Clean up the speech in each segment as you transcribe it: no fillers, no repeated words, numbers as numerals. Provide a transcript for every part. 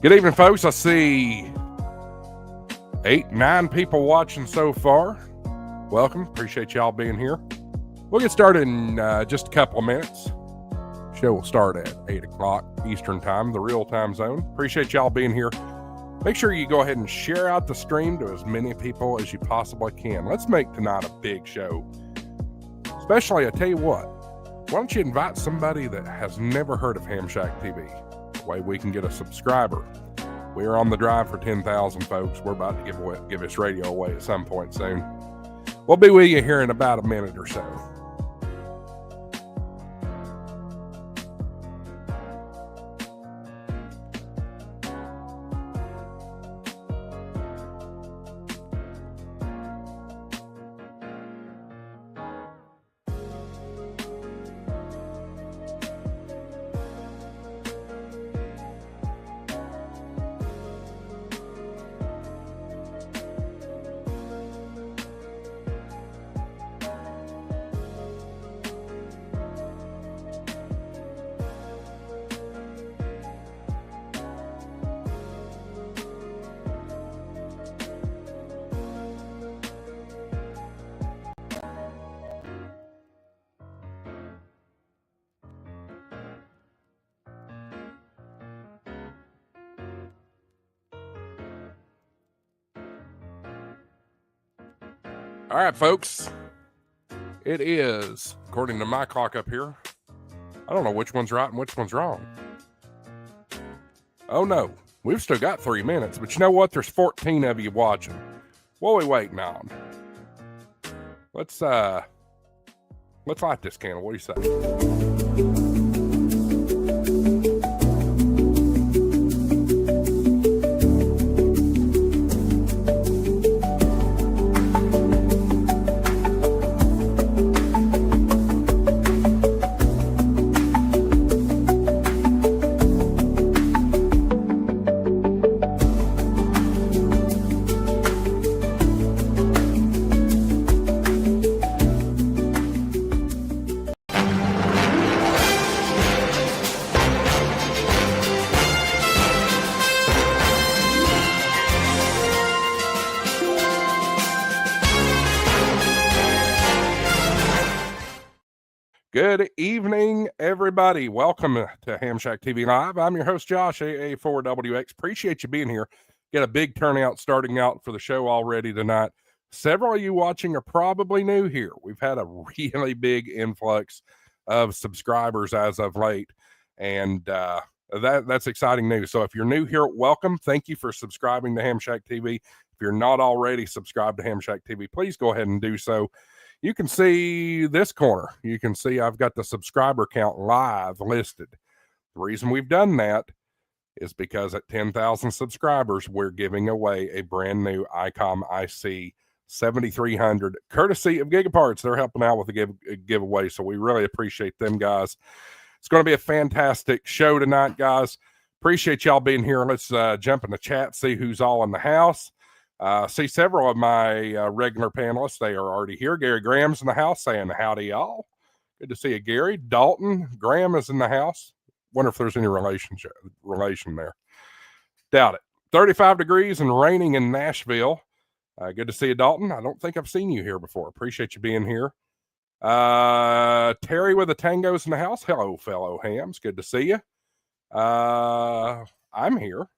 Good evening, folks. I see 9 people watching so far. Welcome. Appreciate y'all being here. We'll get started in just a couple of minutes. Show will start at 8 o'clock Eastern Time, the real time zone. Appreciate y'all being here. Make sure you go ahead and share out the stream to as many people as you possibly can. Let's make tonight a big show. Especially, I tell you what, why don't you invite somebody that has never heard of Ham Shack TV? That way we can get a subscriber. We're on the drive for 10,000, folks. We're about to give this radio away at some point soon. We'll be with you here in about a minute or so. All right, folks. It is, according to my clock up here, I don't know which one's right and which one's wrong. Oh, no. We've still got 3 minutes, but you know what? There's 14 of you watching. What are we waiting on? Let's light this candle. What do you say? Good evening, everybody. Welcome to Ham Shack TV Live. I'm your host, Josh, AA4WX. Appreciate you being here. Get a big turnout starting out for the show already tonight. Several of you watching are probably new here. We've had a really big influx of subscribers as of late, and that's exciting news. So if you're new here, welcome. Thank you for subscribing to Ham Shack TV. If you're not already subscribed to Ham Shack TV, please go ahead and do so. You can see this corner. You can see I've got the subscriber count live listed. The reason we've done that is because at 10,000 subscribers, we're giving away a brand new ICOM IC 7300, courtesy of Gigaparts. They're helping out with the giveaway, so we really appreciate them, guys. It's going to be a fantastic show tonight, guys. Appreciate y'all being here. Let's jump in the chat, see who's all in the house. See several of my regular panelists. They are already here. Gary Graham's in the house saying howdy, y'all. Good to see you, Gary. Dalton Graham is in the house. Wonder if there's any relation there. Doubt it. 35 degrees and raining in Nashville. Good to see you, Dalton. I don't think I've seen you here before. Appreciate you being here. Terry with the Tangos in the house. Hello, fellow hams. Good to see you. I'm here.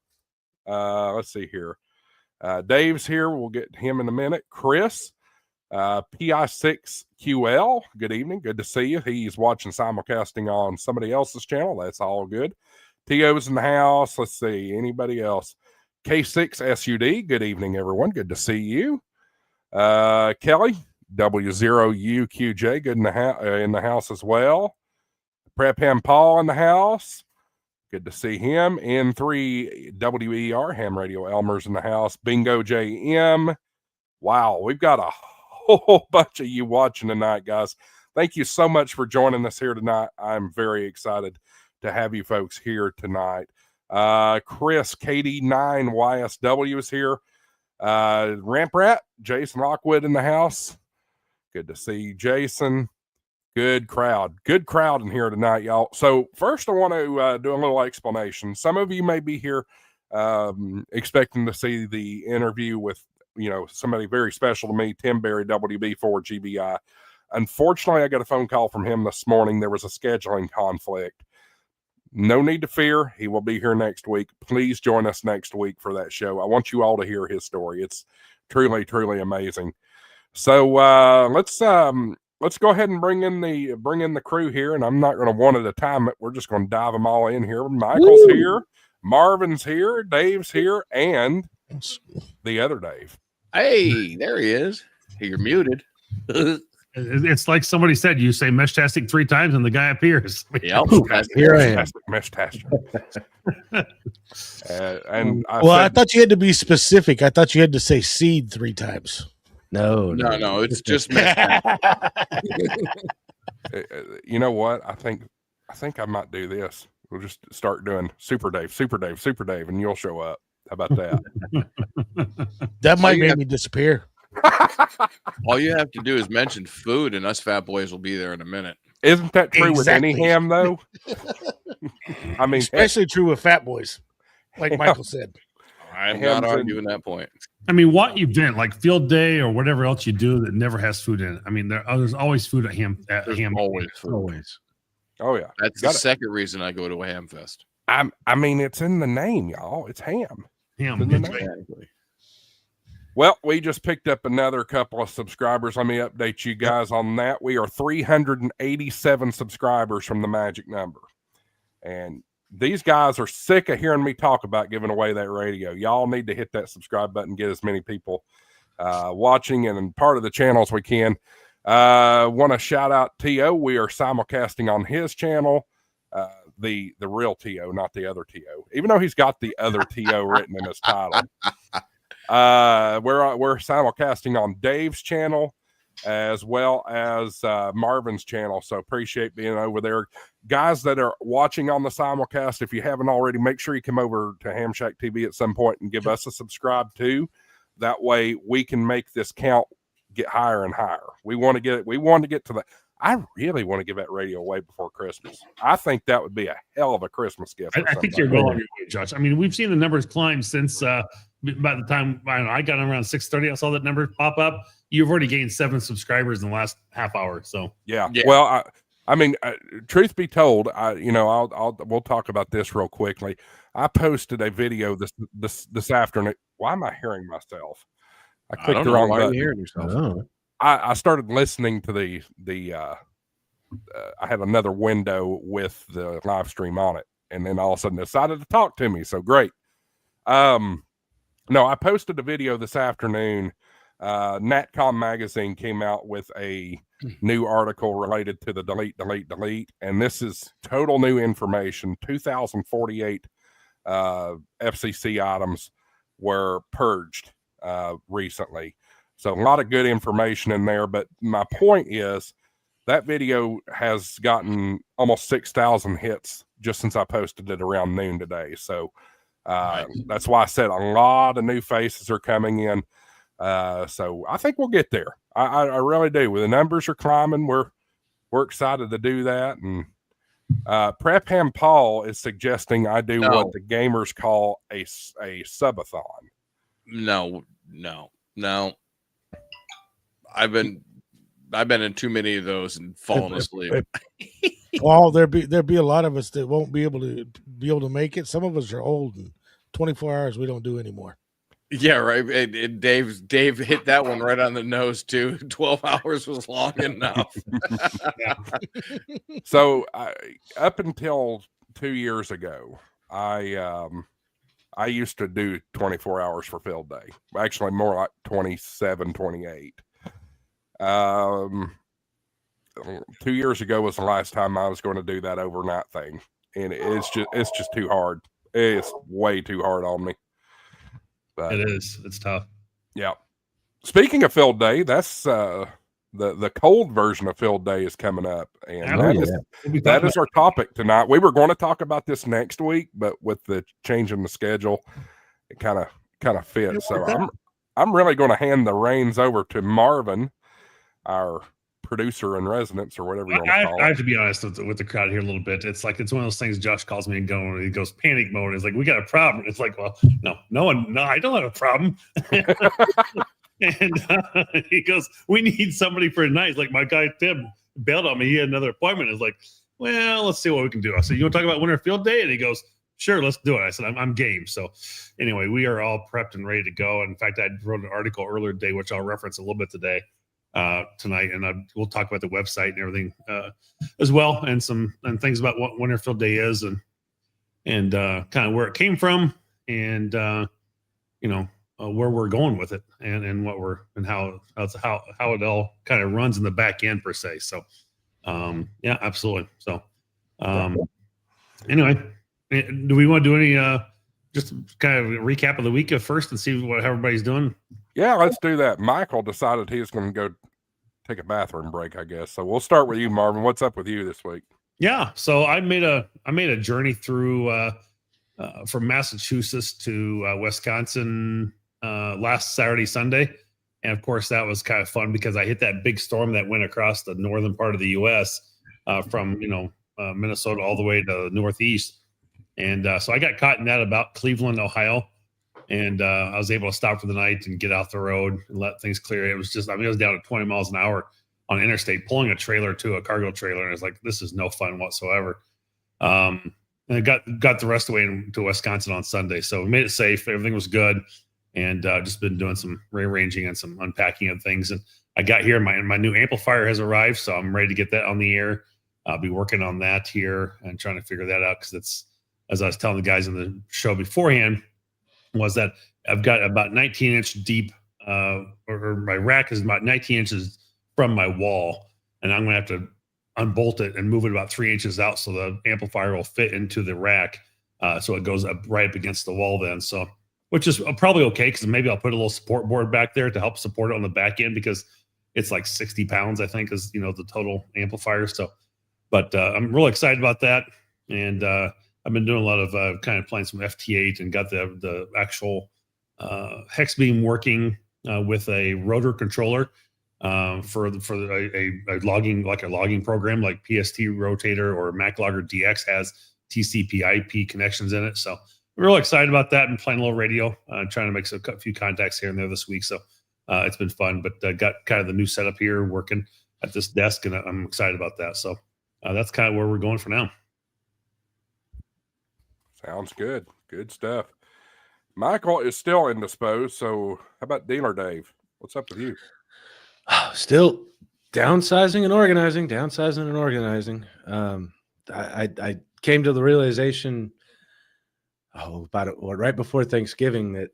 Let's see here. Dave's here. We'll get him in a minute. Chris, PI6QL. Good evening. Good to see you. He's watching simulcasting on somebody else's channel. That's all good. T.O.'s in the house. Let's see. Anybody else? K6SUD. Good evening, everyone. Good to see you. Kelly, W0UQJ. Good in the house as well. Prep Ham Paul in the house. Good to see him. N3WER, Ham Radio Elmer's in the house. Bingo JM. Wow, we've got a whole bunch of you watching tonight, guys. Thank you so much for joining us here tonight. I'm very excited to have you folks here tonight. Chris, KD9YSW is here. Ramp Rat, Jason Lockwood in the house. Good to see you, Jason. Good crowd in here tonight, y'all. So first I want to do a little explanation. Some of you may be here expecting to see the interview with, somebody very special to me, Tim Berry, WB4 GBI. Unfortunately, I got a phone call from him this morning. There was a scheduling conflict. No need to fear. He will be here next week. Please join us next week for that show. I want you all to hear his story. It's truly, truly amazing. So let's go ahead and bring in the crew here, and I'm not going to one at a time. We're just going to dive them all in here. Michael's here, Marvin's here, Dave's here, and the other Dave. Hey, there he is. You're muted. It's like somebody said, you say Meshtastic 3 times and the guy appears. Yep. Here I am. Meshtastic. I thought you had to be specific. I thought you had to say seed 3 times. No. It's just You know what? I think I might do this. We'll just start doing Super Dave, and you'll show up. How about that? That might make me disappear. All you have to do is mention food, and us fat boys will be there in a minute. Isn't that true with any ham, though? I mean, especially true with fat boys, like Michael said. I'm not arguing that point. I mean, what event like field day or whatever else you do that never has food in it? I mean, there's always food at ham. Always food. Always. Oh yeah, that's the second reason I go to a ham fest. I mean, it's in the name, y'all. It's ham. Ham. Exactly. Well, we just picked up another couple of subscribers. Let me update you guys on that. We are 387 subscribers from the magic number. And these guys are sick of hearing me talk about giving away that radio. Y'all need to hit that subscribe button, get as many people watching and part of the channels we can. Want to shout out T.O. We are simulcasting on his channel. The real T.O., not the other T.O., even though he's got the other T.O. written in his title. We're simulcasting on Dave's channel as well as Marvin's channel. So appreciate being over there. Guys that are watching on the simulcast, if you haven't already, make sure you come over to Ham Shack TV at some point and give us a subscribe too. That way we can make this count get higher and higher. We want to get to the I really want to give that radio away before Christmas. I think that would be a hell of a Christmas gift. I think you're going your way, Josh. I mean, we've seen the numbers climb since by the time I got around 6:30. I saw that number pop up. You've already gained 7 subscribers in the last half hour. So yeah. Well, I mean, truth be told, we'll talk about this real quickly. I posted a video this afternoon. Why am I hearing myself? I clicked the wrong button. Hearing yourself. Oh. I started listening to I had another window with the live stream on it, and then all of a sudden decided to talk to me. So great. No, I posted a video this afternoon. Natcom magazine came out with a new article related to the delete, and this is total new information. 2,048 FCC items were purged recently. So a lot of good information in there. But my point is that video has gotten almost 6,000 hits just since I posted it around noon today. So that's why I said a lot of new faces are coming in. So I think we'll get there. I really do. The numbers are climbing. We're excited to do that. And Prep Ham Paul is suggesting I do what the gamers call a subathon. No. I've been in too many of those and fallen asleep. Well, there'd be a lot of us that won't be able to make it. Some of us are old, and 24 hours we don't do anymore. Yeah, right. And Dave hit that one right on the nose too. 12 hours was long enough. So up until 2 years ago, I used to do 24 hours for field day. Actually, more like 27, 28. 2 years ago was the last time I was going to do that overnight thing, and it's just too hard. It's way too hard on me. But, it is. It's tough. Yeah. Speaking of field day, that's the cold version of field day is coming up, and that is our topic tonight. We were going to talk about this next week, but with the change in the schedule, it kind of fits. So I'm really going to hand the reins over to Marvin, our producer in residence or whatever you want to I call have it. to be honest with the crowd here a little bit. It's like it's one of those things. Josh calls me and he goes panic mode. It's like, we got a problem. It's like, well, no, I don't have a problem. And he goes, we need somebody for tonight. It's like, my guy Tim bailed on me. He had another appointment. It's like, well, let's see what we can do. I said, you want to talk about Winter Field Day? And he goes, sure, let's do it. I said, I'm game. So anyway, we are all prepped and ready to go. In fact, I wrote an article earlier today, which I'll reference a little bit today, tonight. And we'll talk about the website and everything as well. And things about what Winter Field Day is and kind of where it came from and, where we're going with it and what how it all kind of runs in the back end per se. So, yeah, absolutely. So, anyway, do we want to do any, just kind of a recap of the week first and see what everybody's doing? Yeah, let's do that. Michael decided he was going to go take a bathroom break, I guess. So we'll start with you, Marvin. What's up with you this week? Yeah. So I made a journey through, from Massachusetts to Wisconsin last Saturday, Sunday. And of course, that was kind of fun because I hit that big storm that went across the northern part of the U.S. From, Minnesota all the way to the Northeast. And so I got caught in that about Cleveland, Ohio. And I was able to stop for the night and get off the road and let things clear. It was just, it was down to 20 miles an hour on interstate, pulling a trailer to a cargo trailer. And it's like, this is no fun whatsoever. And I got the rest of the way to Wisconsin on Sunday. So we made it safe. Everything was good. And just been doing some rearranging and some unpacking of things. And I got here, my new amplifier has arrived. So I'm ready to get that on the air. I'll be working on that here and trying to figure that out. Cause it's, as I was telling the guys in the show beforehand, was that I've got about 19-inch deep, or my rack is about 19 inches from my wall. And I'm going to have to unbolt it and move it about 3 inches out so the amplifier will fit into the rack. So it goes up right up against the wall then. So, which is probably okay because maybe I'll put a little support board back there to help support it on the back end because it's like 60 pounds, I think, is, the total amplifier. So, but I'm really excited about that. And I've been doing a lot of kind of playing some FT8 and got the actual hex beam working with a rotor controller for a logging program like PST Rotator or MacLogger DX has TCP/IP connections in it. So I'm really excited about that and playing a little radio, trying to make a few contacts here and there this week. So it's been fun, but got kind of the new setup here working at this desk, and I'm excited about that. So that's kind of where we're going for now. Sounds good. Good stuff. Michael is still indisposed. So how about Dealer Dave? What's up with you? Still downsizing and organizing. I came to the realization, right before Thanksgiving that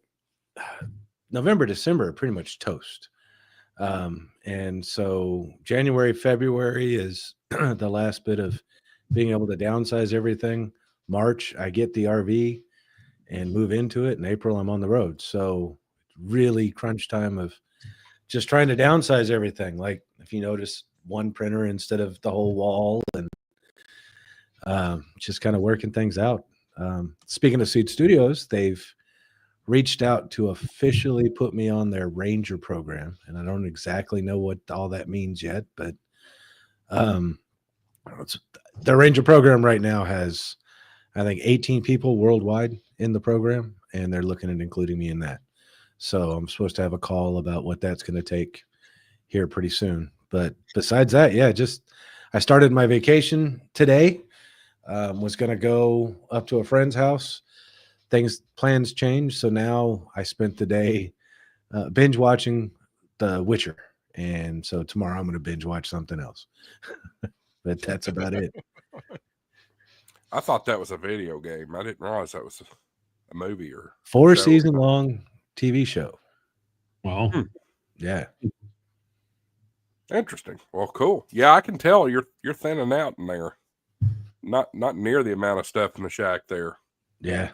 November, December are pretty much toast. And so January, February is the last bit of being able to downsize everything. March, I get the RV and move into it. In April, I'm on the road. So really crunch time of just trying to downsize everything. Like if you notice, one printer instead of the whole wall, and just kind of working things out. Speaking of Seed Studios, they've reached out to officially put me on their Ranger program. And I don't exactly know what all that means yet, but their Ranger program right now has, I think, 18 people worldwide in the program, and they're looking at including me in that. So I'm supposed to have a call about what that's going to take here pretty soon. But besides that, yeah, I started my vacation today. Was going to go up to a friend's house. Plans changed. So now I spent the day binge watching The Witcher. And so tomorrow I'm going to binge watch something else. But that's about it. I thought that was a video game. I didn't realize that was a movie or 4-season long TV show. Wow. Yeah. Interesting. Well, cool. Yeah, I can tell you're thinning out in there. Not near the amount of stuff in the shack there. Yeah.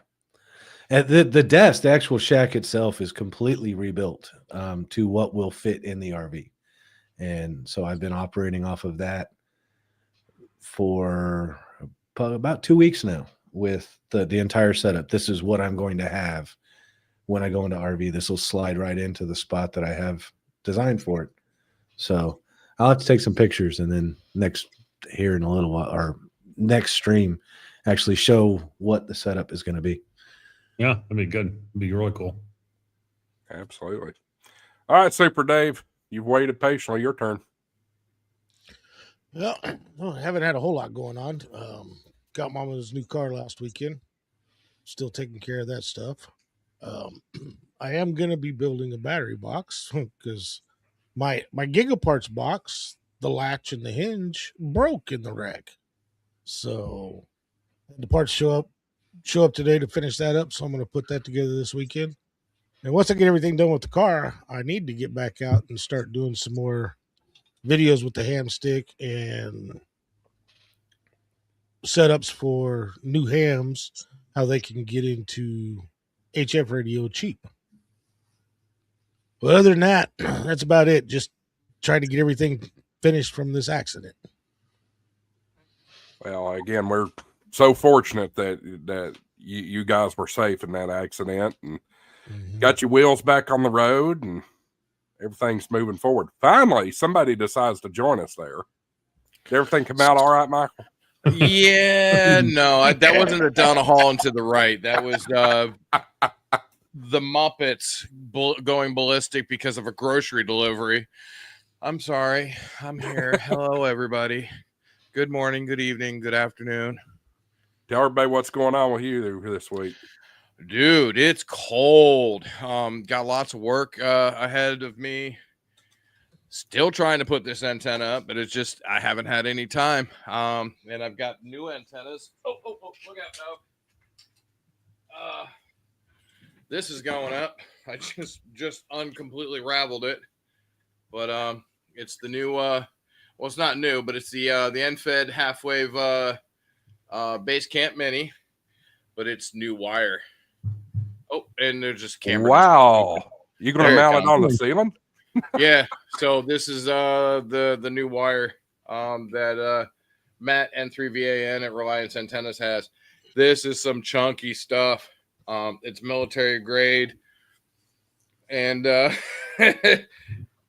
And the desk, the actual shack itself is completely rebuilt to what will fit in the RV. And so I've been operating off of that for about 2 weeks now with the entire setup. This is what I'm going to have when I go into RV. This will slide right into the spot that I have designed for it. So I'll have to take some pictures and then here in a little while, or next stream, actually show what the setup is going to be. Yeah, that'd be good. It'd be really cool. Absolutely. All right, Super Dave, you've waited patiently. Your turn. Well, I haven't had a whole lot going on. Got Mama's new car last weekend. Still taking care of that stuff. I am going to be building a battery box because my Gigaparts box, the latch and the hinge broke in the wreck. So the parts show up today to finish that up. So I'm going to put that together this weekend. And once I get everything done with the car, I need to get back out and start doing some more videos with the ham stick and setups for new hams, how they can get into HF radio cheap. But other than that, that's about it. Just trying to get everything finished from this accident. Well, again, we're so fortunate that you guys were safe in that accident and got your wheels back on the road and everything's moving forward. Finally, somebody decides to join us there. Did everything come out all right, Michael? Yeah, no, that wasn't a down a hall and to the right. That was the Muppets going ballistic because of a grocery delivery. I'm sorry. I'm here. Hello, everybody. Good morning, good evening, good afternoon. Tell everybody what's going on with you this week. Dude, it's cold. Got lots of work ahead of me. Still trying to put this antenna up, but it's just I haven't had any time. And I've got new antennas. Oh, look out now. This is going up. I just uncompletely raveled it. But it's the new well, it's not new, but it's the NFED half-wave base camp mini, but it's new wire. Oh, and there's just camera. Wow. You gonna mount it on the ceiling? Yeah, so this is the new wire that Matt N3VAN at Reliance Antennas has. This is some chunky stuff. It's military grade, and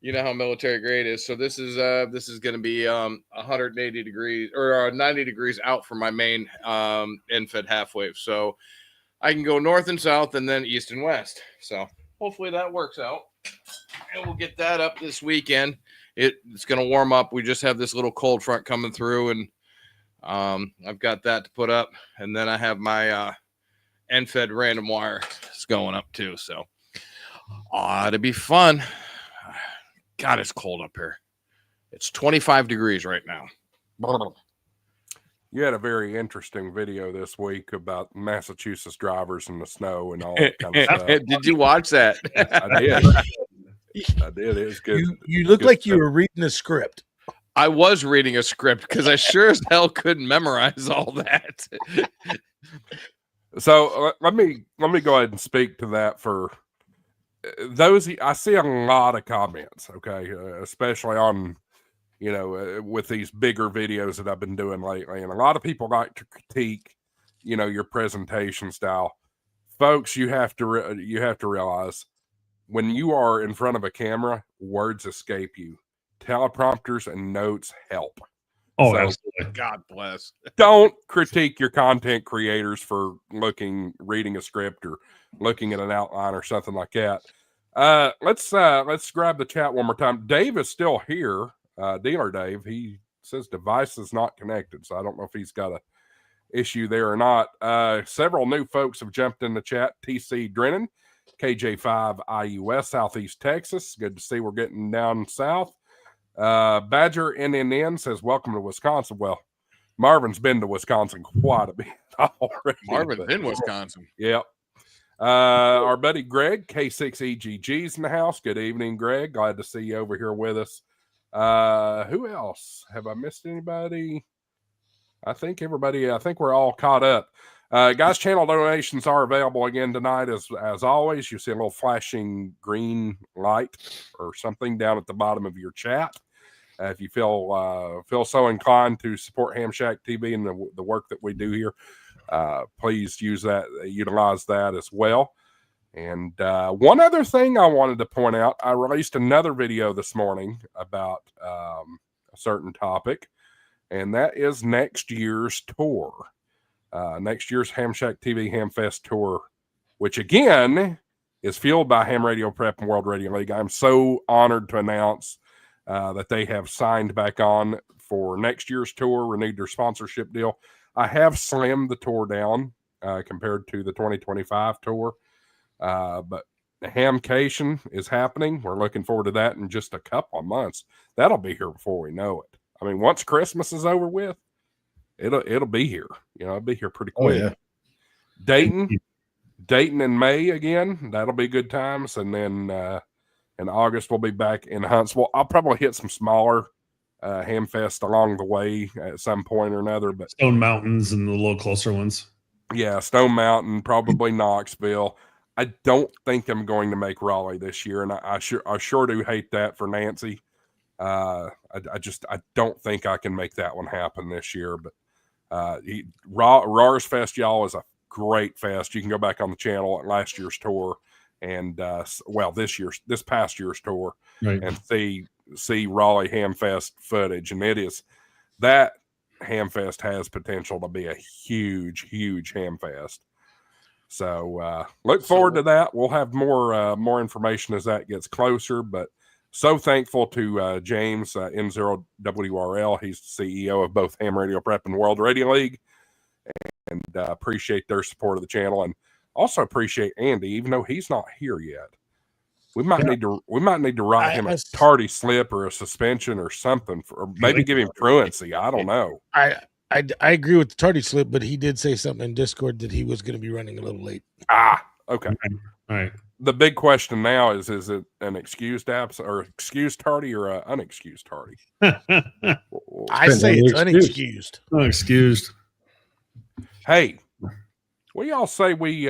you know how military grade is. So this is going to be 180 degrees or 90 degrees out from my main NFED half wave. So I can go north and south and then east and west. So hopefully that works out. And we'll get that up this weekend. It's going to warm up. We just have this little cold front coming through, and I've got that to put up. And then I have my NFED random wire is going up too. So ought to be fun. God, it's cold up here. It's 25 degrees right now. You had a very interesting video this week about Massachusetts drivers in the snow and all that kind of stuff. Did you watch that? I did. I did. It was good. You look like you were reading a script. I was reading a script because I sure as hell couldn't memorize all that. So let me go ahead and speak to that for those. I see a lot of comments, okay, especially on, with these bigger videos that I've been doing lately. And a lot of people like to critique, your presentation style. Folks, you have to realize when you are in front of a camera, words escape you. Teleprompters and notes help. Oh, So, absolutely. God bless. Don't critique your content creators for reading a script or looking at an outline or something like that. Let's grab the chat one more time. Dave is still here. Dealer Dave, he says device is not connected, so I don't know if he's got a issue there or not. Several new folks have jumped in the chat. TC Drennan, KJ5 IUS, Southeast Texas. Good to see we're getting down south. Badger NNN says, welcome to Wisconsin. Well, Marvin's been to Wisconsin quite a bit already. Marvin's in Wisconsin. Yep. Our buddy Greg, K6EGG's in the house. Good evening, Greg. Glad to see you over here with us. Who else? Have I missed anybody? I think we're all caught up. Guys, channel donations are available again tonight as always. You see a little flashing green light or something down at the bottom of your chat. If you feel so inclined to support Ham Shack TV and the work that we do here, please utilize that as well. And one other thing I wanted to point out, I released another video this morning about a certain topic, and that is next year's tour. Next year's Ham Shack TV Hamfest tour, which again is fueled by Ham Radio Prep and World Radio League. I'm so honored to announce that they have signed back on for next year's tour, renewed their sponsorship deal. I have slimmed the tour down compared to the 2025 tour. But the Hamcation is happening. We're looking forward to that in just a couple of months. That'll be here before we know it. I mean, once Christmas is over with, it'll be here. It'll be here pretty quick. yeah. Dayton in May again. That'll be good times. And then in August we'll be back in Huntsville. I'll probably hit some smaller Hamfest along the way at some point or another. But Stone Mountains and the little closer ones. yeah, Stone Mountain, probably Knoxville. I don't think I'm going to make Raleigh this year, and I sure do hate that for Nancy. I don't think I can make that one happen this year. But Rars Fest, y'all, is a great fest. You can go back on the channel at last year's tour, and this past year's tour, Right. and see Raleigh Hamfest footage, and it is that Hamfest has potential to be a huge Hamfest. So look forward to that. We'll have more information as that gets closer. But so thankful to James M0WRL. He's the CEO of both Ham Radio Prep and World Radio League, and appreciate their support of the channel, and also appreciate Andy, even though he's not here yet. We might need to write him a tardy slip or a suspension or something, or maybe give him truancy. I don't know. I agree with the tardy slip, but he did say something in Discord that he was going to be running a little late. Okay. All right. The big question now is it an excused absence or excused tardy or an unexcused tardy? I say it's unexcused. Unexcused. Hey, what do y'all say we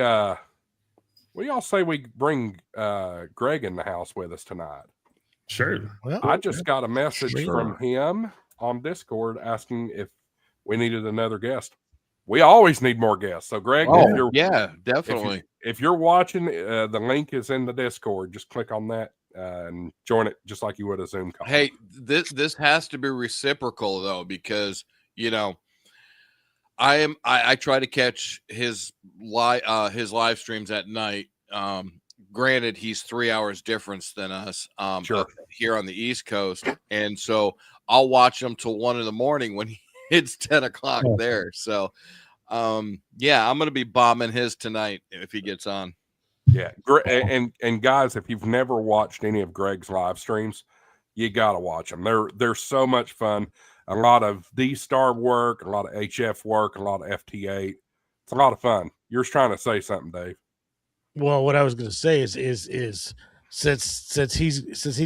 bring Greg in the house with us tonight? Sure. Well, I just got a message Sure. from him on Discord asking if we needed another guest. We always need more guests. So, Greg, Yeah, definitely. if you're watching, the link is in the Discord. Just click on that and join it just like you would a Zoom call. Hey, this has to be reciprocal though, because I try to catch his live streams at night. Granted, he's 3 hours difference than us Sure. here on the East Coast, and so I'll watch him till 1 a.m. when it's 10 o'clock there. So yeah, I'm gonna be bombing his tonight if he gets on. Yeah, and guys, if you've never watched any of Greg's live streams, you gotta watch them. They're so much fun. A lot of D-Star work, a lot of HF work, a lot of FT8. It's a lot of fun. You're trying to say something, Dave. Well, what I was going to say is since he's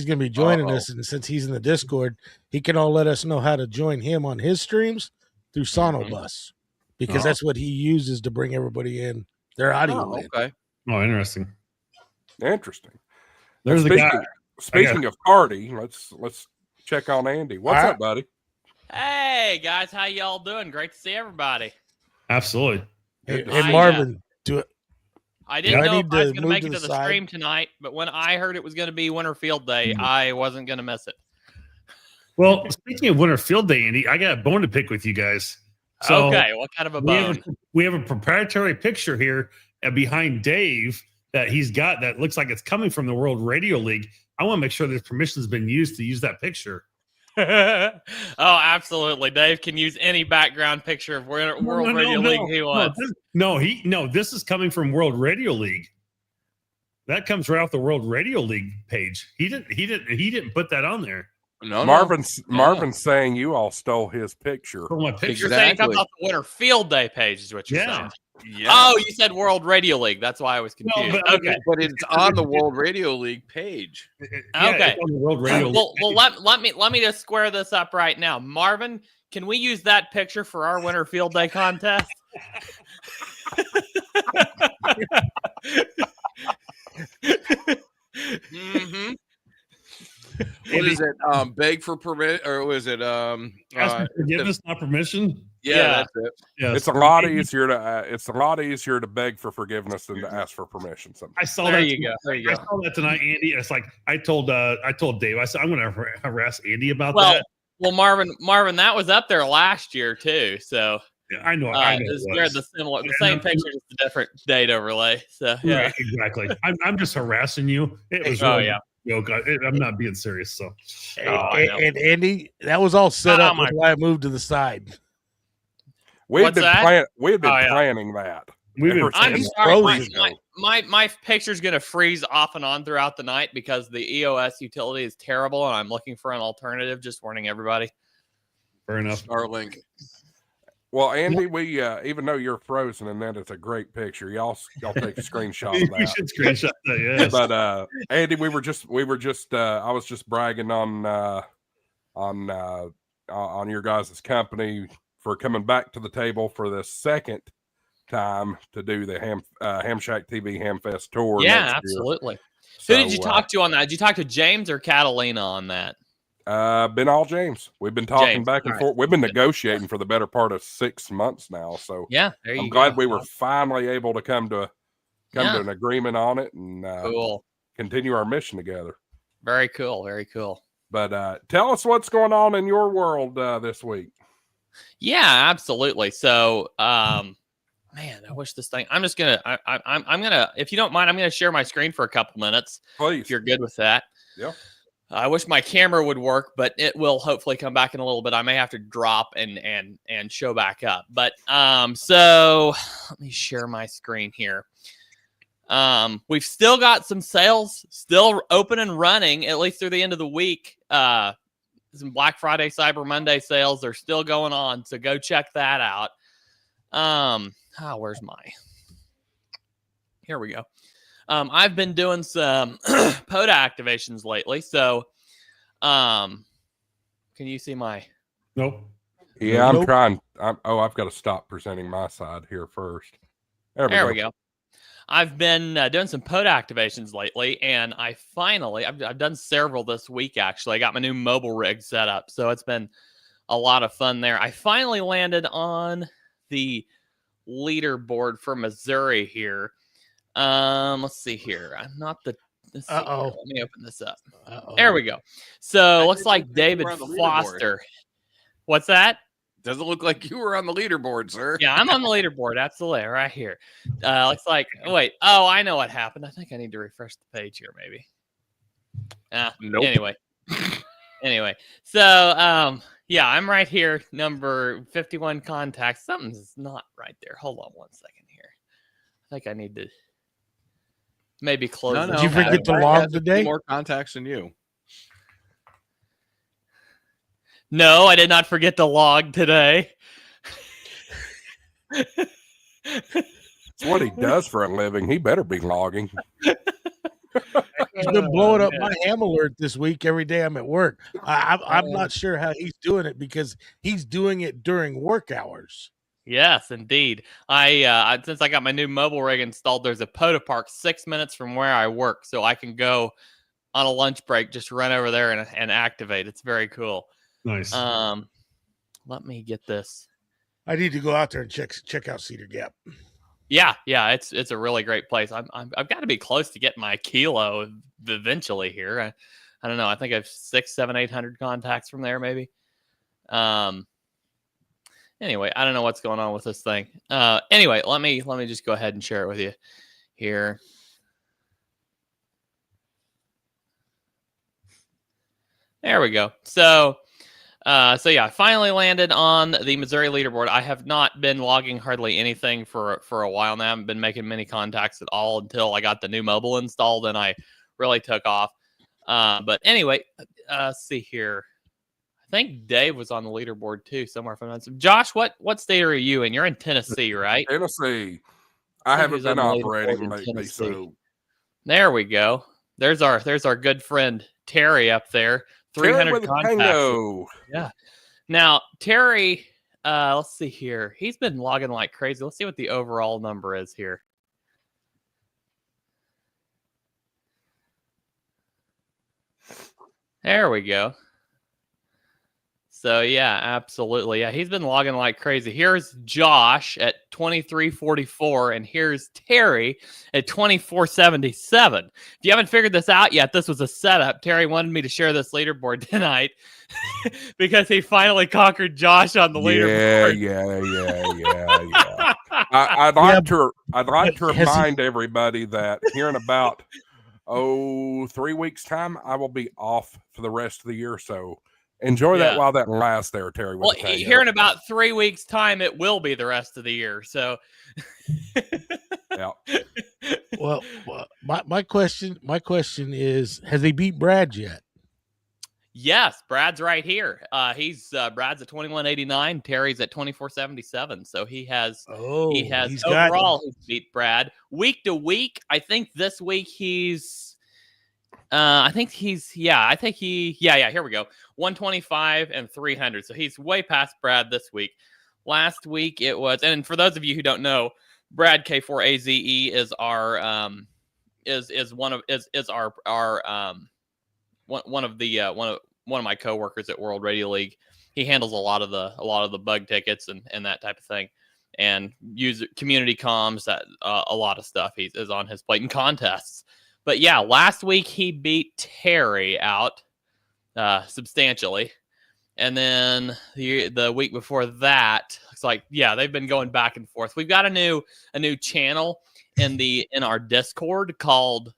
going to be joining us, and since he's in the Discord, he can all let us know how to join him on his streams through Sonobus, because that's what he uses to bring everybody in their audio. In. Okay. Oh, interesting. Interesting. There's the guy. Speaking of party, let's check on Andy. What's All right. up, buddy? Hey guys, how y'all doing? Great to see everybody. Absolutely. Good to Hey, see Marvin, do it. I didn't I know need if I was to going to move make to it the to the side. stream tonight, but when I heard it was going to be Winter Field Day, I wasn't going to miss it. Well, speaking of Winter Field Day, Andy, I got a bone to pick with you guys. So Okay, what kind of a bone? we have a proprietary picture here behind Dave that he's got that looks like it's coming from the World Radio League. I want to make sure there's permission's been used to use that picture. Oh, absolutely. Dave can use any background picture of World Radio League he wants. This is coming from World Radio League. That comes right off the World Radio League page. He didn't put that on there. No, Marvin's saying you all stole his picture. For my picture. You're saying it comes Exactly. off the Winter Field Day page is what you're Yeah. saying. Yeah. Oh, you said World Radio League. That's why I was confused. but- Okay. But it's on the World Radio League page. Yeah, Okay. it's on the World Radio League Well, page. let me just square this up right now. Marvin, can we use that picture for our Winter Field Day contest? Mm-hmm. What is it? Beg for permit, or was it? Ask for forgiveness, not permission. Yeah, that's it. Yeah, It's a so lot Andy, easier to to beg for forgiveness than to ask for permission. I Sometimes. saw There that. you go. There you I go. saw that tonight, Andy. It's like I told Dave. I said I'm going to harass Andy about Well, that. well, Marvin, that was up there last year too. So Yeah, I know. I know. it's It we're was. the similar, the And same I'm- picture, just a different date overlay. So yeah. Right, exactly. I'm just harassing you. It was Oh, really yeah. a joke. I'm not being serious. So Hey, Oh, I know. and Andy, that was all set Oh, up. my- That's why I moved to the side. We had What's been that? we had been Oh, yeah. planning that. we've been. Ever I'm since sorry. frozen. My picture's gonna freeze off and on throughout the night because the EOS utility is terrible, and I'm looking for an alternative. Just warning everybody. Fair enough. Starlink. Well, Andy, we even though you're frozen and that, it's a great picture. Y'all take a screenshot of We that. should screenshot that. Yes. But Andy, we were just I was just bragging on your guys' company for coming back to the table for the second time to do the Ham Shack TV Hamfest tour. Yeah, next year. absolutely. So, Who did you talk to on that? Did you talk to James or Catalina on that? Been all James. We've been talking James, back and all right. forth. We've been negotiating for the better part of 6 months now. So Yeah, there you I'm go. glad we were finally able to come to Yeah. an agreement on it and Cool. continue our mission together. Very cool. Very cool. But tell us what's going on in your world this week. Yeah, absolutely. So, man, I wish this thing. I'm just gonna. I'm gonna. If you don't mind, I'm gonna share my screen for a couple minutes. Please. If you're good with that. Yeah. I wish my camera would work, but it will hopefully come back in a little bit. I may have to drop and show back up. But so let me share my screen here. We've still got some sales still open and running, at least through the end of the week. Some Black Friday, Cyber Monday sales are still going on, so go check that out. Where's my? Here we go. I've been doing some POTA activations lately, so can you see my? Nope. Yeah, I'm Nope. trying. I've got to stop presenting my side here first. There we go. I've been doing some POTA activations lately, and I've done several this week, actually. I got my new mobile rig set up, so it's been a lot of fun there. I finally landed on the leaderboard for Missouri here. Let's see here. I'm not the... let's see here. Uh-oh. Let me open this up. Uh-oh. There we go. So, I looks didn't like think you David were on the leaderboard. Foster. What's that? Doesn't look like you were on the leaderboard, sir. Yeah, I'm on the leaderboard. Absolutely. Right here. Looks like, wait. Oh, I know what happened. I think I need to refresh the page here, maybe. Nope. Anyway. So, yeah, I'm right here. Number 51 contacts. Something's not right there. Hold on one second here. I think I need to maybe close No, the no. Did you forget tab. to Everybody log has a few today? More contacts than you. No, I did not forget to log today. It's what he does for a living. He better be logging. He's been blowing up my ham alert this week every day I'm at work. I'm not sure how he's doing it because he's doing it during work hours. Yes, indeed. I since I got my new mobile rig installed, there's a POTA park 6 minutes from where I work, so I can go on a lunch break, just run over there and activate. It's very cool. Nice. Let me get this. I need to go out there and check out Cedar Gap. Yeah, it's a really great place. I've got to be close to getting my kilo eventually here. I don't know. I think I have 600, 700, 800 contacts from there, maybe. Anyway, I don't know what's going on with this thing. Anyway, let me just go ahead and share it with you here. There we go. So yeah, I finally landed on the Missouri leaderboard. I have not been logging hardly anything for a while now. I haven't been making many contacts at all until I got the new mobile installed, and I really took off. But anyway, let's see here. I think Dave was on the leaderboard too, somewhere from that. So Josh, what state are you in? You're in Tennessee, right? Tennessee. I haven't who's on been the leaderboard operating in lately, Tennessee? so There we go. There's our good friend Terry up there. Terry 300 with a contacts. tango. Now, Terry, let's see here. He's been logging like crazy. Let's see what the overall number is here. There we go. So yeah, absolutely. Yeah, he's been logging like crazy. Here's Josh at 2344, and here's Terry at 2477. If you haven't figured this out yet, this was a setup. Terry wanted me to share this leaderboard tonight because he finally conquered Josh on the leaderboard. Yeah. I'd like to remind everybody that here in about 3 weeks time, I will be off for the rest of the year. So enjoy that Yeah. while that lasts there, Terry. Well, here in about 3 weeks' time, it will be the rest of the year. So, Yeah. Well, my question is, has he beat Brad yet? yes, Brad's right here. He's Brad's at 2189. Terry's at 2477. So he has he's got overall he's beat Brad week to week. I think this week he's here we go. 125 and 300. So he's way past Brad this week. Last week it was, and for those of you who don't know, Brad K4AZE is our one of my coworkers at World Radio League. He handles a lot of the bug tickets and that type of thing, and user community comms, that a lot of stuff is on his plate, and contests. But yeah, last week he beat Terry out substantially, and then the week before that, it's like, yeah, they've been going back and forth. We've got a new channel in our Discord called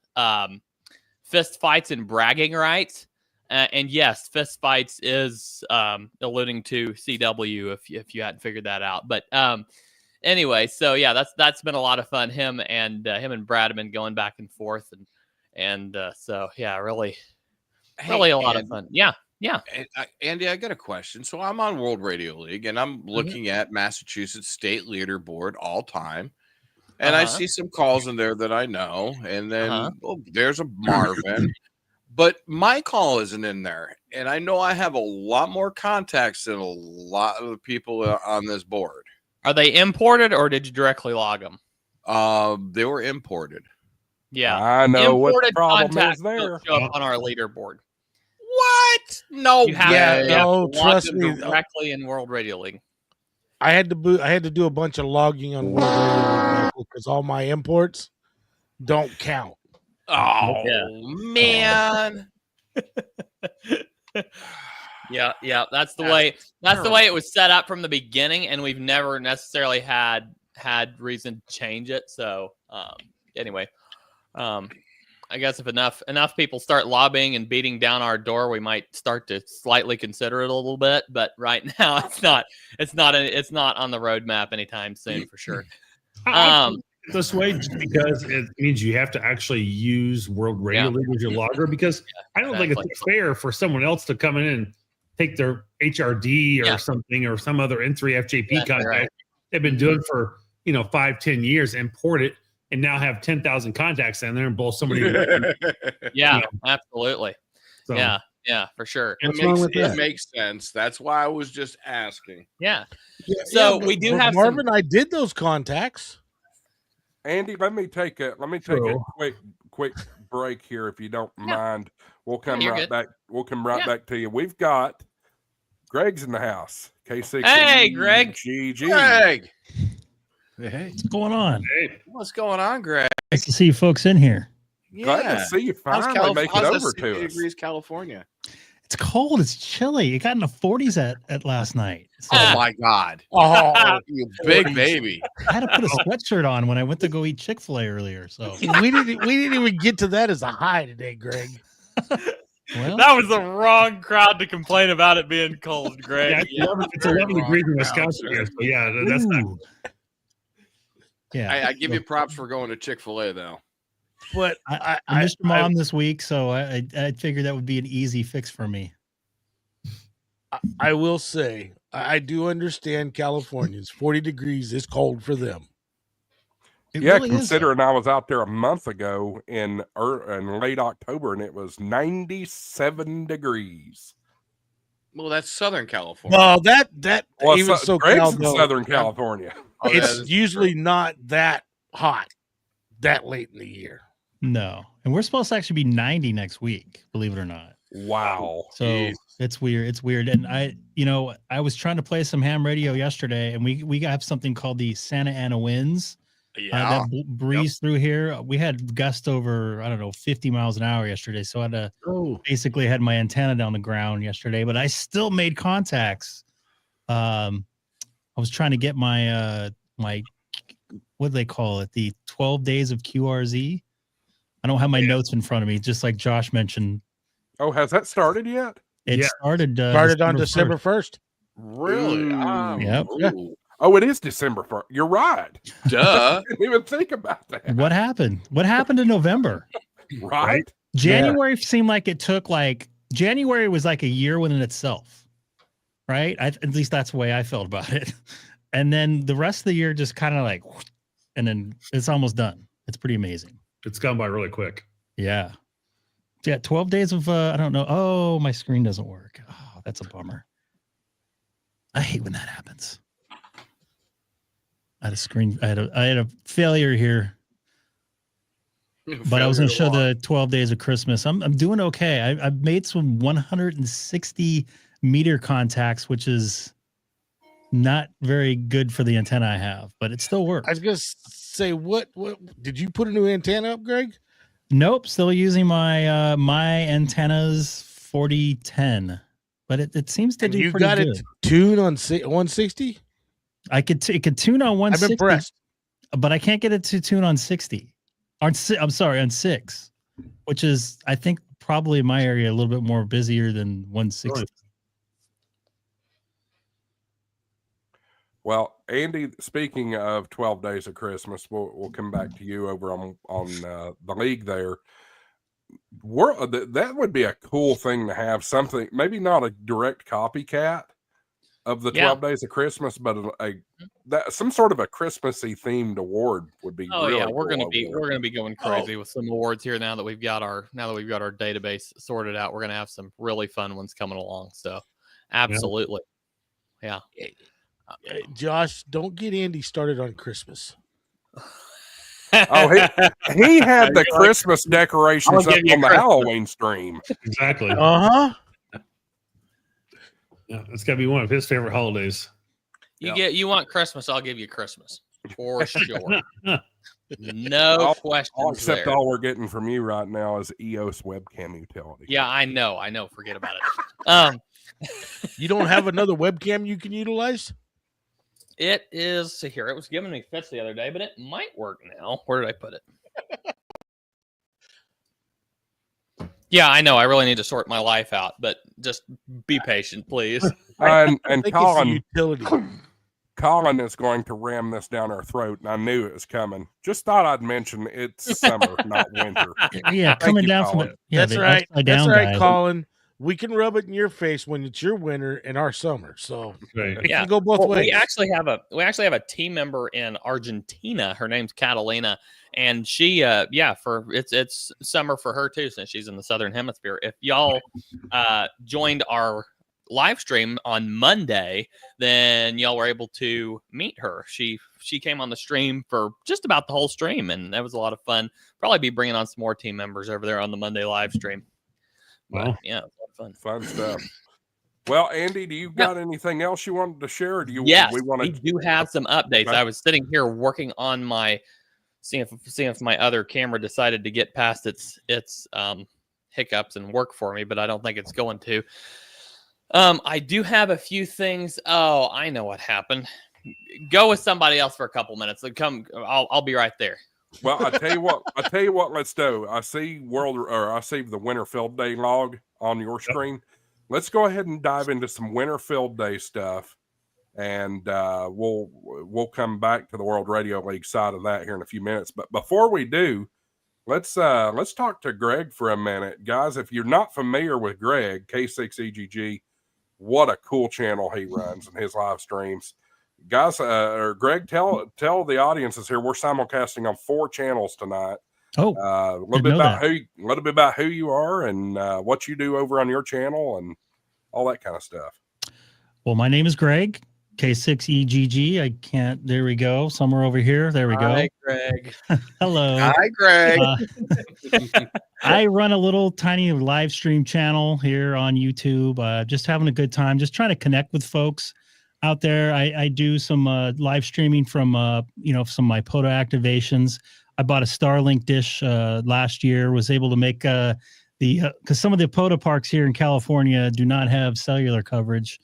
Fist Fights and Bragging Rights. And yes, Fist Fights is alluding to CW if you hadn't figured that out. But anyway, so yeah, that's been a lot of fun. Him and Brad have been going back and forth, and so yeah, really a lot of fun. Yeah. Andy, I got a question. So I'm on World Radio League, and I'm looking at Massachusetts state leaderboard all time. And I see some calls in there that I know. And then there's a Marvin. But my call isn't in there. And I know I have a lot more contacts than a lot of the people on this board. Are they imported, or did you directly log them? They were imported. Yeah. I know what the Imported problem contacts is there. don't show up on our leaderboard. What? No. You have Yeah, to no, log trust them me. directly in World Radio League. I had to do a bunch of logging on World Radio League because all my imports don't count. Oh, Yeah. man. Yeah. That's the way it was set up from the beginning, and we've never necessarily had reason to change it. So anyway, I guess if enough people start lobbying and beating down our door, we might start to slightly consider it a little bit. But right now, it's not on the roadmap anytime soon for sure. This way, just because it means you have to actually use World Radio League as your logger, because I don't think it's fair for someone else to come in and take their HRD or something, or some other N3 FJP contact right. they've been doing for 5-10 years, import it, and now have 10,000 contacts in there and bowl somebody. Absolutely. So, Yeah, for sure. It makes sense. That's why I was just asking. Yeah. So we do have Marvin. I did those contacts. Andy, let me take a quick break here, if you don't mind. We'll come back. We'll come back to you. We've got Greg's in the house. K6. Hey, Greg. GG. Greg, Hey. What's going on? hey, what's going on, Greg? Nice to see you folks in here. Glad to see you How's finally make it how's over 60 to us. degrees California. It's cold. It's chilly. It got in the 40s at last night. So Oh my God! Oh, You big baby. I had to put a sweatshirt on when I went to go eat Chick-fil-A earlier. So we didn't even get to that as a high today, Greg. well, That was the wrong crowd to complain about it being cold, Greg. it's 11 degrees in Wisconsin here. So yeah, that's not. ooh. Yeah. I give you props for going to Chick-fil-A though. But I missed your mom this week, so I figured that would be an easy fix for me. I will say I do understand Californians. 40 degrees is cold for them. It Yeah, really is, though. considering I was out there a month ago in late October and it was 97 degrees. Well, that's Southern California. Well, that Well, even so, Greg's in Southern California. Oh, that it's is usually not that hot that late in the year. No, and we're supposed to actually be 90 next week. Believe it or not. Wow. So Jeez. It's weird. It's weird. And I was trying to play some ham radio yesterday, and we have something called the Santa Ana winds. That breeze through here. We had gust over, I don't know, 50 miles an hour yesterday. So I had to basically had my antenna down the ground yesterday, but I still made contacts. I was trying to get my my what do they call it? The 12 days of QRZ. I don't have my notes in front of me, just like Josh mentioned. Oh, has that started yet? It started on December 1st. Really? Yep. Oh, it is December 1st. You're right. Duh. I didn't even think about that. What happened? What happened in November? Right? January seemed like it took January was like a year within itself, right? At least that's the way I felt about it. And then the rest of the year just kind of and then it's almost done. It's pretty amazing. It's gone by really quick. Yeah. 12 days of I don't know. Oh, my screen doesn't work. Oh, that's a bummer. I hate when that happens. I had a failure here. But I was going to show the 12 days of Christmas. I'm doing okay. I've made some 160 meter contacts, which is not very good for the antenna I have, but it still works. I was going to say, what did you put a new antenna up, Greg? Nope, still using my my antennas 4010, but it seems to do you pretty got good. it tuned on 160. It could tune on 160. I'm impressed, but I can't get it to tune on 60. I'm sorry, on 6, which is I think probably in my area a little bit more busier than 160. Really? Well, Andy, speaking of 12 Days of Christmas, we'll come back to you over on the league there. That would be a cool thing to have, something, maybe not a direct copycat of the 12 Days of Christmas, but some sort of a Christmassy themed award would be. Oh really yeah, we're cool gonna be going crazy with some awards here now that we've got our database sorted out. We're gonna have some really fun ones coming along. So, absolutely, yeah. Josh, don't get Andy started on Christmas. Oh, he had the Christmas decorations up on the Halloween stream. Exactly. Uh-huh. Yeah, it's got to be one of his favorite holidays. You want Christmas, I'll give you Christmas. For sure. No questions Except there. all we're getting from you right now is EOS webcam utility. Yeah, I know. Forget about it. You don't have another webcam you can utilize? It is here. It was giving me fits the other day, but it might work now. Where did I put it? Yeah, I know. I really need to sort my life out, but just be patient, please. And think Colin, it's the utility. Colin is going to ram this down our throat, and I knew it was coming. Just thought I'd mention it's summer, not winter. Yeah, coming down from Colin. the That's right. upside That's down right, guy. Colin. We can rub it in your face when it's your winter and our summer. So Right. it can go both ways. We actually have a team member in Argentina. Her name's Catalina, and she it's summer for her too, since she's in the southern hemisphere. If y'all joined our live stream on Monday, then y'all were able to meet her. She came on the stream for just about the whole stream, and that was a lot of fun. Probably be bringing on some more team members over there on the Monday live stream. But, Wow. yeah, it was a lot of Fun fun. stuff. Well, Andy, do you got anything else you wanted to share? Or do you? Yes, we want we do have some updates. Okay. I was sitting here working on my seeing if my other camera decided to get past its hiccups and work for me, but I don't think it's going to. I do have a few things. Oh, I know what happened. Go with somebody else for a couple minutes. I'll be right there. Well, I tell you what. Let's do. I see the Winter Field Day log on your screen. Let's go ahead and dive into some Winter Field Day stuff, and we'll come back to the World Radio League side of that here in a few minutes. But before we do, let's talk to Greg for a minute, guys. If you're not familiar with Greg, K6EGG, what a cool channel he runs in his live streams. Guys, Greg, tell the audiences here, we're simulcasting on 4 channels tonight. Oh, a little bit about who you are and what you do over on your channel and all that kind of stuff. well, my name is Greg, K6EGG. I can't. There we go. Somewhere over here. There we go. Hi, Greg. Hello. Hi, Greg. I run a little tiny live stream channel here on YouTube. Just having a good time, just trying to connect with folks out there. I do some live streaming from some of my POTA activations. I bought a Starlink dish last year. Was able to make because some of the POTA parks here in California do not have cellular coverage.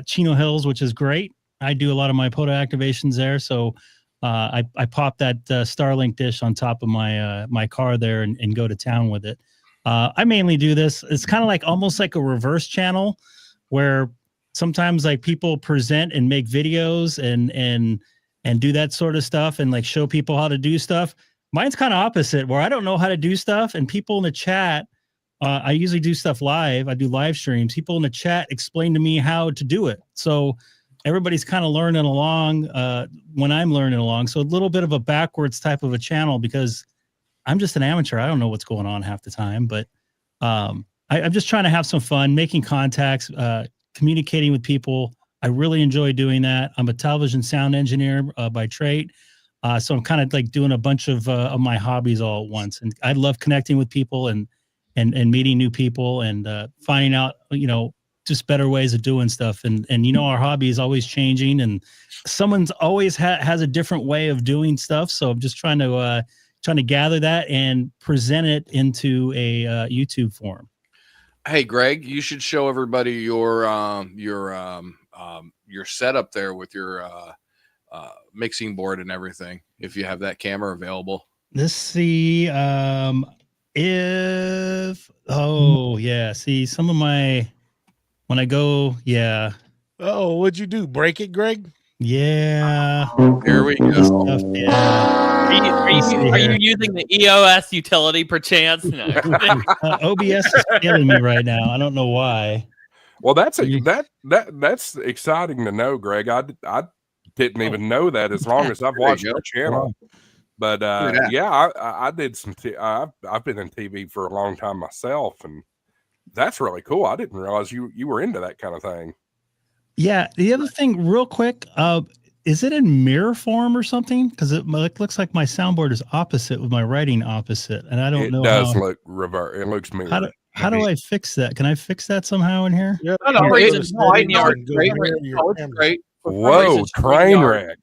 Chino Hills, which is great. I do a lot of my POTA activations there, so I pop that Starlink dish on top of my car there and go to town with it. I mainly do this. It's kind of like almost like a reverse channel where sometimes like people present and make videos and do that sort of stuff and like show people how to do stuff. Mine's kind of opposite where I don't know how to do stuff and people in the chat, I usually do stuff live. I do live streams. People in the chat explain to me how to do it. So everybody's kind of learning along when I'm learning along. So a little bit of a backwards type of a channel because I'm just an amateur. I don't know what's going on half the time, but I'm just trying to have some fun, making contacts, communicating with people. I really enjoy doing that. I'm a television sound engineer by trade. So I'm kind of like doing a bunch of my hobbies all at once. And I love connecting with people and meeting new people and finding out, just better ways of doing stuff. And our hobby is always changing and someone's always has a different way of doing stuff. So I'm just trying to gather that and present it into a YouTube form. Hey, Greg, you should show everybody your setup there with your mixing board and everything. If you have that camera available. Let's see. See some of my, when I go, yeah. Oh, what'd you do? Break it, Greg? Yeah. There we go. Stuff, yeah. Are you using the EOS utility perchance? No. OBS is killing me right now. I don't know why. Well, that's exciting to know, Greg. I didn't even know that as long as I've watched your channel. But I did some. I've been in TV for a long time myself, and that's really cool. I didn't realize you were into that kind of thing. Yeah. The other thing, real quick, is it in mirror form or something? Because it looks like my soundboard is opposite with my writing opposite, and I don't know. It does look reverse. It looks mirrored. How do I fix that? Can I fix that somehow in here? Yeah. It's great. Whoa, train wreck.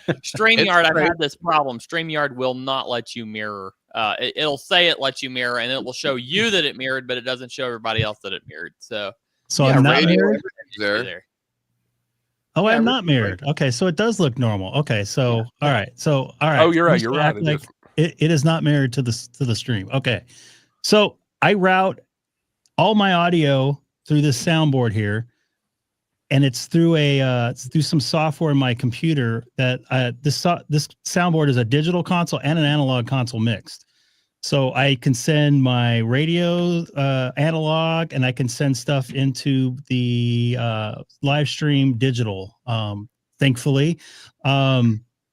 StreamYard, I've had this problem. StreamYard will not let you mirror. It'll say it lets you mirror, and it will show you that it mirrored, but it doesn't show everybody else that it mirrored. So I'm not mirrored there. Oh, I'm not mirrored. Okay, so it does look normal. Okay, so all right. Oh, you're right. You're right. Like it is not mirrored to the stream. Okay, so I route all my audio through this soundboard here. And it's through through some software in my computer that this soundboard is a digital console and an analog console mixed. So I can send my radio analog, and I can send stuff into the live stream digital. Thankfully,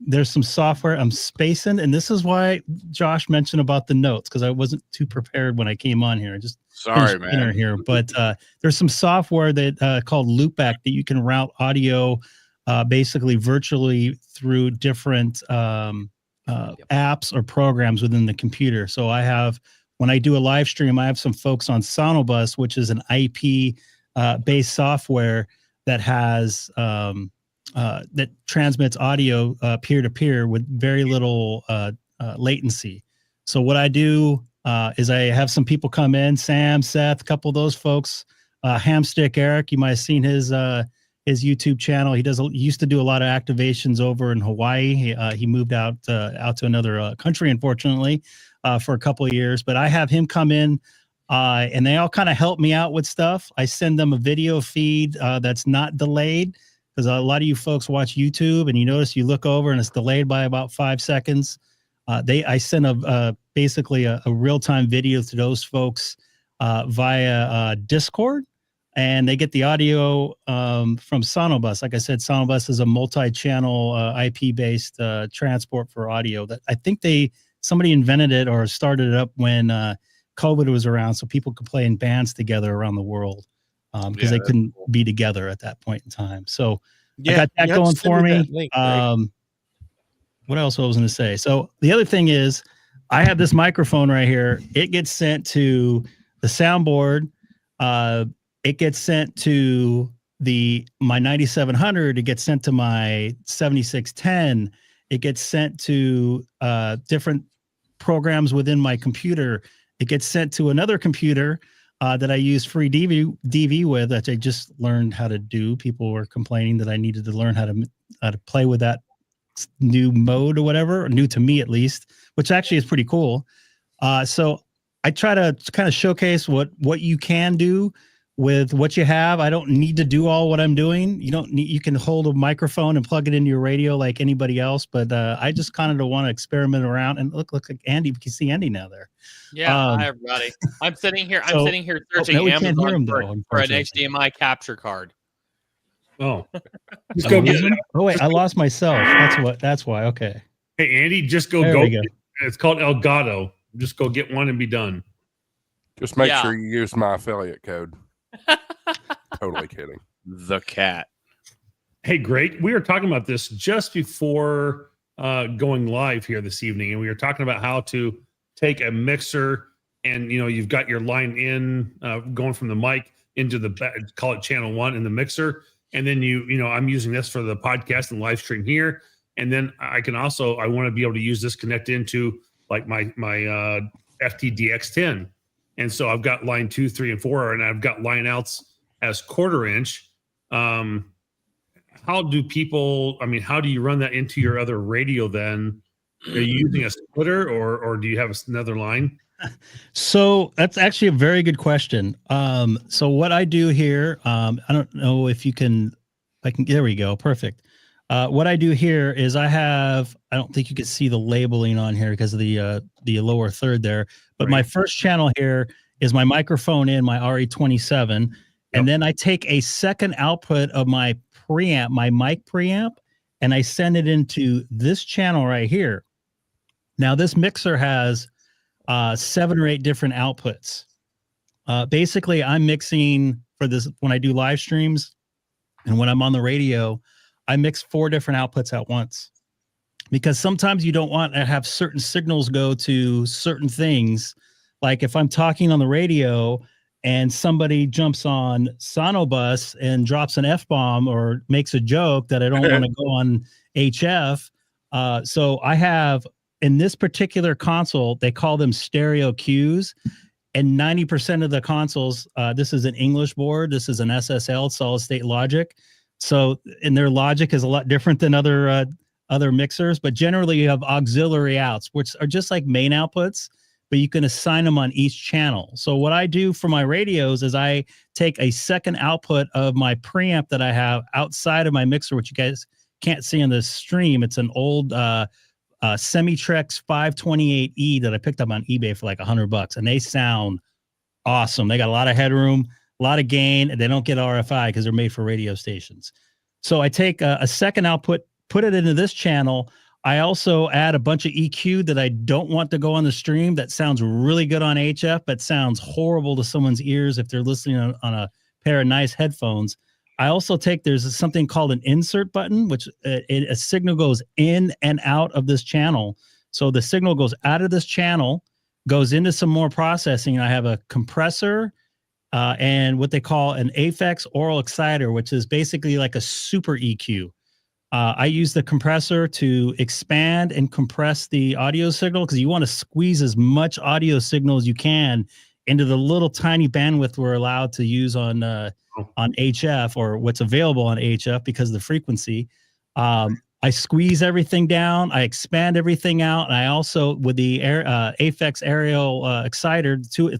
there's some software I'm spacing, and this is why Josh mentioned about the notes, because I wasn't too prepared when I came on here. Sorry, man. Here, but there's some software that called Loopback that you can route audio basically virtually through different apps or programs within the computer. So when I do a live stream, I have some folks on Sonobus, which is an IP based software that has that transmits audio peer to peer with very little latency. So what I do is I have some people come in, Sam, Seth, a couple of those folks, Hamstick Eric, you might have seen his YouTube channel. He used to do a lot of activations over in Hawaii. He moved out to another country, unfortunately, for a couple of years. But I have him come in, and they all kind of help me out with stuff. I send them a video feed that's not delayed, because a lot of you folks watch YouTube, and you notice you look over and it's delayed by about 5 seconds. I send basically a real-time video to those folks via Discord, and they get the audio from Sonobus. Like I said, Sonobus is a multi-channel IP-based transport for audio that I think somebody invented it or started it up when COVID was around, so people could play in bands together around the world because they couldn't be together at that point in time. So I got that going for me. What else I was going to say? So the other thing is, I have this microphone right here. It gets sent to the soundboard. It gets sent to my 9700. It gets sent to my 7610. It gets sent to different programs within my computer. It gets sent to another computer that I use free DV with, that I just learned how to do. People were complaining that I needed to learn how to play with that new mode or whatever, or new to me at least, which actually is pretty cool. So I try to kind of showcase what you can do with what you have. I don't need to do all what I'm doing. You can hold a microphone and plug it into your radio like anybody else, but I just kind of want to experiment around. And look like Andy. We can see Andy now there. Yeah, hi everybody. I'm sitting here searching Amazon for an HDMI capture card. Oh, just go get it. Oh wait, I lost myself. That's why. Okay. Hey Andy, just go. It's called Elgato. Just go get one and be done. Just make sure you use my affiliate code. Totally kidding. The cat. Hey, great. We were talking about this just before going live here this evening, and we were talking about how to take a mixer and you've got your line in going from the mic into call it channel 1 in the mixer, and then I'm using this for the podcast and live stream here, and then I want to be able to use this connect into like my FTDX10. And so I've got line 2, 3, and 4, and I've got line outs as 1/4 inch. How do you run that into your other radio then? Are you using a splitter or do you have another line? So that's actually a very good question. So what I do here, I don't know if there we go. Perfect. What I do here is I don't think you can see the labeling on here because of the lower third there, but my first channel here is my microphone in my RE27. And then I take a second output of my preamp, my mic preamp, and I send it into this channel right here. Now this mixer has 7 or 8 different outputs. Basically I'm mixing for this when I do live streams and when I'm on the radio, I mix 4 different outputs at once, because sometimes you don't want to have certain signals go to certain things. Like if I'm talking on the radio and somebody jumps on Sonobus and drops an F-bomb or makes a joke that I don't want to go on HF. So I have, in this particular console, they call them stereo cues. And 90% of the consoles, this is an English board. This is an SSL, solid state logic. So, and their logic is a lot different than other mixers, but generally you have auxiliary outs, which are just like main outputs, but you can assign them on each channel. So what I do for my radios is I take a second output of my preamp that I have outside of my mixer, which you guys can't see on the stream. It's an old Semitrex 528E that I picked up on eBay for like $100, and they sound awesome. They got a lot of headroom, a lot of gain, and they don't get RFI because they're made for radio stations. So I take a second output, put it into this channel. I also add a bunch of EQ that I don't want to go on the stream that sounds really good on HF, but sounds horrible to someone's ears if they're listening on a pair of nice headphones. I also there's something called an insert button, which a signal goes in and out of this channel. So the signal goes out of this channel, goes into some more processing. I have a compressor and what they call an Aphex Aural Exciter, which is basically like a super EQ. I use the compressor to expand and compress the audio signal because you want to squeeze as much audio signal as you can into the little tiny bandwidth we're allowed to use on HF, or what's available on HF because of the frequency. I squeeze everything down, I expand everything out, and I also, with the Aphex Aural Exciter,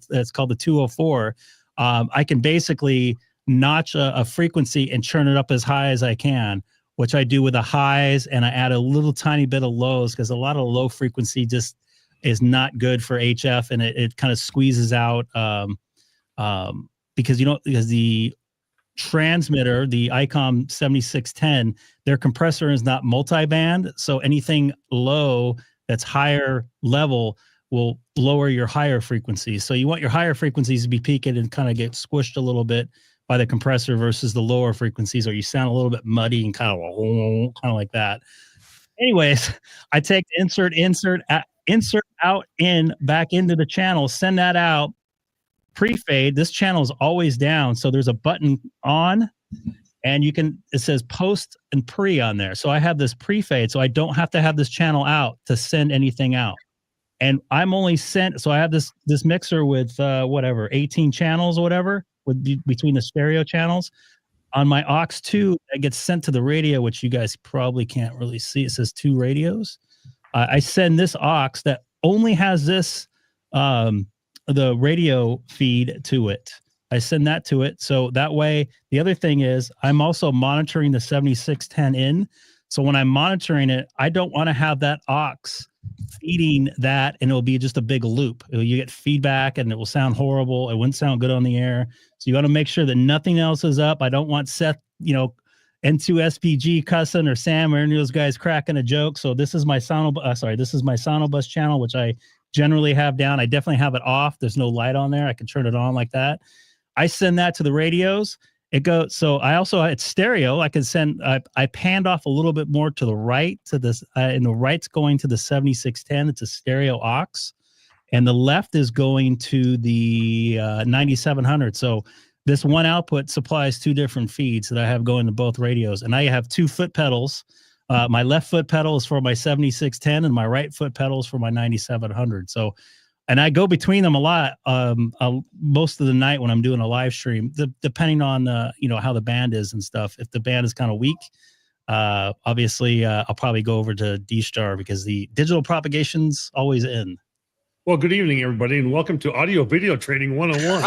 it's called the 204, I can basically notch a frequency and churn it up as high as I can, which I do with the highs, and I add a little tiny bit of lows because a lot of low frequency just is not good for HF, and it kind of squeezes out because the transmitter, the ICOM 7610, their compressor is not multi-band, so anything low that's higher level will lower your higher frequencies. So you want your higher frequencies to be peaked and kind of get squished a little bit by the compressor versus the lower frequencies, or you sound a little bit muddy and kind of like that. Anyways, I take the insert insert out in back into the channel, send that out, pre-fade. This channel is always down. So there's a button on and it says post and pre on there. So I have this pre-fade. So I don't have to have this channel out to send anything out. And I'm only sent. So I have this mixer with 18 channels or whatever between the stereo channels. On my aux 2, that gets sent to the radio, which you guys probably can't really see. It says 2 radios. I send this aux that only has this, the radio feed to it. I send that to it. So that way, the other thing is I'm also monitoring the 7610 in. So when I'm monitoring it, I don't want to have that aux feeding that and it'll be just a big loop. You get feedback and it will sound horrible. It wouldn't sound good on the air. So you got to make sure that nothing else is up. I don't want Seth, N2SPG cussing or Sam or any of those guys cracking a joke. So this is my this is my Sonobus channel, which I generally have down. I definitely have it off. There's no light on there. I can turn it on like that. I send that to the radios. It goes. So I also, it's stereo. I can send, I panned off a little bit more to the right to this, and the right's going to the 7610. It's a stereo aux. And the left is going to the 9700. So this one output supplies 2 different feeds that I have going to both radios. And I have 2 foot pedals. My left foot pedal is for my 7610 and my right foot pedal is for my 9700. So, and I go between them a lot most of the night when I'm doing a live stream, depending on, how the band is and stuff. If the band is kind of weak, obviously I'll probably go over to D-Star because the digital propagation's always in. Well, good evening, everybody, and welcome to Audio Video Trading 101.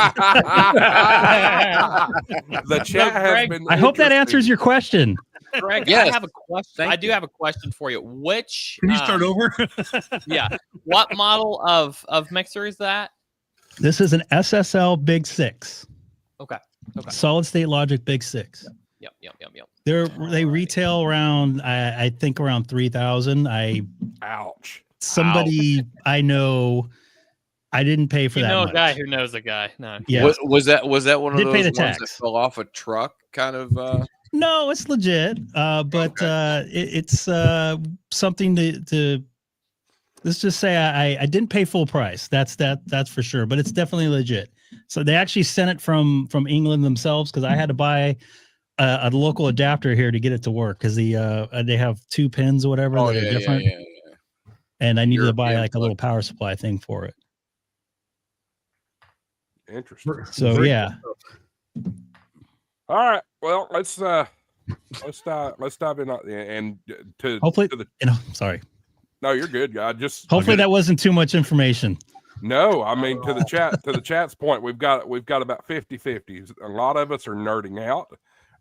The chat has been. I hope that answers your question. Greg, Yes. I have a question. I do have a question for you. Which Can you start over? Yeah. What model of mixer is that? This is an SSL Big 6. Okay. Solid State Logic Big 6. Yep. They retail around, I think around 3,000. Ouch. Somebody I know, I didn't pay for that. A much. guy who knows a guy. No. Yeah. Was that one of Did pay those the ones that tax. fell off a truck? Kind of. No, it's legit. It's something to let's just say I didn't pay full price. That's for sure. But it's definitely legit. So they actually sent it from England themselves because I had to buy a local adapter here to get it to work because they have 2 pins or whatever that are different. Yeah. And I needed to buy European like a little power supply thing for it. Interesting. So yeah. All right. Well, let's dive in and to Hopefully, to the. Sorry. No, you're good. Hopefully that wasn't too much information. No, I mean to the chat's point, we've got about 50-50. A lot of us are nerding out,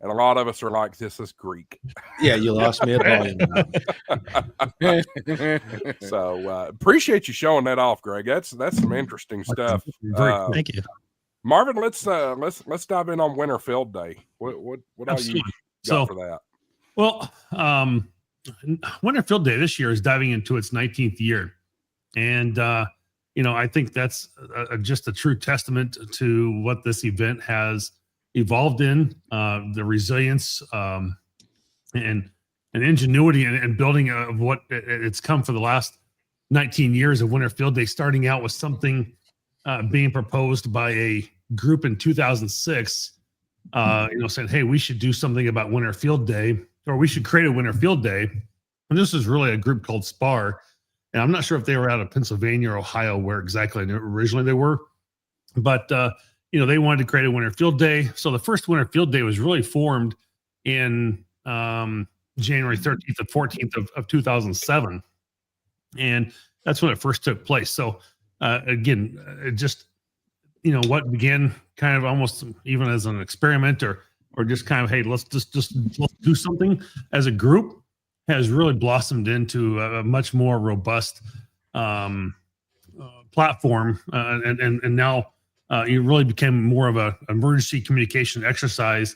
and a lot of us are like, this is Greek. Yeah, you lost me at volume. So appreciate you showing that off, Greg. That's some interesting stuff. Thank you, Marvin. Let's dive in on Winter Field Day. What all you got for that? Well, Winter Field Day this year is diving into its 19th year, and I think that's just a true testament to what this event has evolved in, the resilience and ingenuity and building of what it's come for the last 19 years of Winter Field Day, starting out with something being proposed by a group in 2006, saying, hey, we should do something about Winter Field Day, or we should create a Winter Field Day. And this is really a group called SPAR. And I'm not sure if they were out of Pennsylvania or Ohio, where exactly originally they were. But, they wanted to create a Winter Field Day. So the first Winter Field Day was really formed in January 13th and 14th of 2007. And that's when it first took place. So, again, it just, what began kind of almost even as an experiment or just kind of, hey, let's do something as a group, has really blossomed into a much more robust platform, and now it really became more of a emergency communication exercise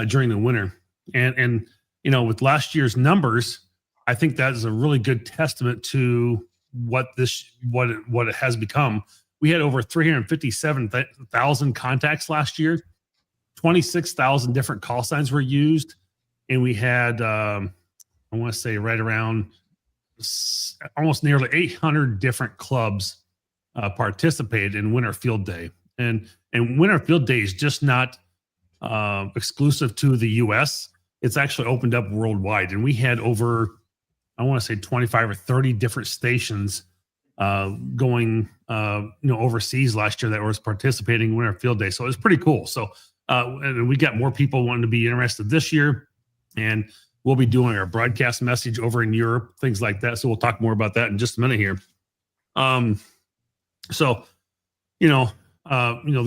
during the winter. And with last year's numbers, I think that is a really good testament to what it has become. We had over 357,000 contacts last year. 26,000 different call signs were used, and we had I want to say right around almost nearly 800 different clubs participated in Winter Field Day, and Winter Field Day is just not exclusive to the U.S. It's actually opened up worldwide, and we had over, I want to say 25 or 30 different stations going overseas last year that was participating in Winter Field Day. So it was pretty cool. So and we got more people wanting to be interested this year, and we'll be doing our broadcast message over in Europe, things like that. So we'll talk more about that in just a minute here. The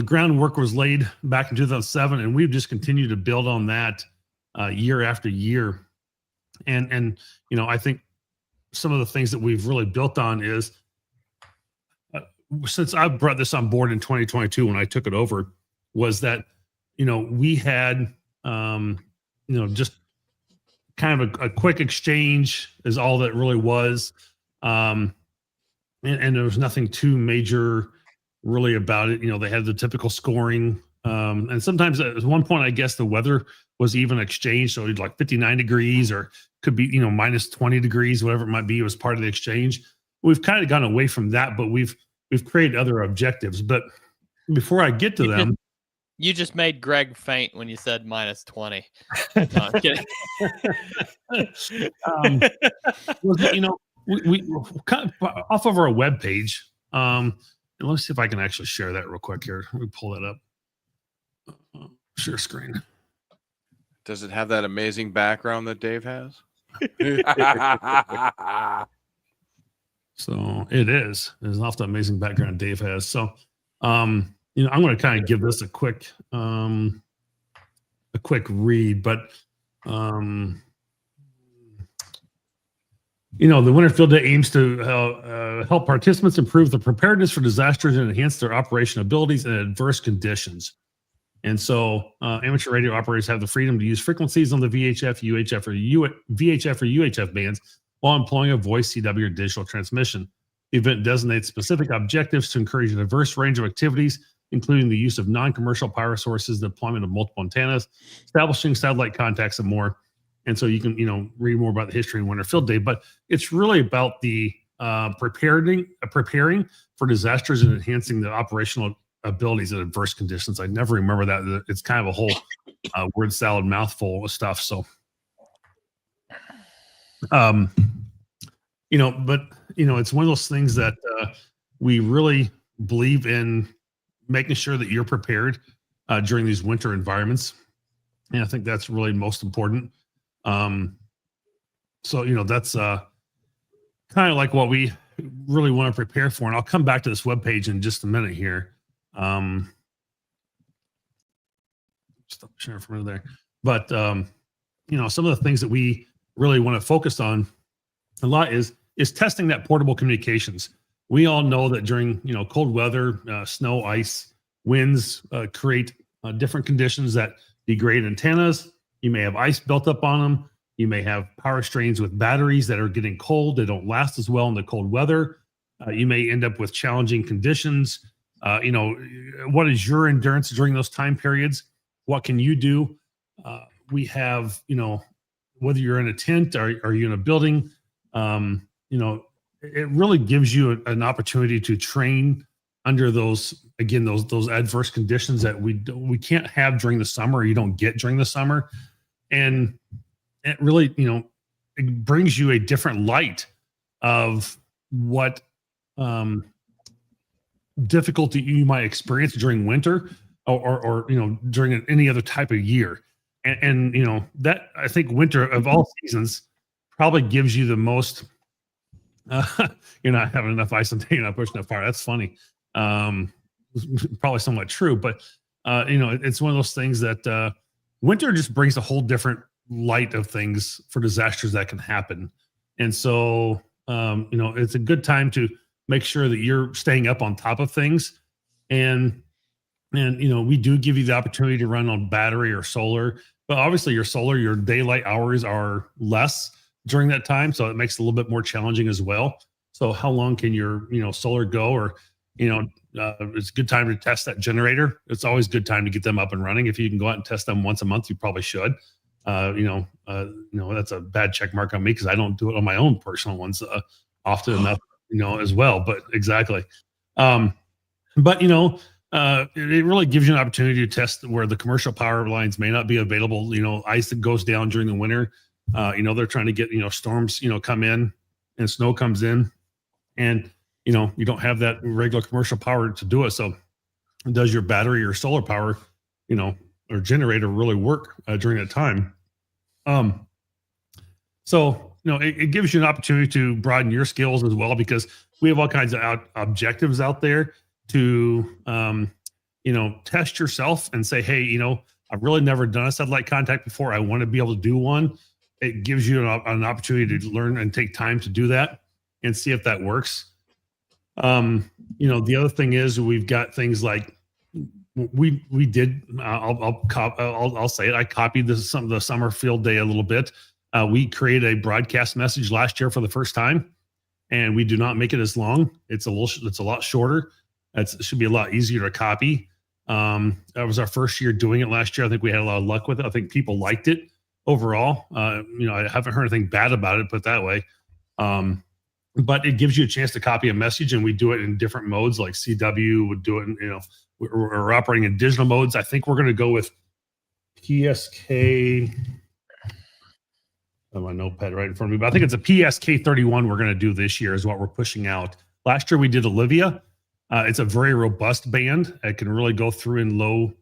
groundwork was laid back in 2007, and we've just continued to build on that year after year. And I think some of the things that we've really built on is since I brought this on board in 2022 when I took it over, was that we had just kind of a quick exchange is all that really was, and there was nothing too major really about it. They had the typical scoring, and sometimes at one point I guess the weather was even exchanged, so it'd like 59 degrees or could be minus 20 degrees, whatever it might be. It was part of the exchange. We've kind of gone away from that, but we've created other objectives. But before I get to them, you just made Greg faint when you said minus 20. No, I'm kidding. We kind of off of our webpage. Let me see if I can actually share that real quick here. Let me pull that up. Share screen. Does it have that amazing background that Dave has? So it is. There's often amazing background Dave has. So, I'm going to kind of give this a quick read, but the Winter Field Day aims to help participants improve the preparedness for disasters and enhance their operational abilities in adverse conditions. And so amateur radio operators have the freedom to use frequencies on the VHF, VHF, or UHF bands while employing a voice, CW, or digital transmission. The event designates specific objectives to encourage a diverse range of activities, including the use of non-commercial power sources, the deployment of multiple antennas, establishing satellite contacts, and more. And so you can, read more about the history of Winter Field Day, but it's really about the preparing for disasters and enhancing the operational abilities in adverse conditions. I never remember that. It's kind of a whole word salad mouthful of stuff. So, it's one of those things that we really believe in making sure that you're prepared during these winter environments. And I think that's really most important. That's kind of like what we really want to prepare for. And I'll come back to this webpage in just a minute here. Stop sharing from there. But, some of the things that we really want to focus on a lot is testing that portable communications. We all know that during, cold weather, snow, ice, winds create different conditions that degrade antennas. You may have ice built up on them. You may have power strains with batteries that are getting cold. They don't last as well in the cold weather. You may end up with challenging conditions. What is your endurance during those time periods? What can you do? We have, whether you're in a tent or are you in a building, it really gives you an opportunity to train under those adverse conditions that we can't have during the summer, or you don't get during the summer. And it really, it brings you a different light of what difficulty you might experience during winter or during any other type of year. And that, I think, winter of all seasons probably gives you the most you're not having enough ice and you're not pushing enough fire. That's funny. Probably somewhat true, but it's one of those things that winter just brings a whole different light of things for disasters that can happen. And so it's a good time to make sure that you're staying up on top of things. And we do give you the opportunity to run on battery or solar, but obviously your daylight hours are less during that time. So it makes it a little bit more challenging as well. So how long can your, solar go? Or, it's a good time to test that generator. It's always a good time to get them up and running. If you can go out and test them once a month, you probably should. that's a bad check mark on me because I don't do it on my own personal ones often enough, as well. But exactly. But it really gives you an opportunity to test where the commercial power lines may not be available. Ice that goes down during the winter. They're trying to get storms come in and snow comes in, and you don't have that regular commercial power to do it. So does your battery or solar power, or generator really work during that time? So it gives you an opportunity to broaden your skills as well, because we have all kinds of objectives out there to test yourself and say, hey, I've really never done a satellite contact before. I want to be able to do one. It gives you an opportunity to learn and take time to do that and see if that works. The other thing is we've got things like we did. I'll say it. I copied the summer field day a little bit. We created a broadcast message last year for the first time, and we do not make it as long. It's a lot shorter. It should be a lot easier to copy. That was our first year doing it last year. I think we had a lot of luck with it. I think people liked it overall. I haven't heard anything bad about it, put it that way. But it gives you a chance to copy a message, and we do it in different modes. Like CW would do it in, we're operating in digital modes. I think we're going to go with PSK. I have my notepad right in front of me, but I think it's a PSK 31 we're going to do this year is what we're pushing out. Last year we did Olivia. It's a very robust band. It can really go through in low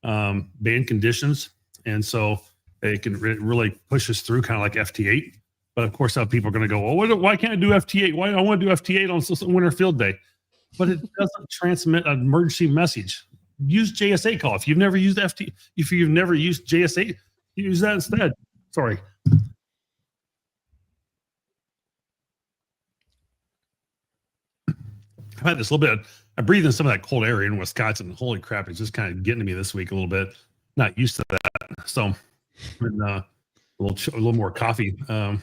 band conditions. And so it really pushes through kind of like FT8. But of course, people are going to go, well, why can't I do FT8? Why I want to do FT8 on winter field day? But it doesn't transmit an emergency message. Use JSA call. If you've never used JSA, use that instead. Sorry. I've had this little bit. I breathe in some of that cold air in Wisconsin. Holy crap! It's just kind of getting to me this week a little bit. Not used to that. So, a little more coffee, or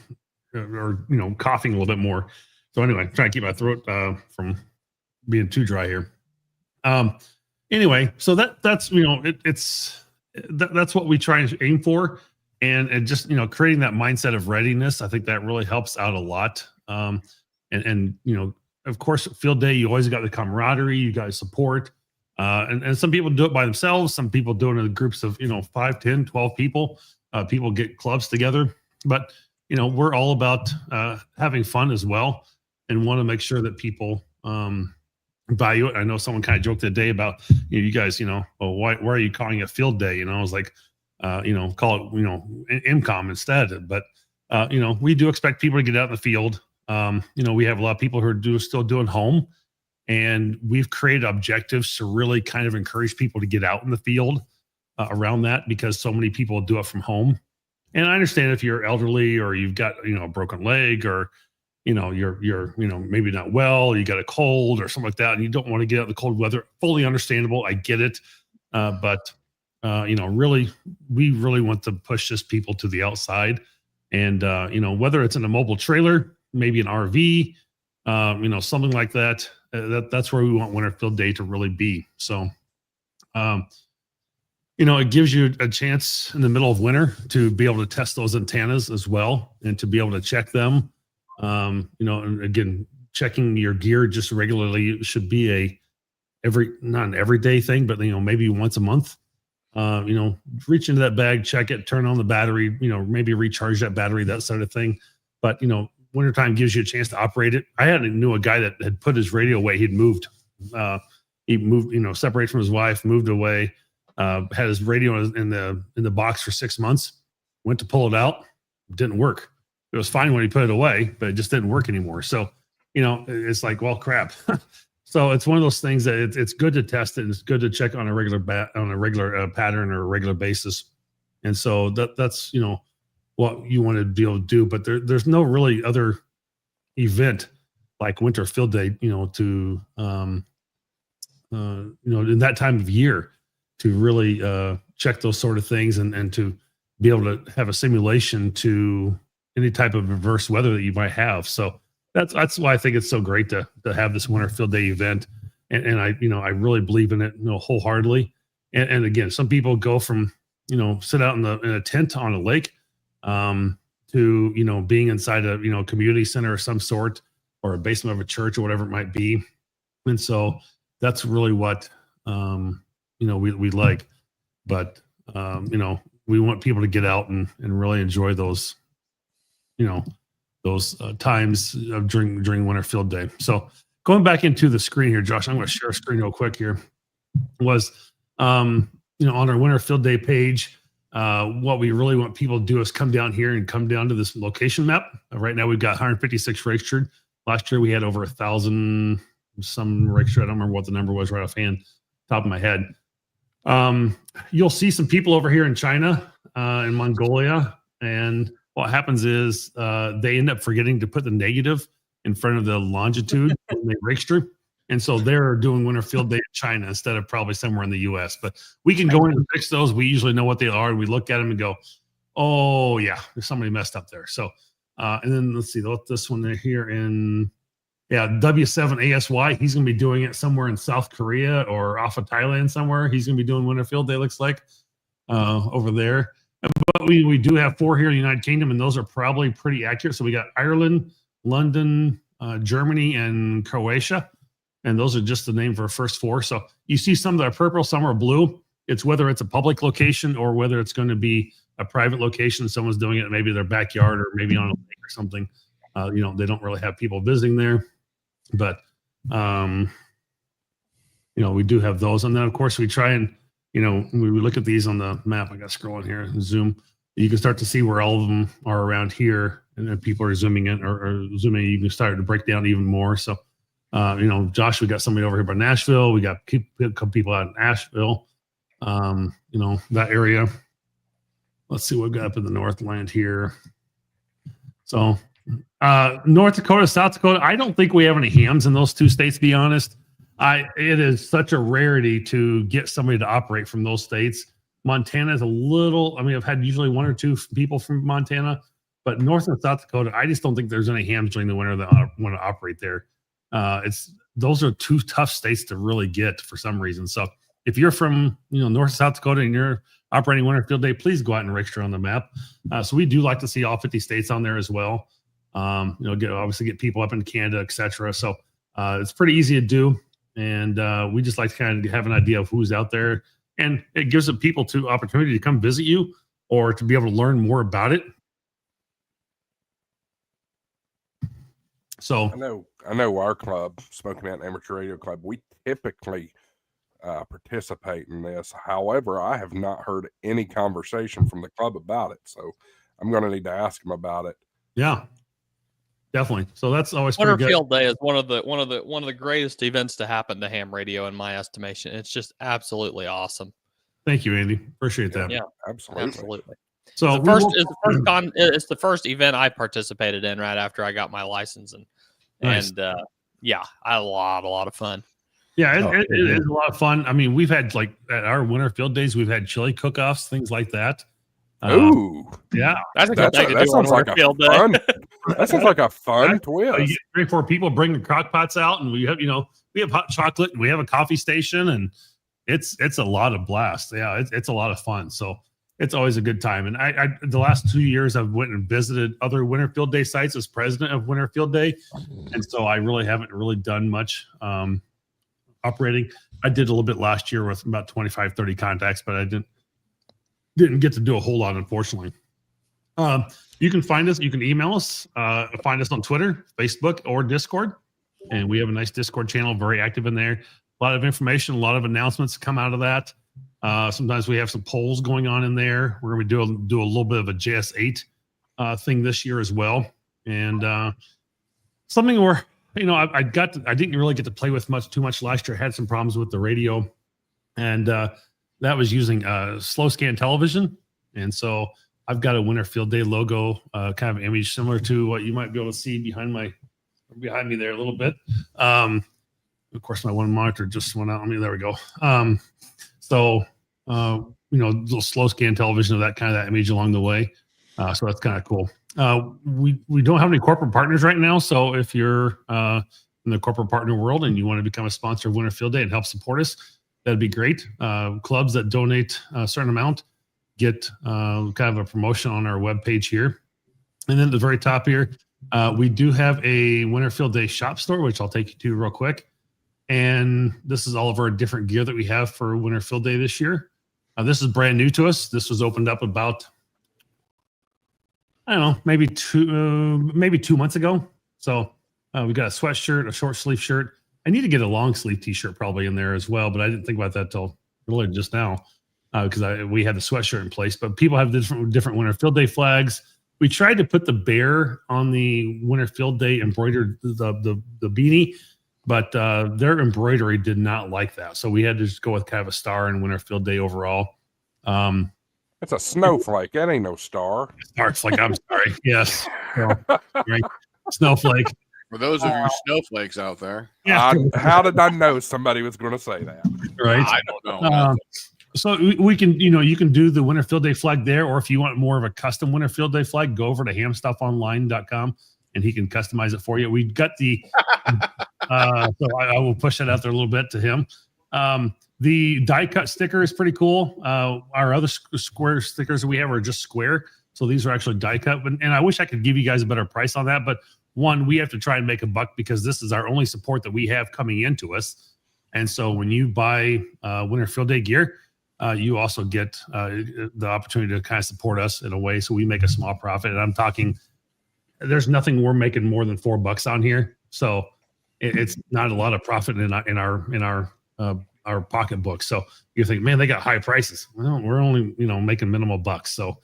coughing a little bit more. So anyway, trying to keep my throat from being too dry here. Anyway, so that's that's what we try and aim for, and just creating that mindset of readiness. I think that really helps out a lot. And of course, field day, you always got the camaraderie, you got support. And some people do it by themselves. Some people do it in groups of, 5, 10, 12 people. People get clubs together. But, we're all about having fun as well, and want to make sure that people value it. I know someone kind of joked today about, you guys, why are you calling it field day? I was like, call it, MCOM instead. But, we do expect people to get out in the field. We have a lot of people who are still doing home, and we've created objectives to really kind of encourage people to get out in the field around that, because so many people do it from home. And I understand if you're elderly or you've got, a broken leg, or, you're maybe not well, you got a cold or something like that, and you don't want to get out in the cold weather. Fully understandable. I get it. But really, we really want to push this people to the outside, and, whether it's in a mobile trailer, maybe an RV, something like that. That's where we want winter field day to really be. So, it gives you a chance in the middle of winter to be able to test those antennas as well, and to be able to check them. And again, checking your gear just regularly should be not an everyday thing, but maybe once a month. Reach into that bag, check it, turn on the battery, maybe recharge that battery, that sort of thing. But wintertime gives you a chance to operate it. I knew a guy that had put his radio away. He'd moved. He moved, separated from his wife, moved away, had his radio in the box for 6 months, went to pull it out, didn't work. It was fine when he put it away, but it just didn't work anymore. So, it's like, well, crap. So it's one of those things that it's good to test it, and it's good to check on a regular pattern or a regular basis. And so that's, what you want to be able to do, but there's no really other event like winter field day, to, in that time of year to really check those sort of things, and to be able to have a simulation to any type of adverse weather that you might have. So that's why I think it's so great to have this winter field day event. And I really believe in it, wholeheartedly. And again, some people go from, sit out in a tent on a lake, to being inside a community center of some sort, or a basement of a church or whatever it might be. And so that's really what we like. But we want people to get out and really enjoy those times during Winter Field Day. So going back into the screen here, Josh, I'm going to share a screen real quick here. Was on our Winter Field Day page, what we really want people to do is come down here and come down to this location map. Right now we've got 156 registered. Last year we had over 1,000 some registered. I don't remember what the number was right offhand, top of my head. You'll see some people over here in China, in Mongolia, and what happens is they end up forgetting to put the negative in front of the longitude when they register. And so they're doing Winter Field Day in China instead of probably somewhere in the U.S. But we can go in and fix those. We usually know what they are. And we look at them and go, oh, yeah, there's somebody messed up there. So, and then let's see, this one here in, W7ASY. He's going to be doing it somewhere in South Korea or off of Thailand somewhere. He's going to be doing Winter Field Day, looks like, over there. But we do have 4 here in the United Kingdom, and those are probably pretty accurate. So we got Ireland, London, Germany, and Croatia. And those are just the name for our first 4. So you see some that are purple, some are blue. It's whether it's a public location or whether it's going to be a private location. Someone's doing it maybe in their backyard or maybe on a lake or something. They don't really have people visiting there. But, we do have those. And then, of course, we try and, we look at these on the map. I got to scroll in here and zoom. You can start to see where all of them are around here. And then people are zooming in or zooming in. You can start to break down even more. So, Josh, we got somebody over here by Nashville. We got a couple people out in Asheville, that area. Let's see what we got up in the Northland here. So North Dakota, South Dakota, I don't think we have any hams in those 2 states, to be honest. It is such a rarity to get somebody to operate from those states. Montana is a little, I've had usually 1 or 2 people from Montana, but North and South Dakota, I just don't think there's any hams during the winter that want to operate there. Those are 2 tough states to really get for some reason. So if you're from North South Dakota and you're operating Winter Field Day, please go out and register on the map. So we do like to see all 50 states on there as well. Get people up in Canada, etc. So it's pretty easy to do, and we just like to kind of have an idea of who's out there, and it gives the people to opportunity to come visit you or to be able to learn more about it. So I know our club, Smoky Mountain Amateur Radio Club, we typically participate in this. However, I have not heard any conversation from the club about it, so I'm going to need to ask them about it. Yeah, definitely. So that's always Winter pretty good. Field Day is one of the greatest events to happen to ham radio, in my estimation. It's just absolutely awesome. Thank you, Andy. Appreciate that. Yeah, absolutely. So it's the first event I participated in right after I got my license, and nice. I had a lot of fun. Yeah, it is a lot of fun. We've had, like, at our Winter Field Days, we've had chili cook-offs, things like that. Ooh, yeah, that sounds like a fun. That sounds like a fun twist. You get 3 or 4 people bring the crock pots out, and we have hot chocolate, and we have a coffee station, and it's a lot of blast. Yeah, it's a lot of fun. So it's always a good time. And I the last 2 years I've went and visited other Winter Field Day sites as president of Winter Field Day, and so I really haven't done much operating. I did a little bit last year with about 25-30 contacts, but I didn't get to do a whole lot, unfortunately. You can find us. You can email us. Find us on Twitter, Facebook, or Discord. And we have a nice Discord channel, very active in there. A lot of information, a lot of announcements come out of that. Sometimes we have some polls going on in there. We're going to do a little bit of a JS8 thing this year as well. And something where, I didn't really get to play with too much last year. I had some problems with the radio. And that was using slow scan television. And so I've got a Winter Field Day logo, kind of image similar to what you might be able to see behind me there a little bit. Of course, my one monitor just went out. There we go. Little slow scan television of that image along the way. So that's kind of cool. We don't have any corporate partners right now. So if you're in the corporate partner world and you want to become a sponsor of Winter Field Day and help support us, that'd be great. Clubs that donate a certain amount get kind of a promotion on our webpage here. And then at the very top here, we do have a Winter Field Day shop store, which I'll take you to real quick. And this is all of our different gear that we have for Winter Field Day this year. This is brand new to us. This was opened up about, I don't know, maybe 2 months ago. So we got a sweatshirt, a short sleeve shirt. I need to get a long sleeve t-shirt probably in there as well, but I didn't think about that till really just now because we had the sweatshirt in place. But people have different Winter Field Day flags. We tried to put the bear on the Winter Field Day embroidered the beanie, but their embroidery did not like that. So we had to just go with kind of a star and Winter Field Day overall. It's a snowflake. That ain't no star. It's like, I'm sorry. Yes. So, right. Snowflake. For those of you snowflakes out there, How did I know somebody was going to say that? Right. I don't know. So we can, you can do the Winter Field Day flag there, or if you want more of a custom Winter Field Day flag, go over to hamstuffonline.com and he can customize it for you. We got the, so I will push that out there a little bit to him. The die cut sticker is pretty cool. Our other square stickers that we have are just square. So these are actually die cut. And I wish I could give you guys a better price on that. But one, we have to try and make a buck because this is our only support that we have coming into us. And so when you buy Winter Field Day gear, you also get the opportunity to kind of support us in a way. So we make a small profit. And I'm talking, there's nothing we're making more than $4 on here. So it's not a lot of profit in our pocketbook. So you think, man, they got high prices. Well, we're only, making minimal bucks. So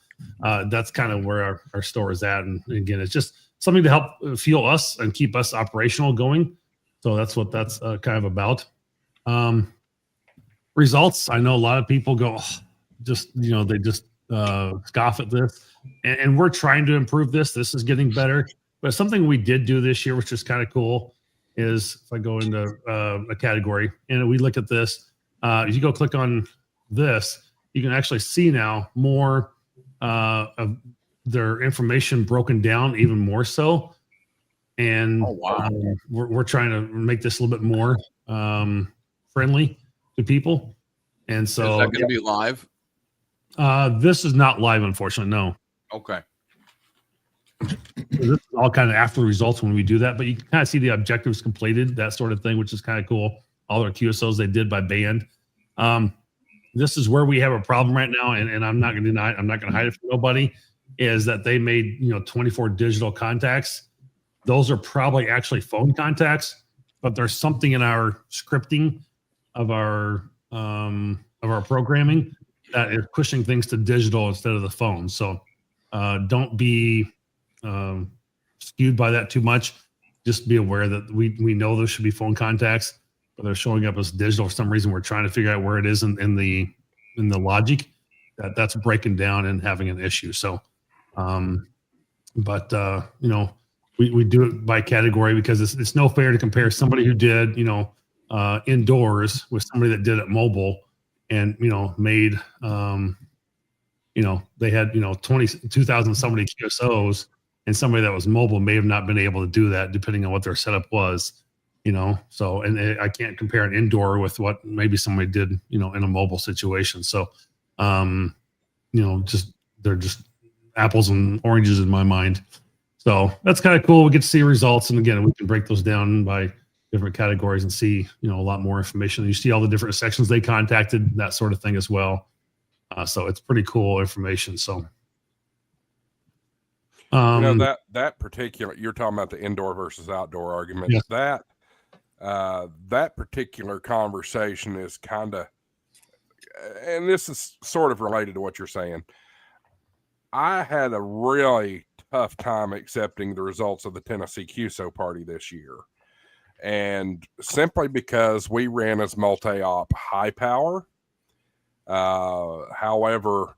that's kind of where our store is at. And again, it's just something to help fuel us and keep us operational going. So that's what that's kind of about. Results. I know a lot of people go, they just scoff at this. And we're trying to improve this. This is getting better. But something we did do this year, which is kind of cool, is if I go into a category and we look at this, if you go click on this, you can actually see now more of their information broken down even more so. And we're trying to make this a little bit more friendly to people. And so is that going to be live? This is not live, unfortunately. No. Okay. This is all kind of after results when we do that, but you can kind of see the objectives completed, that sort of thing, which is kind of cool. All their QSOs they did by band. This is where we have a problem right now, and I'm not going to deny it. I'm not going to hide it from nobody. Is that they made 24 digital contacts? Those are probably actually phone contacts, but there's something in our scripting of our programming that is pushing things to digital instead of the phone. So don't be skewed by that too much. Just be aware that we know those should be phone contacts, but they're showing up as digital for some reason. We're trying to figure out where it is in the logic that's breaking down and having an issue. So, we do it by category because it's no fair to compare somebody who did indoors with somebody that did it mobile and made they had 22,000 somebody QSOs, and somebody that was mobile may have not been able to do that depending on what their setup was. So I can't compare an indoor with what maybe somebody did in a mobile situation. So they're just apples and oranges in my mind. So that's kind of cool. We get to see results, and again, we can break those down by different categories and see a lot more information. You see all the different sections they contacted, that sort of thing as well. So it's pretty cool information. So that particular, you're talking about the indoor versus outdoor argument. Yes. That particular conversation is kind of, and this is sort of related to what you're saying. I had a really tough time accepting the results of the Tennessee QSO party this year. And simply because we ran as multi-op high power. However,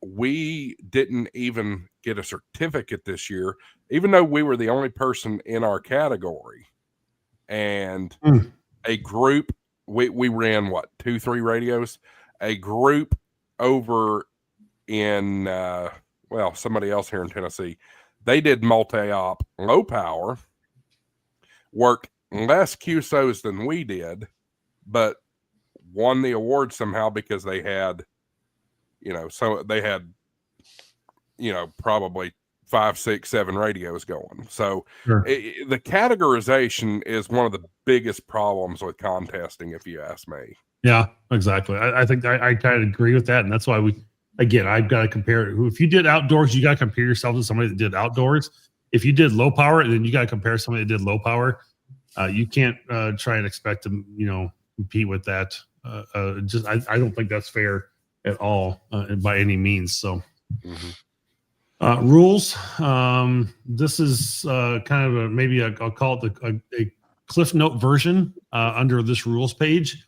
we didn't even get a certificate this year, even though we were the only person in our category. And a group, we ran 2-3 radios, a group over in, somebody else here in Tennessee, they did multi-op low power, worked less QSOs than we did, but won the award somehow because they had so they had, probably 5, 6, 7 radios going. So Sure. The categorization is one of the biggest problems with contesting, if you ask me. Yeah, exactly. I think I kind of agree with that. And that's why I've got to compare it. If you did outdoors, you got to compare yourself to somebody that did outdoors. If you did low power, then you got to compare somebody that did low power. You can't try and expect to, compete with that. I don't think that's fair at all by any means. So rules. This is kind of I'll call it a Cliff Note version under this rules page.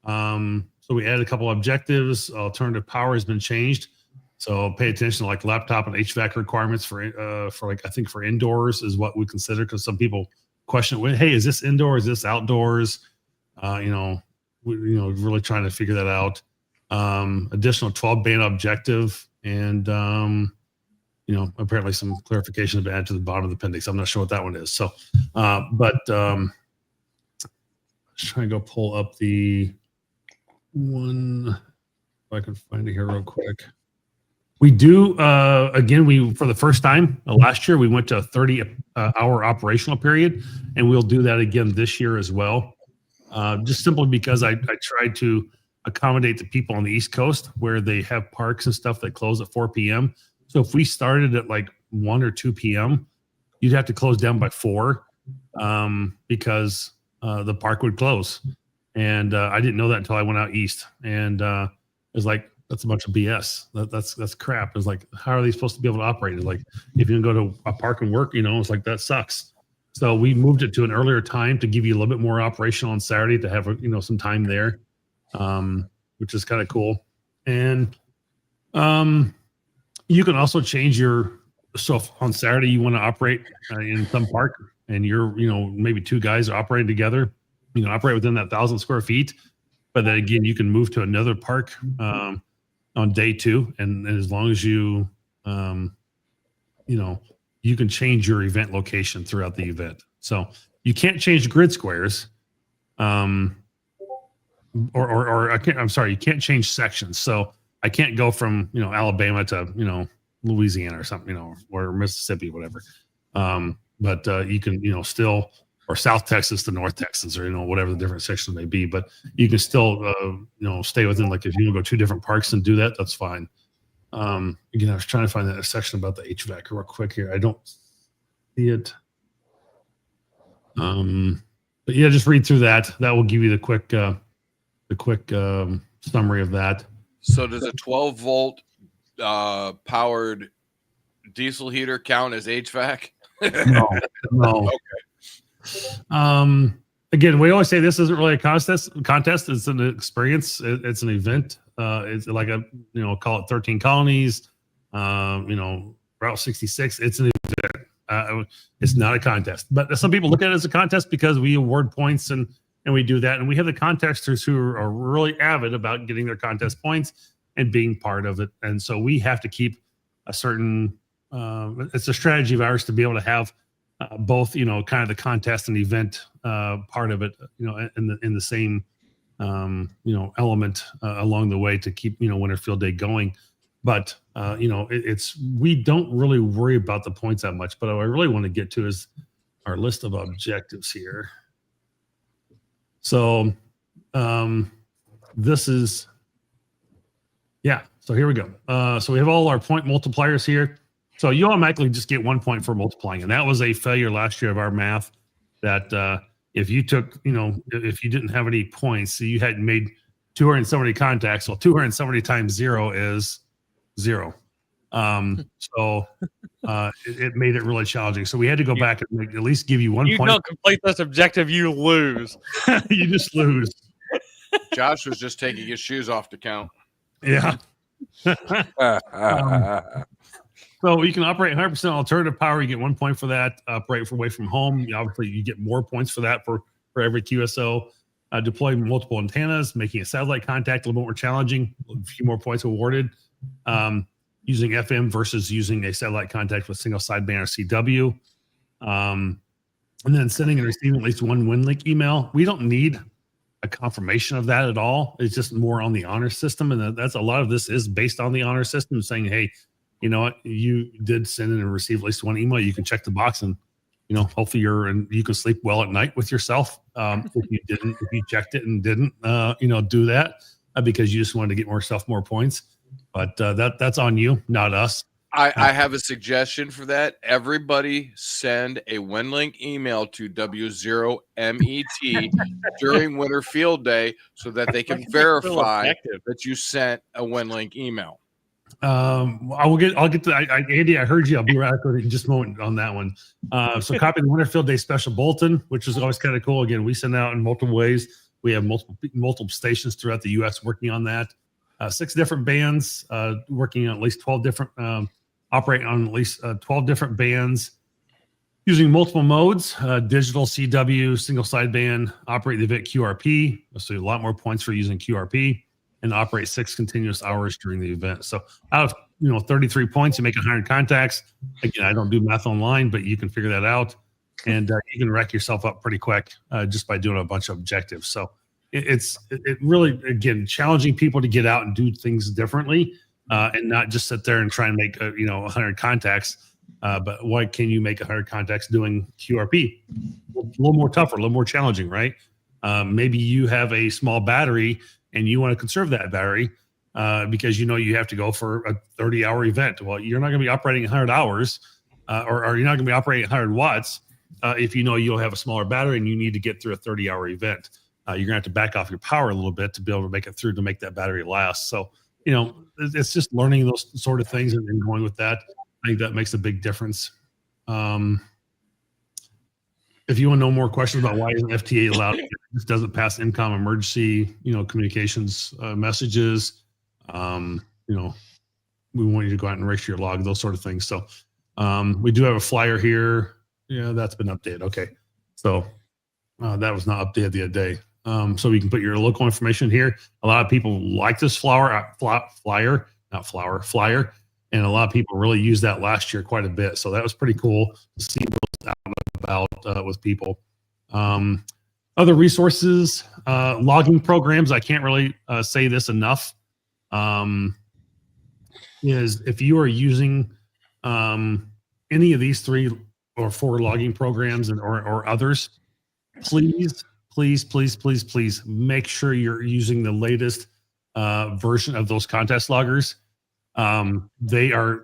So we added a couple objectives. Alternative power has been changed. So pay attention to like laptop and HVAC requirements for I think for indoors is what we consider, because some people question, hey, is this indoor? Is this outdoors? Really trying to figure that out. Additional 12 band objective, and apparently some clarification has been added to the bottom of the appendix. I'm not sure what that one is. So, let's try and go pull up the one. If I can find it here real quick. We do, again, for the first time last year, we went to a 30-hour operational period, and we'll do that again this year as well. Just simply because I tried to accommodate the people on the East Coast where they have parks and stuff that close at 4 p.m. So if we started at like 1 or 2 p.m., you'd have to close down by 4 because the park would close. And I didn't know that until I went out east. And it was like, that's a bunch of BS. That's crap. It's like, how are they supposed to be able to operate? It's like, if you can go to a park and work, it's like, that sucks. So we moved it to an earlier time to give you a little bit more operational on Saturday to have, some time there, which is kind of cool. And you can also change so if on Saturday you want to operate in some park and you're, maybe 2 guys are operating together, operate within that 1,000 square feet. But then again, you can move to another park on day 2. And as long as you, you can change your event location throughout the event. So you can't change grid squares, or you can't change sections. So I can't go from, Alabama to, Louisiana or something, or Mississippi, whatever. But you can, still, or South Texas to North Texas, or, whatever the different sections may be, but you can still, stay within, like if you go 2 different parks and do that, that's fine. Again, I was trying to find that section about the HVAC real quick here. I don't see it. But yeah, just read through that. That will give you the quick summary of that. So does a 12-volt powered diesel heater count as HVAC? No. Okay. Again, we always say this isn't really a contest. It's an experience. It's an event. It's like call it 13 colonies, Route 66. It's an event. It's not a contest, but some people look at it as a contest because we award points and we do that. And we have the contesters who are really avid about getting their contest points and being part of it. And so we have to keep a certain, it's a strategy of ours to be able to have both, kind of the contest and event part of it, in the same, element along the way to keep, Winter Field Day going. But, we don't really worry about the points that much. But what I really want to get to is our list of objectives here. So this is, so here we go. So we have all our point multipliers here. So you automatically just get 1 point for multiplying. And that was a failure last year of our math that if you took, if you didn't have any points, so you had made 270 contacts. Well, 270 times 0 is 0. So it made it really challenging. So we had to go back and at least give you 1 point. You don't complete this objective, you lose. You just lose. Josh was just taking his shoes off to count. Yeah. So you can operate 100% alternative power. You get 1 point for that. Operate away from home. Obviously, you get more points for that for every QSO. Deploy multiple antennas, making a satellite contact a little bit more challenging. A few more points awarded. Using FM versus using a satellite contact with single sideband or CW. And then sending and receiving at least one WinLink email. We don't need a confirmation of that at all. It's just more on the honor system, and that's a lot of this is based on the honor system, saying, hey, you know what, you did send in and receive at least one email. You can check the box, and hopefully you can sleep well at night with yourself. If you checked it and didn't, do that because you just wanted to get more points. But that's on you, not us. I have a suggestion for that. Everybody send a WinLink email to W0MET during Winter Field Day so that they can verify that you sent a WinLink email. I'll get to Andy. I heard you. I'll be right back in just a moment on that one. So copy the Winter Field Day special bulletin, which is always kind of cool. Again, we send out in multiple ways. We have multiple stations throughout the U.S. working on that. 6 different bands working on at least 12 different. Operate on at least 12 different bands using multiple modes, digital, CW, single sideband, operate the event QRP, so a lot more points for using QRP, and operate 6 continuous hours during the event. So out of 33 points, you make 100 contacts. Again, I don't do math online, but you can figure that out, and you can wreck yourself up pretty quick just by doing a bunch of objectives. So it really, again, challenging people to get out and do things differently. And not just sit there and try and make 100 contacts, but why can you make 100 contacts doing QRP? A little more tougher, a little more challenging, right? Maybe you have a small battery and you want to conserve that battery because you have to go for a 30-hour event. Well, you're not going to be operating 100 hours, or you're not going to be operating 100 watts if you'll have a smaller battery and you need to get through a 30-hour event. You're going to have to back off your power a little bit to be able to make it through to make that battery last. So it's just learning those sort of things and going with that. I think that makes a big difference. If you want to know more questions about why isn't FTA allowed, it just doesn't pass INCOM emergency, communications messages. We want you to go out and erase your log, those sort of things. So we do have a flyer here. Yeah, that's been updated. Okay. So that was not updated the other day. So you can put your local information here. A lot of people like this flyer, and a lot of people really used that last year quite a bit. So that was pretty cool to see those out and about with people. Other resources, logging programs. I can't really say this enough. Is if you are using any of these 3 or 4 logging programs or others, please make sure you're using the latest version of those contest loggers. They've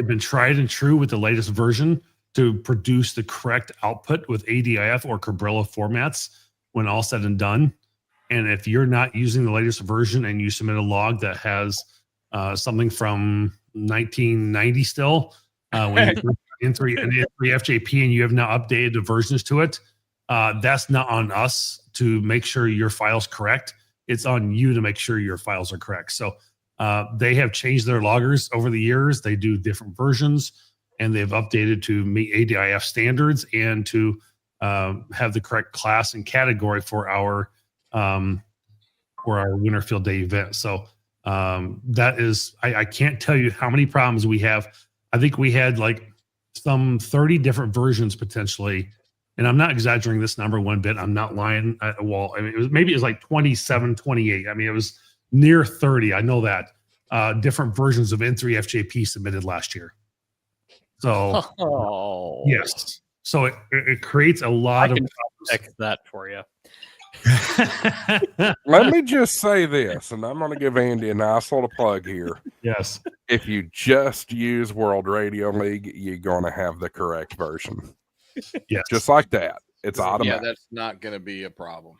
been tried and true with the latest version to produce the correct output with ADIF or Cabrillo formats when all said and done. And if you're not using the latest version and you submit a log that has something from 1990 still, when you're in N3 FJP and you have not updated the versions to it, that's not on us to make sure your file's correct. It's on you to make sure your files are correct. So they have changed their loggers over the years. They do different versions, and they've updated to meet ADIF standards and to have the correct class and category for our Winter Field Day event. So that is, I can't tell you how many problems we have. I think we had like some 30 different versions potentially. And I'm not exaggerating this number one bit. I'm not lying at a wall. I mean, it was like 27, 28. I mean, it was near 30. I know that. Different versions of N3 FJP submitted last year. So, yes. So it creates a lot of problems. Fix that for you. Let me just say this, and I'm going to give Andy a nice little plug here. Yes. If you just use World Radio League, you're going to have the correct version. Yes. Just like that. It's automatic. Yeah, that's not going to be a problem.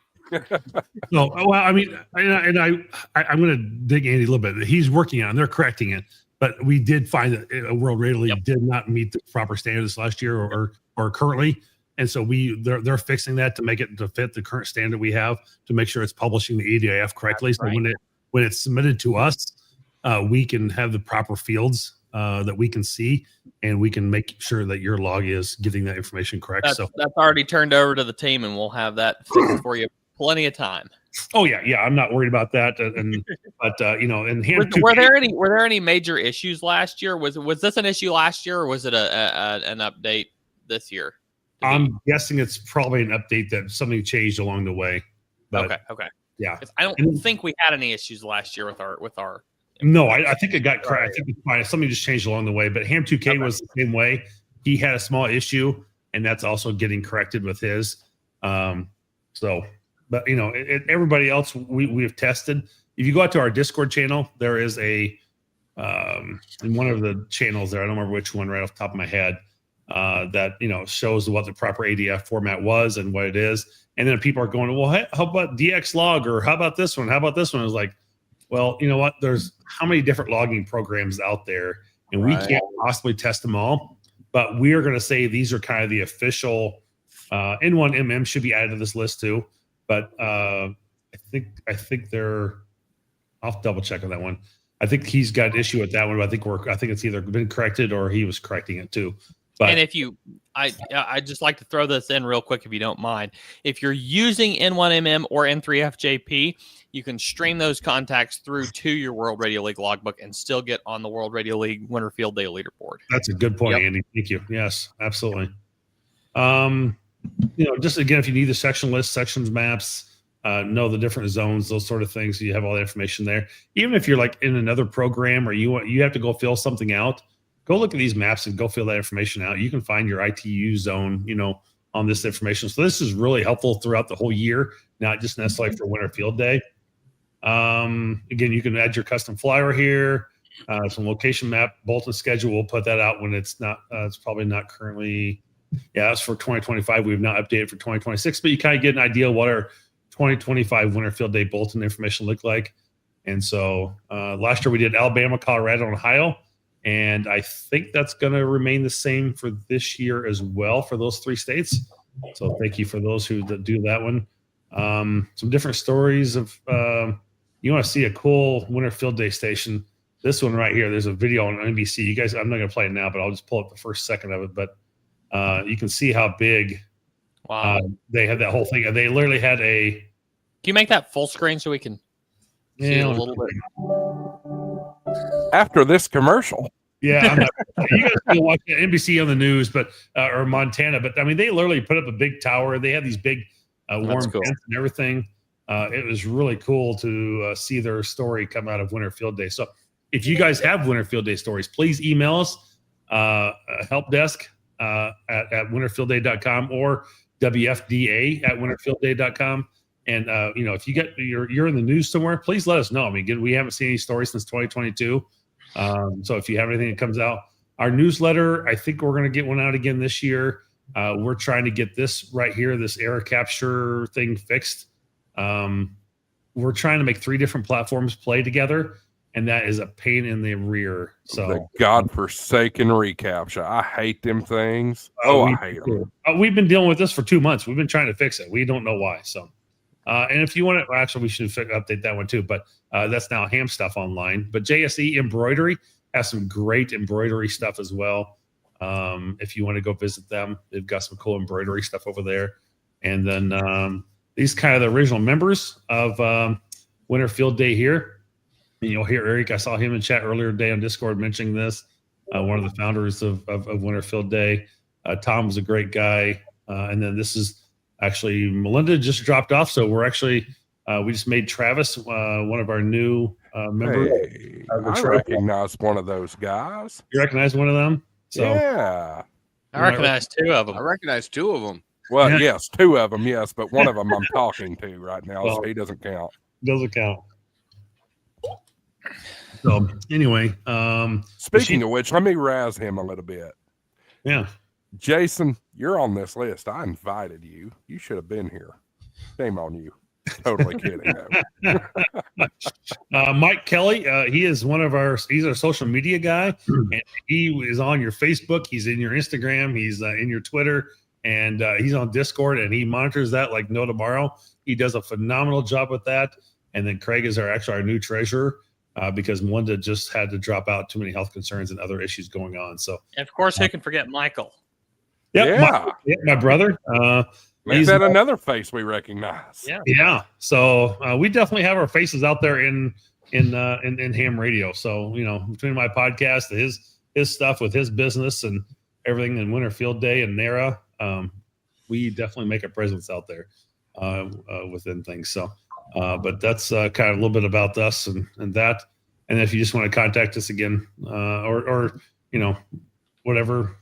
No, well, I mean, I'm going to dig Andy a little bit. He's working on it. They're correcting it. But we did find that a World Radio League did not meet the proper standards last year or currently. And so they're fixing that to make it to fit the current standard we have to make sure it's publishing the ADIF correctly. So when it's submitted to us, we can have the proper fields that we can see, and we can make sure that your log is getting that information correct. That's already turned over to the team, and we'll have that fixed for you plenty of time. Oh yeah, I'm not worried about that. Were there any major issues last year? Was this an issue last year, or was it an update this year? I'm guessing it's probably an update that something changed along the way. But okay. yeah, 'Cause I don't And- think we had any issues last year with our. no, I think it got correct. I think it's fine. Something just changed along the way. But Ham 2K was the same way. He had a small issue, and that's also getting corrected with his. So, but you know, everybody else we have tested. If you go out to our Discord channel, there is a in one of the channels there. I don't remember which one right off the top of my head. That shows what the proper ADF format was and what it is. And then people are going, well, hey, how about DX log, or how about this one? How about this one? It's like, well, you know what? There's how many different logging programs out there, and we can't possibly test them all. But we are going to say these are kind of the official. N1MM should be added to this list too. But I think they're. I'll double check on that one. I think he's got an issue with that one. But I think it's either been corrected or he was correcting it too. But, And if you, I just like to throw this in real quick, if you don't mind. If you're using N1MM or N3FJP, you can stream those contacts through to your World Radio League logbook and still get on the World Radio League Winter Field Day leaderboard. That's a good point, Andy. Thank you. Yes, absolutely. Just again, if you need the section list, sections, maps, know the different zones, those sort of things, you have all the information there. Even if you're like in another program or you have to go fill something out, go look at these maps and go fill that information out. You can find your ITU zone, on this information. So this is really helpful throughout the whole year, not just necessarily for Winter Field Day. Again, you can add your custom flyer here, some location map, Bolton schedule. We'll put that out when it's not, it's probably not currently. Yeah, that's for 2025. We've not updated for 2026, but you kind of get an idea of what our 2025 Winter Field Day Bolton information looked like. And so last year we did Alabama, Colorado, and Ohio. And I think that's going to remain the same for this year as well for those 3 states. So thank you for those who do that one. Some different stories of you want to see a cool Winter Field Day station. This one right here, there's a video on NBC. You guys, I'm not going to play it now, but I'll just pull up the first second of it. But you can see how big they had that whole thing. And they literally had a. Can you make that full screen so we can see it a little bit? After this commercial. Yeah, you guys can watch NBC on the news, but or Montana. But I mean, they literally put up a big tower. They had these big warm cool. tents and everything. It was really cool to see their story come out of Winter Field Day. So if you guys have Winter Field Day stories, please email us help desk at winterfieldday.com or WFDA at winterfieldday.com. And if you get you're in the news somewhere, please let us know. I mean, we haven't seen any stories since 2022. So if you have anything that comes out, our newsletter, I think we're going to get one out again this year. We're trying to get this right here, this error capture thing fixed. We're trying to make 3 different platforms play together, and that is a pain in the rear. So the godforsaken reCAPTCHA. I hate them things. I hate them. We've been dealing with this for 2 months. We've been trying to fix it. We don't know why. So. And if you want to, actually, we should update that one too. But that's now Ham Stuff online. But JSE Embroidery has some great embroidery stuff as well. If you want to go visit them, they've got some cool embroidery stuff over there. And then these kind of the original members of Winter Field Day here. And you'll hear Eric. I saw him in chat earlier today on Discord mentioning this. One of the founders of Winter Field Day. Tom was a great guy. And then this is. Actually, Melinda just dropped off, so we're actually we just made Travis one of our new members. Hey, I recognize one of those guys. You recognize one of them? So yeah, I recognize 2 of them. I recognize 2 of them. Well, Yeah. yes, 2 of them, yes, but one of them I'm talking to right now, so he doesn't count. doesn't count. So anyway, Speaking of which, let me razz him a little bit. yeah. Jason, you're on this list. I invited you. You should have been here. Shame on you. Totally kidding. Mike Kelly, he is he's our social media guy, and he is on your Facebook. He's in your Instagram. He's in your Twitter, and he's on Discord, and he monitors that like no tomorrow. He does a phenomenal job with that. And then Craig is our new treasurer because Melinda just had to drop out, too many health concerns and other issues going on. So, And of course, who can forget Michael? Yeah. My brother. Is that another face we recognize? Yeah. Yeah. So we definitely have our faces out there in ham radio. So, between my podcast, his stuff with his business and everything in Winter Field Day and NARA, we definitely make a presence out there. within things. So, but that's kind of a little bit about us and that. And if you just want to contact us again, or whatever,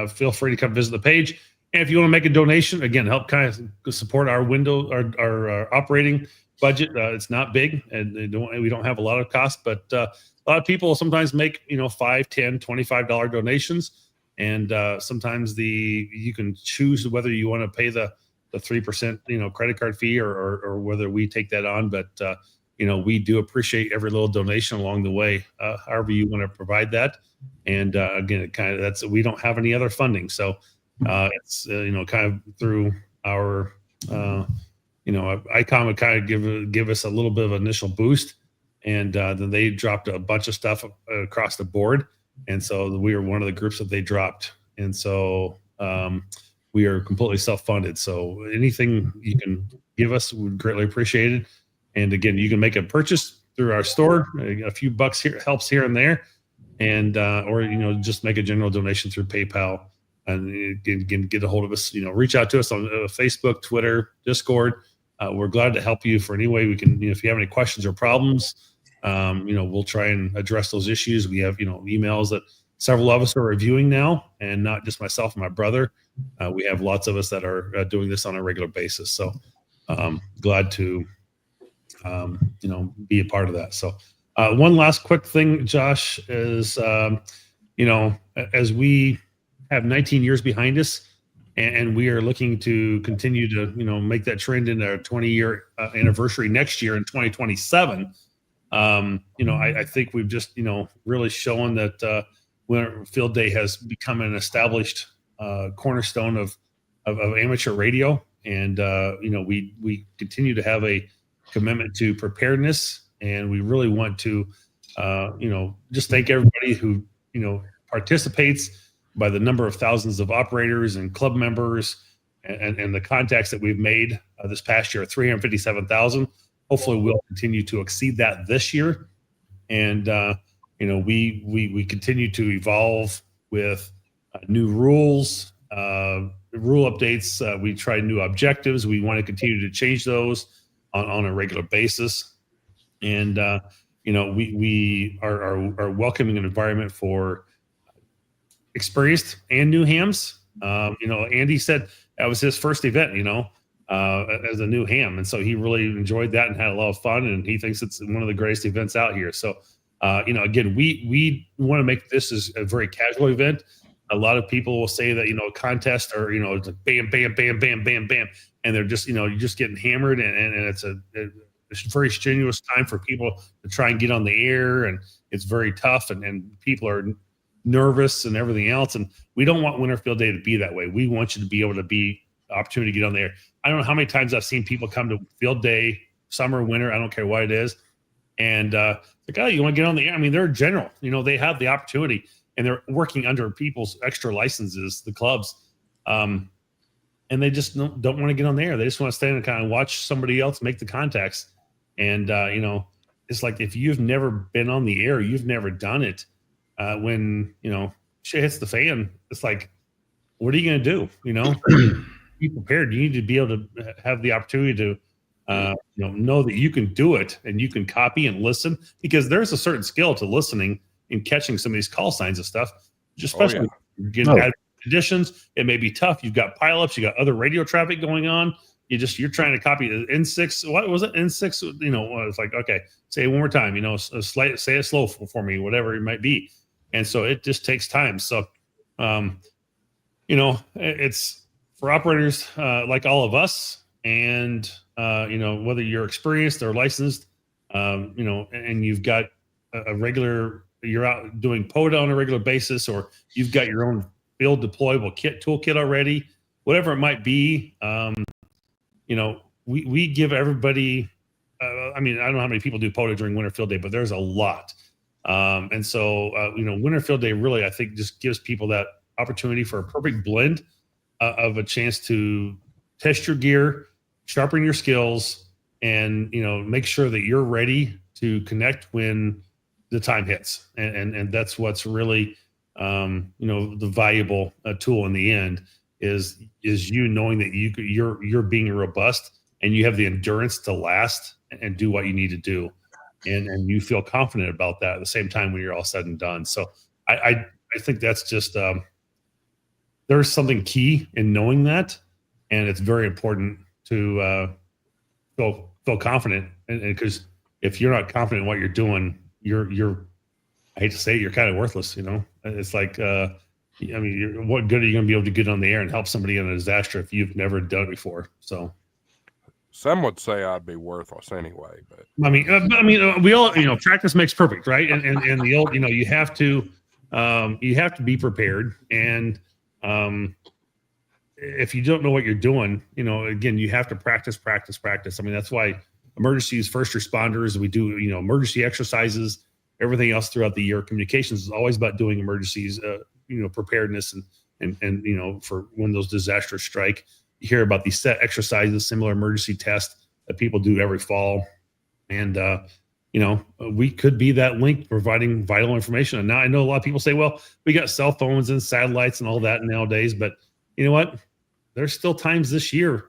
feel free to come visit the page. And if you want to make a donation, again, help kind of support our our operating budget. It's not big, and we don't have a lot of cost, but a lot of people sometimes make $5, $10, $25 donations, and sometimes you can choose whether you want to pay the 3% credit card fee or whether we take that on. But we do appreciate every little donation along the way, however you want to provide that. And again, it kind of we don't have any other funding, so it's kind of through our ICOM would kind of give us a little bit of initial boost, and then they dropped a bunch of stuff across the board, and so we were one of the groups that they dropped, and so we are completely self-funded. So anything you can give us, would greatly appreciate it. And again, you can make a purchase through our store. A few bucks here helps here and there, and or just make a general donation through PayPal. And again, get a hold of us. Reach out to us on Facebook, Twitter, Discord. We're glad to help you for any way we can. If you have any questions or problems, we'll try and address those issues. We have emails that several of us are reviewing now, and not just myself and my brother. We have lots of us that are doing this on a regular basis. So glad to be a part of that. So one last quick thing, Josh, is as we have 19 years behind us, and we are looking to continue to make that trend in our 20-year anniversary next year in 2027. I think we've just really shown that Winter Field Day has become an established cornerstone of amateur radio, and we continue to have a commitment to preparedness, and we really want to just thank everybody who participates, by the number of thousands of operators and club members and the contacts that we've made this past year, 357,000. Hopefully we'll continue to exceed that this year. And, we continue to evolve with new rules, rule updates. We try new objectives. We want to continue to change those on a regular basis. And, we are welcoming an environment for experienced and new hams. Andy said that was his first event, as a new ham. And so he really enjoyed that and had a lot of fun. And he thinks it's one of the greatest events out here. So, again, we want to make this as a very casual event. A lot of people will say that, a contest or, it's like bam, bam, bam, bam, bam, bam. And they're just, you're just getting hammered. And it's a very strenuous time for people to try and get on the air. And it's very tough. And people are nervous and everything else, and we don't want Winter Field Day to be that way. We want you to be able to be the opportunity to get on there. I don't know how many times I've seen people come to Field Day, summer, winter, I don't care what it is, and like, oh, you want to get on the air? I mean, they're general, they have the opportunity, and they're working under people's extra licenses, the clubs, and they just don't want to get on the air. They just want to stand and kind of watch somebody else make the contacts. And it's like, if you've never been on the air, you've never done it. When shit hits the fan, it's like, what are you going to do? Be prepared. You need to be able to have the opportunity to know that you can do it, and you can copy and listen, because there's a certain skill to listening and catching some of these call signs and stuff, especially getting bad conditions. It may be tough. You've got pileups, you got other radio traffic going on. You're trying to copy the N6. What was it? N6, it's like, okay, say it one more time, say it slow for me, whatever it might be. And so it just takes time. So, it's for operators like all of us, and, whether you're experienced or licensed, and you've got you're out doing POTA on a regular basis, or you've got your own field deployable toolkit already, whatever it might be. We give everybody, I don't know how many people do POTA during Winter Field Day, but there's a lot. And so, Winter Field Day really, I think, just gives people that opportunity for a perfect blend of a chance to test your gear, sharpen your skills, and, make sure that you're ready to connect when the time hits. And that's what's really, the valuable tool in the end is you knowing that you're being robust and you have the endurance to last and do what you need to do. And you feel confident about that at the same time when you're all said and done. So I think that's just, there's something key in knowing that. And it's very important to feel confident. And because if you're not confident in what you're doing, you're, I hate to say it, you're kind of worthless. You know, it's like, I mean, what good are you going to be able to get on the air and help somebody in a disaster if you've never done it before? So some would say I'd be worthless anyway, but I mean, we all, practice makes perfect, right? And the old, you have to be prepared. And if you don't know what you're doing, again, you have to practice. I mean, that's why emergencies, first responders, we do, emergency exercises, everything else throughout the year. Communications is always about doing emergencies, preparedness and for when those disasters strike. You hear about these set exercises, similar emergency tests that people do every fall. And, we could be that link providing vital information. And now I know a lot of people say, well, we got cell phones and satellites and all that nowadays, but you know what? There's still times this year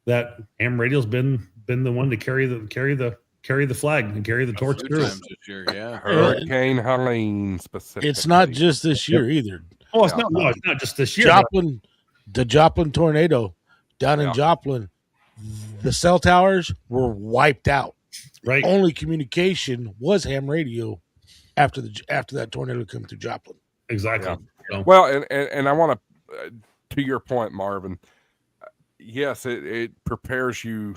that ham radio's been the one to carry the flag and carry the torch through. This year, yeah. Hurricane Helene specifically. It's not just this year either. Oh, it's not just this year. The Joplin tornado down in Joplin, the cell towers were wiped out. Right. Only communication was ham radio after that tornado came through Joplin. Exactly. Yeah. Well, and I want to your point, Marvin. Yes, it prepares you,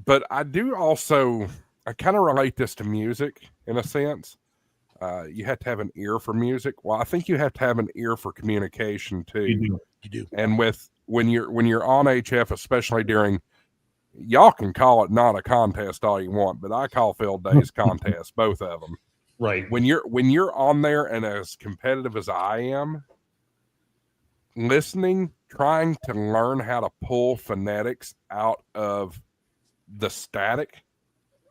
but I do also, I kind of relate this to music in a sense. You have to have an ear for music. Well, I think you have to have an ear for communication too. You do. And when you're on HF, especially during, y'all can call it not a contest all you want, but I call field days contests, both of them. Right. When you're on there and as competitive as I am, listening, trying to learn how to pull phonetics out of the static.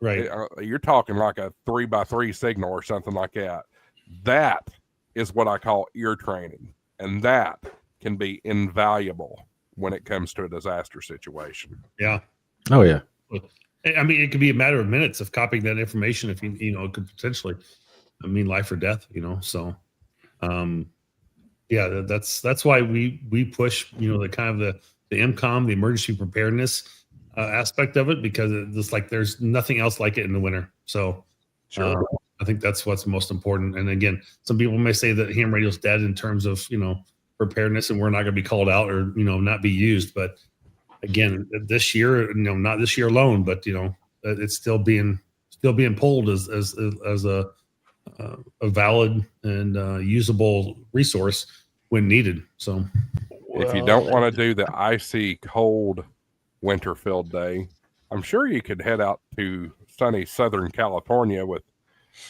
Right. You're talking like a 3x3 signal or something like that. That is what I call ear training. And that can be invaluable when it comes to a disaster situation. Yeah. Oh, yeah. I mean, it could be a matter of minutes of copying that information if it could potentially mean life or death, So, yeah, that's why we push, the kind of the EMCOM, the emergency preparedness aspect of it, because it's like there's nothing else like it in the winter. So, sure. I think that's what's most important. And again, some people may say that ham radio's dead in terms of preparedness, and we're not going to be called out or not be used. But again, this year, not this year alone, but it's still being pulled as a valid and usable resource when needed. So, if you don't want to do the icy cold winter field day, I'm sure you could head out to sunny Southern California with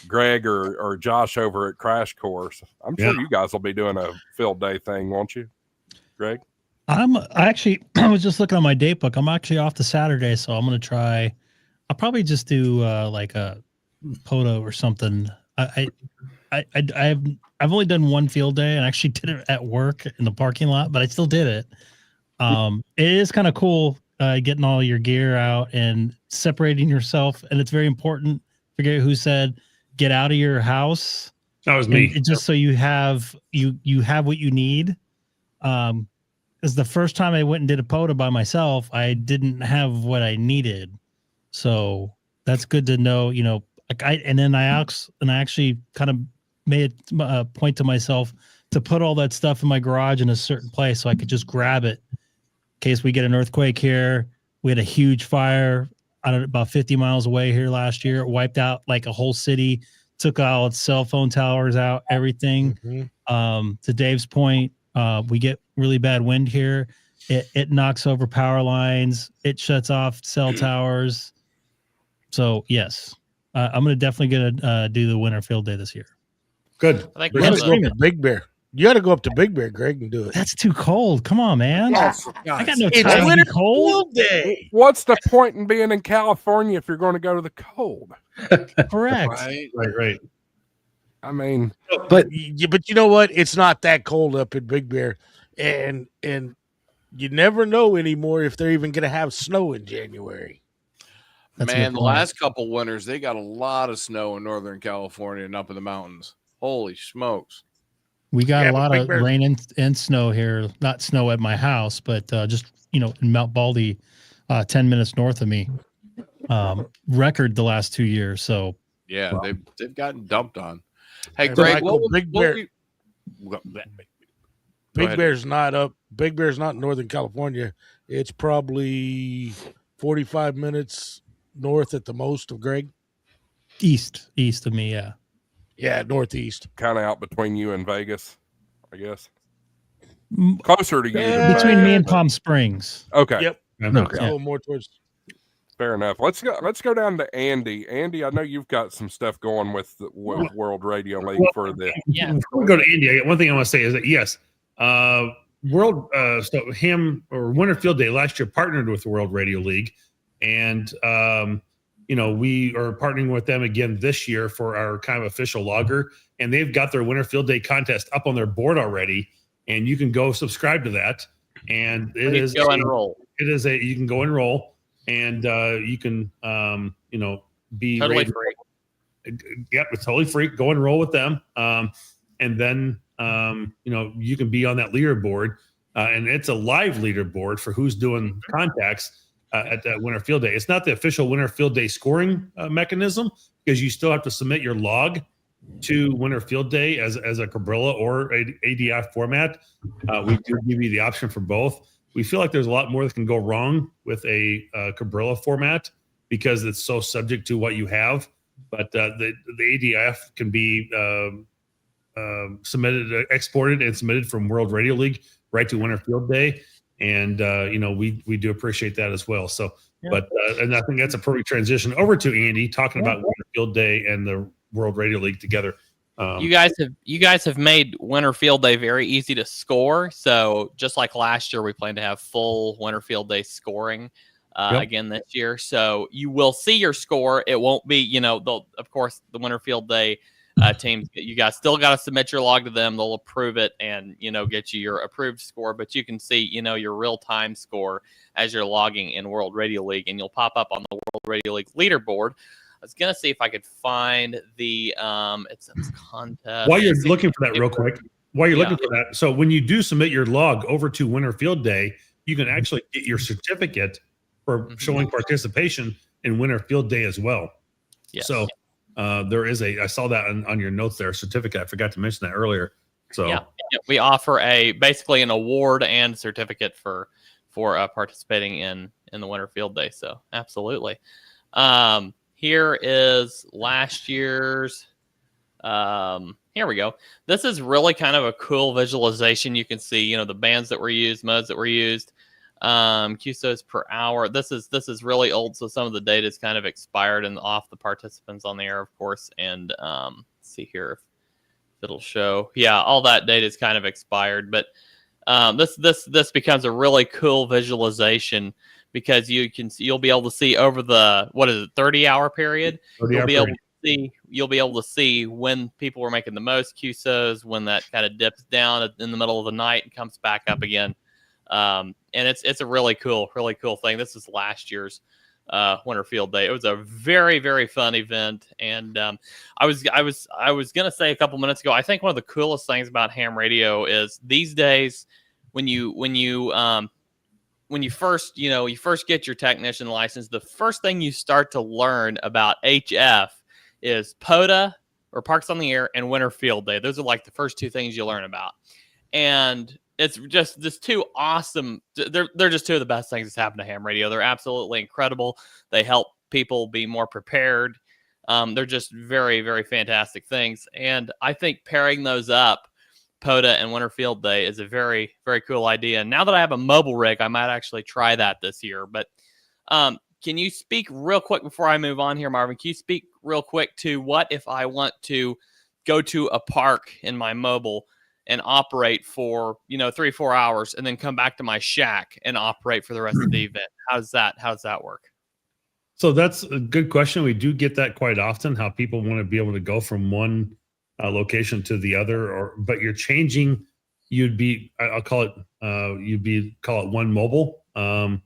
Greg or Josh over at Crash Course. I'm sure you guys will be doing a field day thing, won't you, Greg? I was just looking on my date book. I'm actually off the Saturday, so I'm going to try. I'll probably just do like a POTO or something. I've only done one field day, and actually did it at work in the parking lot, but I still did it. It is kind of cool getting all your gear out and separating yourself, and it's very important. Forget who said get out of your house. That was me. Just so you have what you need. Because the first time I went and did a POTA by myself, I didn't have what I needed. So that's good to know, I actually kind of made a point to myself to put all that stuff in my garage in a certain place so I could just grab it in case we get an earthquake here. We had a huge fire about 50 miles away here last year. It wiped out like a whole city, took all its cell phone towers out, everything. Mm-hmm. To Dave's point, we get really bad wind here. It knocks over power lines. It shuts off cell towers. So yes, I'm definitely gonna do the winter field day this year. Good. I think You got to go up to Big Bear. You got to go up to Big Bear, Greg, and do it. That's too cold. Come on, man. I got no It's time to winter be cold. day. What's the point in being in California if you're going to go to the cold? Correct. Right. I mean, But you know what? It's not that cold up in Big Bear, and you never know anymore if they're even going to have snow in January. That's a Man, good the point. last couple winters, they got a lot of snow in Northern California and up in the mountains. Holy smokes. We got Yeah, a but lot Big of Bear's- rain and snow here. Not snow at my house, but just in Mount Baldy, 10 minutes north of me. Record the last 2 years. So Yeah, they've gotten dumped on. Hey, Hey, Greg, Michael, what Big Bear- Big ahead. Bear's not up. Big Bear's not in Northern California. It's probably 45 minutes north at the most of Greg. east of me, yeah. Yeah, northeast. Kind of out between you and Vegas, I guess. M- Closer to you. than Yeah. Between me Vegas, and but- Palm Springs. Okay. Yep. Okay. It's a little more towards. Fair enough. Let's go down to Andy. Andy, I know you've got some stuff going with the World Radio League for the. Yeah. Before we go to India, one thing I want to say is that yes, so Ham or Winter Field Day last year partnered with the World Radio League, and we are partnering with them again this year for our kind of official logger, and they've got their Winter Field Day contest up on their board already, and you can go subscribe to that, and it is Go enroll. you can go enroll, and you can be Totally rated. free. Yep, it's totally free. Go enroll with them, and then you can be on that leaderboard, and it's a live leaderboard for who's doing contacts at that Winter Field Day. It's not the official Winter Field Day scoring mechanism, because you still have to submit your log to Winter Field Day as a Cabrilla or a ADI format. We do give you the option for both. We feel like there's a lot more that can go wrong with a Cabrilla format because it's so subject to what you have. But the ADF can be exported and submitted from World Radio League right to Winter Field Day, and we do appreciate that as well. So, but and I think that's a perfect transition over to Andy talking about Winter Field Day and the World Radio League together. You guys have made Winter Field Day very easy to score. So just like last year, we plan to have full Winter Field Day scoring again this year. So you will see your score. It won't be, of course, the Winter Field Day teams. You guys still got to submit your log to them. They'll approve it and get you your approved score. But you can see your real time score as you're logging in World Radio League, and you'll pop up on the World Radio League leaderboard. I was gonna see if I could find the it's contest. While you're looking for that real quick, looking for that, so when you do submit your log over to Winter Field Day, you can actually get your certificate for showing participation in Winter Field Day as well. Yes. So there is I saw that on your notes there, certificate. I forgot to mention that earlier. So yeah, we offer basically an award and certificate for participating in the Winter Field Day. So absolutely. Here is last year's. Here we go. This is really kind of a cool visualization. You can see, the bands that were used, modes that were used, QSOs per hour. This is really old, so some of the data is kind of expired and off the participants on the air, of course. And let's see here if it'll show. Yeah, all that data is kind of expired, but this becomes a really cool visualization, because you'll be able to see over the 30-hour period. You'll be able to see when people were making the most QSOs, when that kind of dips down in the middle of the night and comes back up again. And it's a really cool thing. This is last year's Winter Field Day. It was a very, very fun event, and I was gonna say a couple minutes ago, I think one of the coolest things about ham radio is these days when you first get your technician license, the first thing you start to learn about HF is POTA, or Parks on the Air, and Winter Field Day. Those are like the first two things you learn about, and it's just this two awesome. They're just two of the best things that's happened to ham radio. They're absolutely incredible. They help people be more prepared. They're just very, very fantastic things, and I think pairing those up, POTA and Winter Field Day, is a very, very cool idea. And now that I have a mobile rig, I might actually try that this year. But can you speak real quick before I move on here, Marvin? Can you speak real quick to what if I want to go to a park in my mobile and operate for 3-4 hours, and then come back to my shack and operate for the rest of the event? How does that work? So that's a good question. We do get that quite often, how people want to be able to go from one location to the other, but you're changing. I'll call it. Call it one mobile, and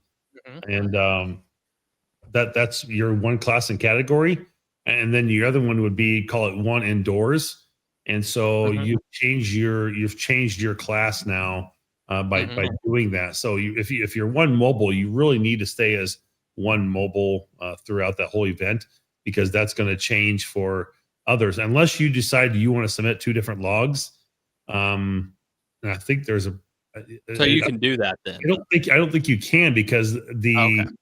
that's your one class and category, and then your other one would be, call it one indoors. And so you've changed your class now by doing that. So if you're one mobile, you really need to stay as one mobile throughout that whole event, because that's going to change for others unless you decide you want to submit 2 different logs. And I think there's so you can do that then. I don't think you can, because when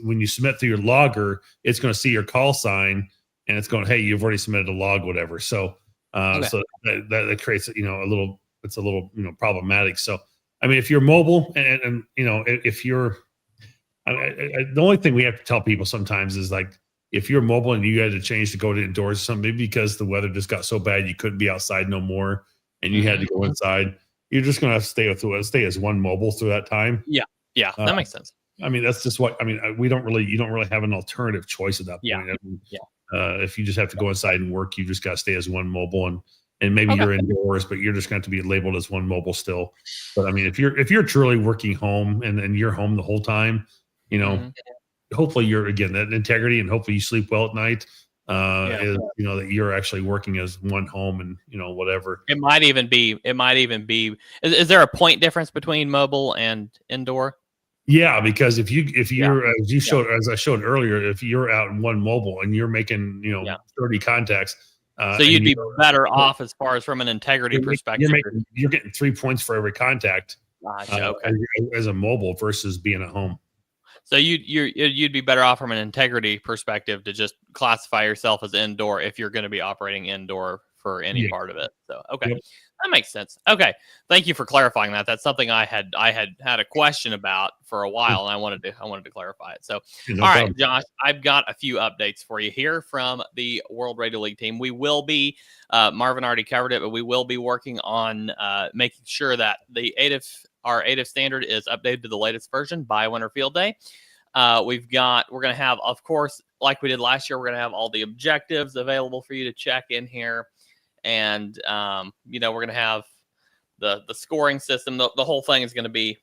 you submit through your logger, it's going to see your call sign and it's going, hey, you've already submitted a log, whatever. So so that creates it's a little problematic. So I mean, if you're mobile and if you're the only thing we have to tell people sometimes is, like, if you're mobile and you had to change to go to indoors or something, maybe because the weather just got so bad you couldn't be outside no more and you had to go inside, you're just going to have to stay as one mobile through that time. Yeah, that makes sense. I mean, that's just what I mean. You don't really have an alternative choice at that point. Yeah. I mean, if you just have to go inside and work, you just got to stay as one mobile, and maybe you're indoors, but you're just going to be labeled as one mobile still. But I mean, if you're truly working home and you're home the whole time, hopefully you're, again, that integrity, and hopefully you sleep well at night. Is that you're actually working as one home, and whatever. It might even be. Is there a point difference between mobile and indoor? Yeah, because if you're as I showed earlier, if you're out in one mobile and you're making 30 contacts, so you'd be better off as far as from an integrity perspective. You're getting 3 points for every contact as a mobile versus being at home. So you'd be better off from an integrity perspective to just classify yourself as indoor if you're going to be operating indoor for any part of it. So that makes sense. Okay, thank you for clarifying that. That's something I had a question about for a while, and I wanted to clarify it. So all right, Josh, I've got a few updates for you here from the World Radio League team. We will be Marvin already covered it, but we will be working on making sure that our ATIF standard is updated to the latest version by Winter Field Day. We're going to have, of course, like we did last year, we're going to have all the objectives available for you to check in here. And, we're going to have the scoring system. The whole thing is going to be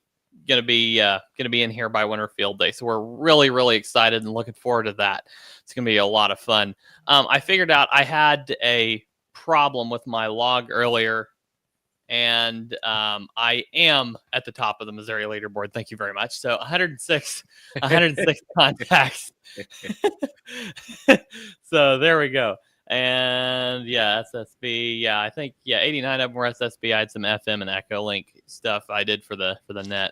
in here by Winter Field Day. So we're really, really excited and looking forward to that. It's going to be a lot of fun. I figured out I had a problem with my log earlier, and I am at the top of the Missouri leaderboard. Thank you very much. So 106 contacts. So there we go. And SSB. I think 89 of them were SSB. I had some FM and Echolink stuff I did for the net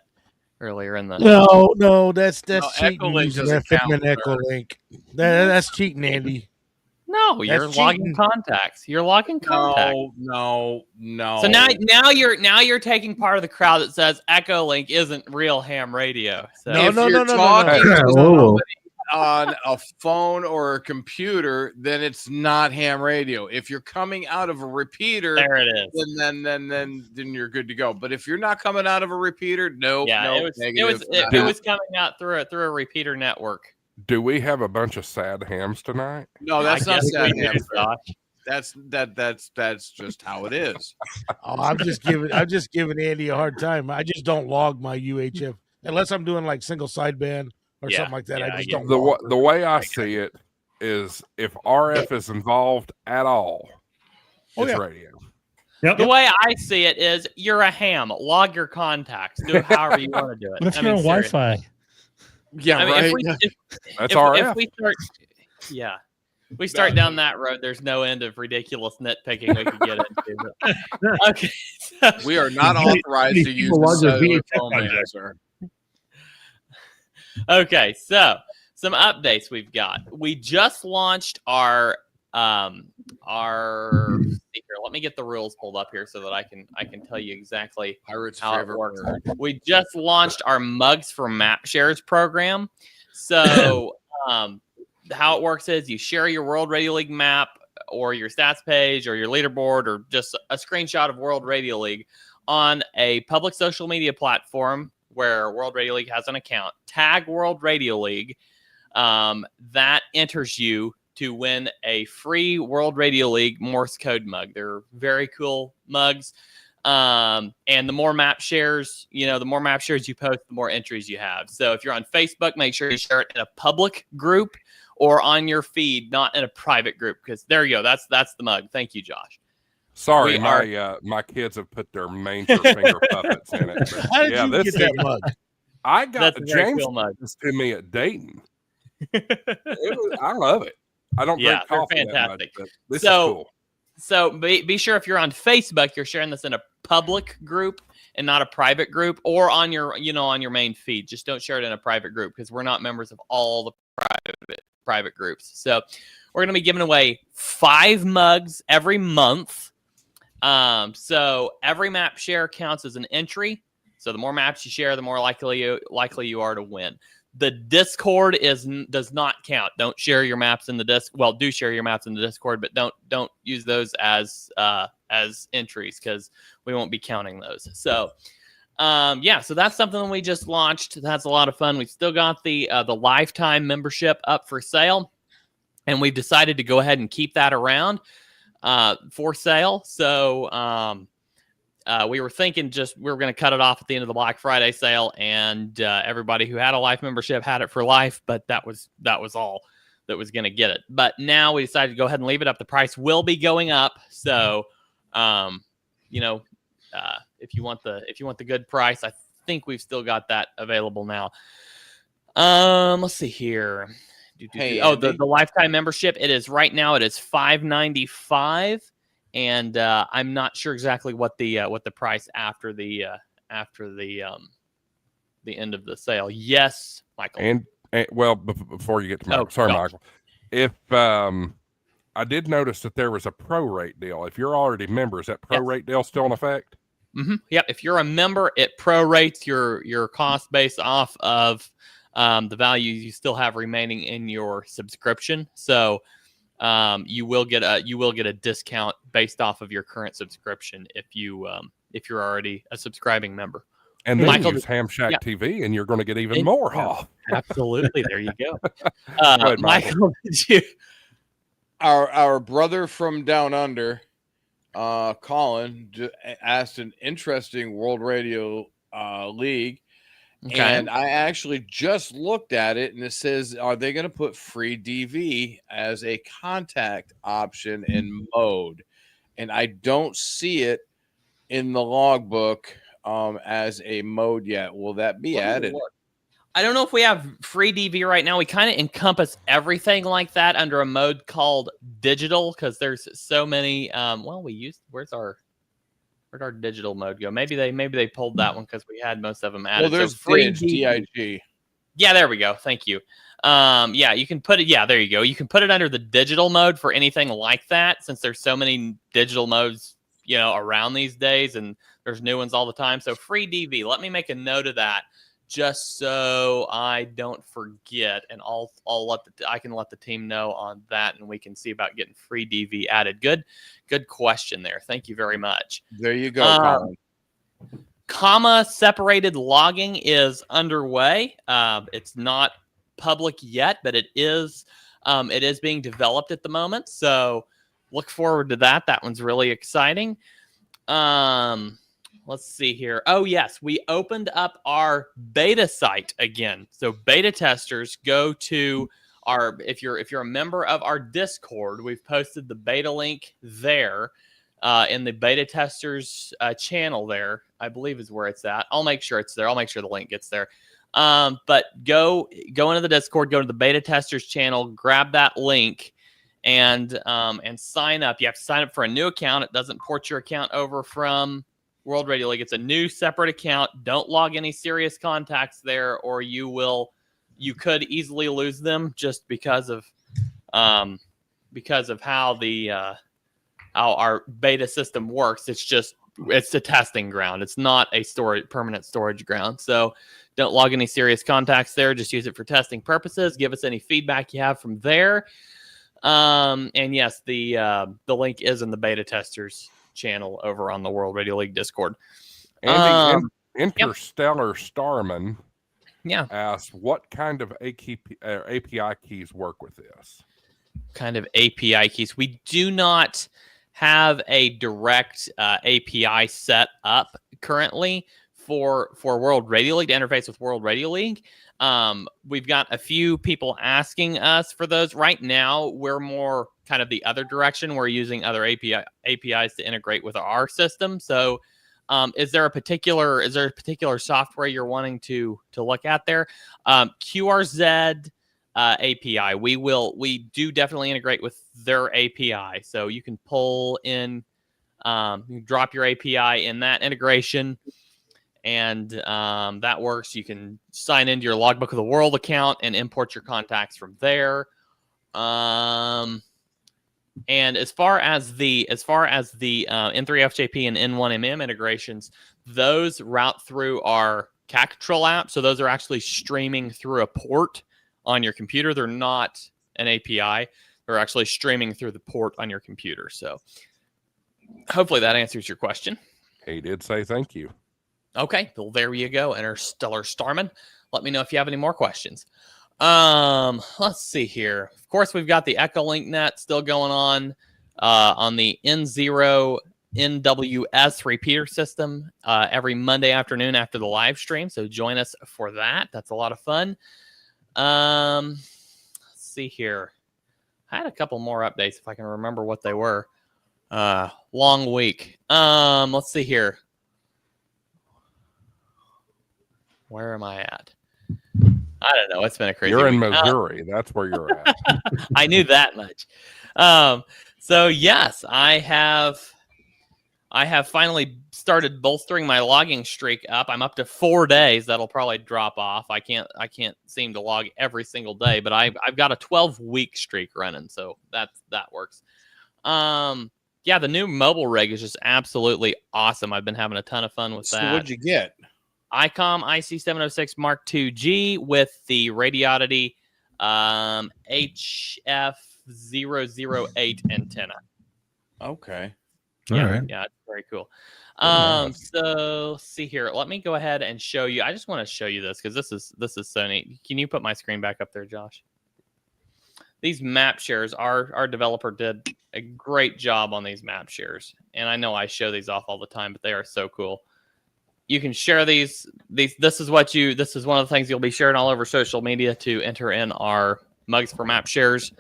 earlier in the. No, that's cheating. Using FM and Echolink. That's cheating, Andy. No, you're logging contacts. You're logging contacts. No. So now you're taking part of the crowd that says Echolink isn't real ham radio. So No. On a phone or a computer, then it's not ham radio. If you're coming out of a repeater, there it is. Then you're good to go. But if you're not coming out of a repeater, it was coming out through a repeater network. Do we have a bunch of sad hams tonight? No, that's not sad hams. That's just how it is. I'm just giving Andy a hard time. I just don't log my UHF unless I'm doing like single sideband or something like that. I just don't. The way I see it is, if RF is involved at all, it's radio. Yep. The way I see it is, you're a ham. Log your contacts. Do it however you want to do it. What if you're on Wi-Fi? Yeah, right. That's RF. If we start down that road, there's no end of ridiculous nitpicking we could get into. Okay, we are not authorized to use the cellular phone, sir. Okay, so some updates we've got. We just launched our speaker. Let me get the rules pulled up here so that I can tell you exactly how it works. We just launched our Mugs for Map Shares program. So how it works is you share your World Radio League map or your stats page or your leaderboard or just a screenshot of World Radio League on a public social media platform where World Radio League has an account. Tag World Radio League. That enters you to win a free World Radio League Morse code mug. They're very cool mugs. And the more map shares, the more map shares you post, the more entries you have. So if you're on Facebook, make sure you share it in a public group or on your feed, not in a private group. Because there you go. That's the mug. Thank you, Josh. Sorry, my kids have put their manger finger puppets in it. But How did you get that mug? I got That's a very James cool mug. this to me at Dayton. I love it. I don't drink they're coffee that much, fantastic. but this is So- cool. So be sure if you're on Facebook, you're sharing this in a public group and not a private group, or on your on your main feed. Just don't share it in a private group because we're not members of all the private groups. So we're going to be giving away 5 mugs every month. So every map share counts as an entry. So the more maps you share, the more likely you are to win. The Discord does not count. Don't share your maps in the Discord. Well, do share your maps in the Discord, but don't use those as entries because we won't be counting those. So, so that's something we just launched. That's a lot of fun. We've still got the lifetime membership up for sale, and we've decided to go ahead and keep that around for sale. So, we were thinking we were going to cut it off at the end of the Black Friday sale, and everybody who had a life membership had it for life, but that was all that was going to get it. But now we decided to go ahead and leave it up. The price will be going up. So, if you want the good price, I think we've still got that available now. Let's see here. Hey, the lifetime membership, it is right now, it is $5.95. And I'm not sure exactly what the price after the end of the sale. Yes, Michael. And well, before you get to Michael, sorry, gosh. Michael. If I did notice that there was a prorate deal. If you're already a member, is that prorate deal still in effect? Mm-hmm. Yep. If you're a member, it prorates your cost based off of the value you still have remaining in your subscription. So. You will get a discount based off of your current subscription if you're already a subscribing member. And then Michael, use Ham Shack TV, and you're going to get even more off. Absolutely, there you go. Go ahead, Michael, did you? Our brother from down under, Colin, asked an interesting World Radio League. Okay. And I actually just looked at it, and it says, are they going to put free DV as a contact option in mode? And I don't see it in the logbook as a mode yet. Will that be added? I don't know if we have free DV right now. We kind of encompass everything like that under a mode called digital because there's so many. Where's our digital mode go? Maybe they pulled that one because we had most of them added. Well, there's free DIG. Yeah, there we go. Thank you. You can put it. Yeah, there you go. You can put it under the digital mode for anything like that, since there's so many digital modes, around these days, and there's new ones all the time. So free DV. Let me make a note of that, just so I don't forget, and I can let the team know on that, and we can see about getting free DV added. Good question there. Thank you very much. There you go, Colin. Comma separated logging is underway. It's not public yet, but it is being developed at the moment. So look forward to that. That one's really exciting. Let's see here. Oh, yes. We opened up our beta site again. So beta testers, go to if you're a member of our Discord, we've posted the beta link there in the beta testers channel there, I believe is where it's at. I'll make sure it's there. I'll make sure the link gets there. But go into the Discord, go to the beta testers channel, grab that link and sign up. You have to sign up for a new account. It doesn't port your account over from World Radio League. It's a new separate account. Don't log any serious contacts there, or you could easily lose them just because of how our beta system works. It's a testing ground. It's not a permanent storage ground. So don't log any serious contacts there. Just use it for testing purposes. Give us any feedback you have from there. And yes, the link is in the beta testers channel over on the World Radio League Discord. Andy, Interstellar Starman asked, what kind of API keys work with this? Kind of API keys. We do not have a direct API set up currently for World Radio League to interface with World Radio League. We've got a few people asking us for those. Right now, we're more kind of the other direction. We're using other APIs to integrate with our system. So is there a particular software you're wanting to look at there? QRZ API. We do definitely integrate with their API. So you can pull in, you drop your API in that integration, and that works. You can sign into your Logbook of the World account and import your contacts from there. And as far as the N3FJP and N1MM integrations, those route through our Cat Control app. So those are actually streaming through a port on your computer. They're not an API. They're actually streaming through the port on your computer. So hopefully that answers your question. He did say thank you. Okay, well, there you go, Interstellar Starman. Let me know if you have any more questions. Let's see here. Of course, we've got the Echolink Net still going on the N0 NWS repeater system every Monday afternoon after the live stream. So join us for that. That's a lot of fun. Let's see here. I had a couple more updates if I can remember what they were. Long week. Let's see here. Where am I at? I don't know. It's been a crazy You're in week. Missouri. That's where you're at. I knew that much. So yes, I have finally started bolstering my logging streak up. I'm up to 4 days. That'll probably drop off. I can't seem to log every single day, but I've got a 12-week streak running, so that works. Yeah, the new mobile rig is just absolutely awesome. I've been having a ton of fun with that. So what'd you get? ICOM IC706 Mark II-G with the Radioddity HF008 antenna. Okay. All right. Yeah, it's very cool. So let's see here. Let me go ahead and show you. I just want to show you this because this is so neat. Can you put my screen back up there, Josh? These map shares, our developer did a great job on these map shares. And I know I show these off all the time, but they are so cool. You can share these. This is one of the things you'll be sharing all over social media to enter in our Mugs for Map Shares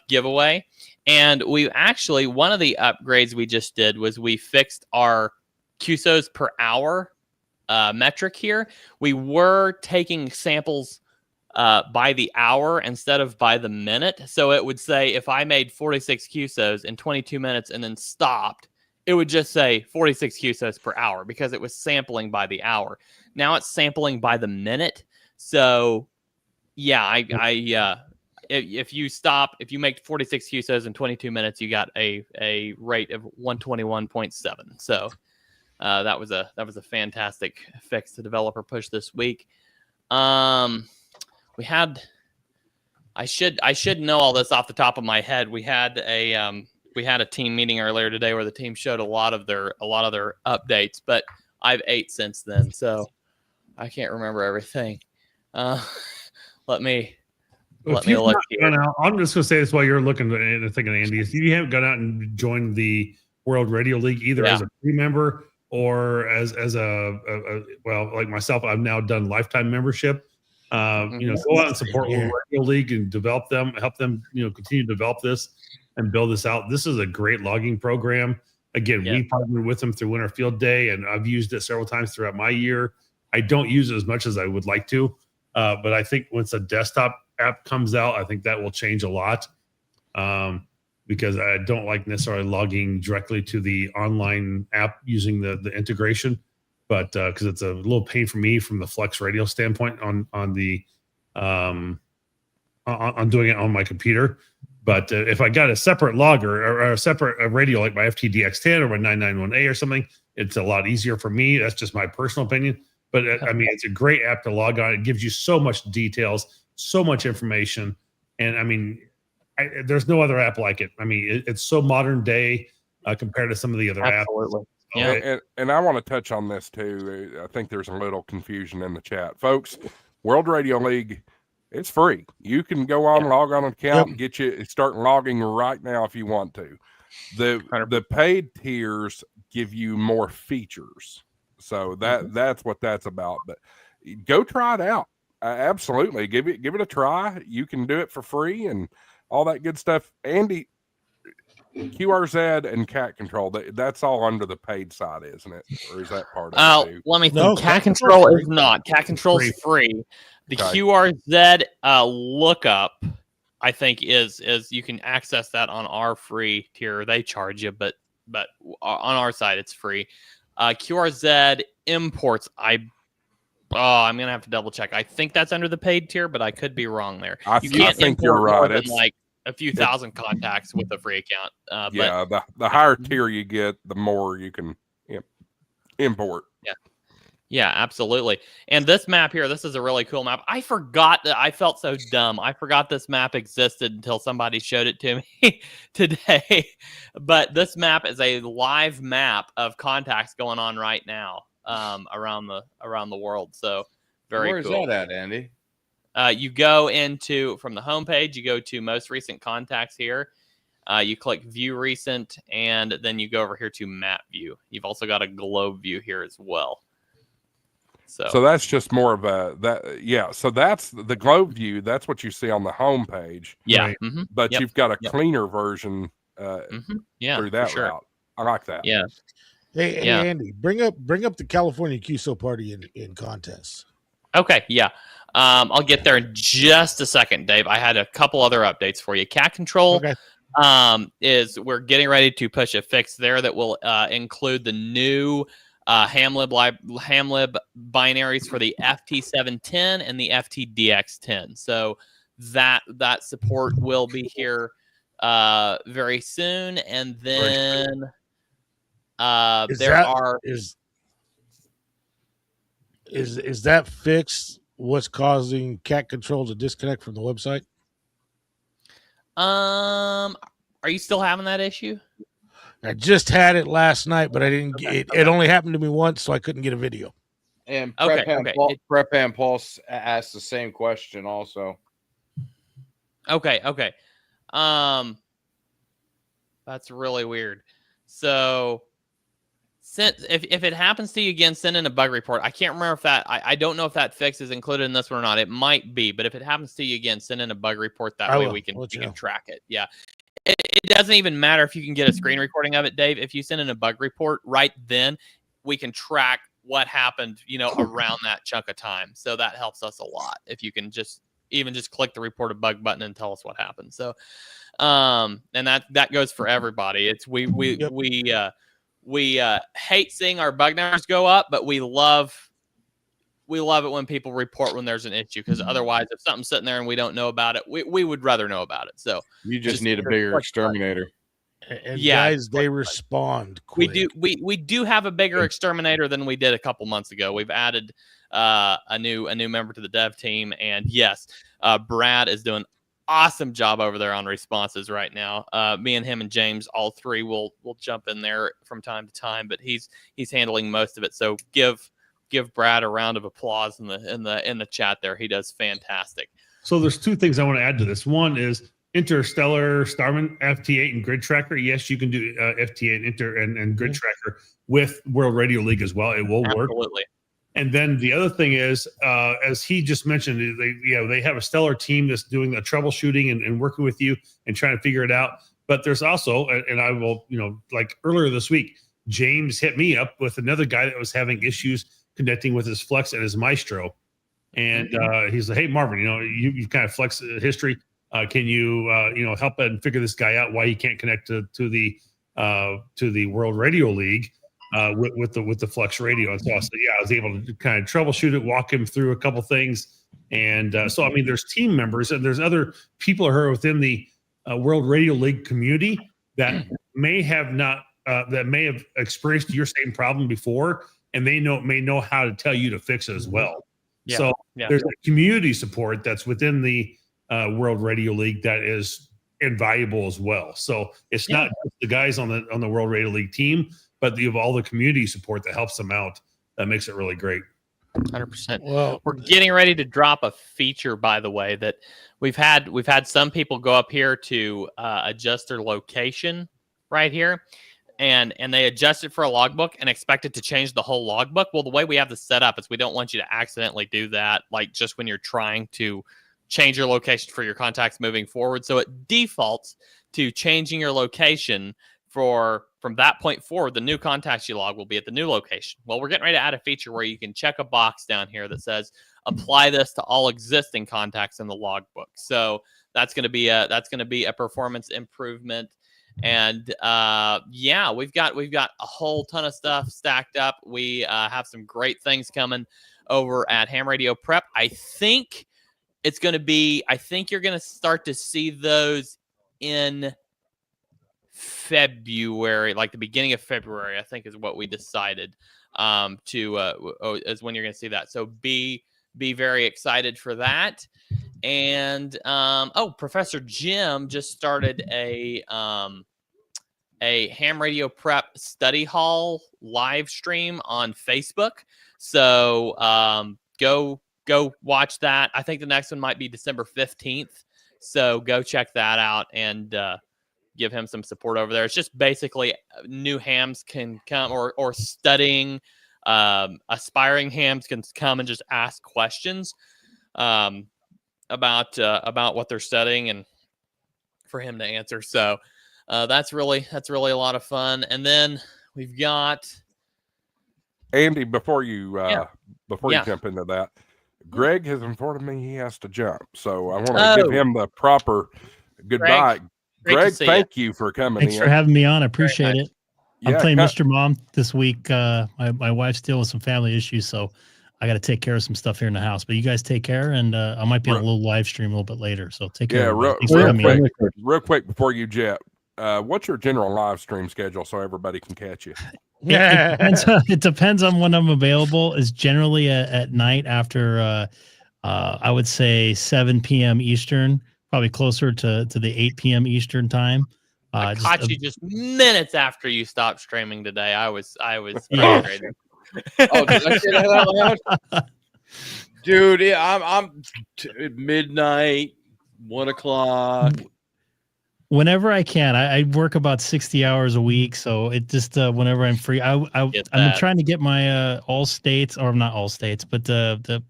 giveaway. And we actually, one of the upgrades we just did was we fixed our QSOs per hour metric here. We were taking samples by the hour instead of by the minute. So it would say if I made 46 QSOs in 22 minutes and then stopped, it would just say 46 QSOs per hour because it was sampling by the hour. Now it's sampling by the minute. So yeah, if you make 46 QSOs in 22 minutes, you got a rate of 121.7. So that was a fantastic fix the developer pushed this week. I should know all this off the top of my head. We had a team meeting earlier today where the team showed a lot of their updates, but I've ate since then, so I can't remember everything. Let me look here. I'm just going to say this while you're looking and thinking, Andy. If you haven't gone out and joined the World Radio League either as a free member or as a well, like myself, I've now done lifetime membership. Go out and support World Radio League and develop them, help them, continue to develop this and build this out. This is a great logging program. Again, we partnered with them through Winter Field Day, and I've used it several times throughout my year. I don't use it as much as I would like to, but I think once a desktop app comes out, I think that will change a lot because I don't like necessarily logging directly to the online app using the integration, but because it's a little pain for me from the Flex Radio standpoint on doing it on my computer. But if I got a separate logger or a separate radio like my FTDX10 or my 991A or something, it's a lot easier for me. That's just my personal opinion. But I mean, it's a great app to log on. It gives you so much details, so much information. And I mean, there's no other app like it. I mean, it's so modern day compared to some of the other apps. Yeah. And I want to touch on this too. I think there's a little confusion in the chat. Folks, World Radio League, it's free. You can go on, log on an account, and start logging right now if you want to. The paid tiers give you more features, so that's what that's about. But go try it out. Absolutely, give it a try. You can do it for free and all that good stuff. Andy, QRZ and Cat Control, that's all under the paid side, isn't it? Or is that part of it too? Let me think. No, Cat Cat Control Control's is not. Cat Control's free. The Okay. QRZ lookup, I think, is you can access that on our free tier. They charge you, but on our side it's free. QRZ imports, I'm gonna have to double check. I think that's under the paid tier, but I could be wrong there. I Can't think you're import more right. than like a few thousand contacts with a free account. Yeah, the higher tier you get, the more you can import. Yeah, absolutely. And this map here, this is a really cool map. I forgot that. I felt so dumb. I forgot this map existed until somebody showed it to me today. But this map is a live map of contacts going on right now around the world. So very Where's cool. that at, Andy? You go from the homepage, you go to most recent contacts here. You click view recent, and then you go over here to map view. You've also got a globe view here as well. So that's just more of so that's the globe view. That's what you see on the homepage. Yeah. Right. Mm-hmm. But Yep. you've got a cleaner version Yeah. through that for sure. route. I like that. Yeah. Hey, Yeah. Andy, bring up the California QSO party in contests. Okay. Yeah. I'll get there in just a second, Dave. I had a couple other updates for you. Cat Control is we're getting ready to push a fix there that will include the new Hamlib binaries for the FT710 and the FTDX10. So that support will be here very soon, and then Is that fix what's causing Cat Control to disconnect from the website? Are you still having that issue? I just had it last night, but I didn't get it. It only happened to me once, so I couldn't get a video. And Okay, Prep and Pulse asked the same question also. Okay. That's really weird. So, if it happens to you again, send in a bug report. I can't remember if that. I don't know if that fix is included in this one or not. It might be, but if it happens to you again, send in a bug report. That way we can track it. Yeah. It doesn't even matter if you can get a screen recording of it, Dave. If you send in a bug report right then, we can track what happened, around that chunk of time. So that helps us a lot. If you can just click the report a bug button and tell us what happened. So, and that goes for everybody. It's we hate seeing our bug numbers go up, but we love it when people report when there's an issue, because otherwise, if something's sitting there and we don't know about it, we would rather know about it. So you just need a bigger exterminator. And guys, they respond quick. We do have a bigger exterminator than we did a couple months ago. We've added a new member to the dev team, and yes, Brad is doing awesome job over there on responses right now. Me and him and James, all three will jump in there from time to time, but he's handling most of it. So give Brad a round of applause in the chat there. He does fantastic. So there's two things I want to add to this. One is Interstellar, Starman, FT8, and Grid Tracker. Yes, you can do FT8 and Grid Tracker with World Radio League as well. It will work. Absolutely. And then the other thing is, as he just mentioned, they have a stellar team that's doing the troubleshooting and working with you and trying to figure it out. But there's also, and I will, like earlier this week, James hit me up with another guy that was having issues connecting with his Flex and his Maestro. And he's like, hey, Marvin, you've kind of Flex history. Can you, help and figure this guy out why he can't connect to the World Radio League with the Flex radio? And so I said, I was able to kind of troubleshoot it, walk him through a couple things. And so, I mean, there's team members and there's other people who are within the World Radio League community that may have experienced your same problem before, and they may know how to tell you to fix it as well. Yeah. So there's a community support that's within the World Radio League that is invaluable as well. So it's not just the guys on the World Radio League team, but you have all the community support that helps them out. That makes it really great. 100%. Well, we're getting ready to drop a feature, by the way, that we've had some people go up here to adjust their location right here, and they adjust it for a logbook and expect it to change the whole logbook. Well, the way we have this set up is we don't want you to accidentally do that, like just when you're trying to change your location for your contacts moving forward. So it defaults to changing your location from that point forward. The new contacts you log will be at the new location. Well, we're getting ready to add a feature where you can check a box down here that says apply this to all existing contacts in the logbook. So that's going to be a performance improvement. And yeah, we've got a whole ton of stuff stacked up. We have some great things coming over at Ham Radio Prep. I think you're going to start to see those in February, like the beginning of February, I think is what we decided is when you're going to see that. So be very excited for that. And Professor Jim just started a Ham Radio Prep study hall live stream on Facebook. So go watch that. I think the next one might be December 15th. So go check that out and give him some support over there. It's just basically new hams can come or studying aspiring hams can come and just ask questions about what they're studying and for him to answer. So that's really a lot of fun. And then we've got Andy, before you jump into that, Greg has informed me he has to jump. So I want to give him the proper goodbye. Greg, thank you for coming. Thanks for having me on. I appreciate it. I'm playing Mr. Mom this week. My wife's dealing with some family issues, so I got to take care of some stuff here in the house. But you guys take care, and I might be on a little live stream a little bit later. So take care. Yeah, real quick before you jet, what's your general live stream schedule so everybody can catch you? It depends on when I'm available. It's generally at night after I would say 7 p.m. Eastern. Probably closer to the 8 p.m. Eastern time. I caught you just minutes after you stopped streaming today. I was frustrated. Oh, did I say that out loud? Dude, yeah, I'm midnight, 1 o'clock. Whenever I can, I work about 60 hours a week, so it just whenever I'm free, I'm trying to get my all states, or not all states, but the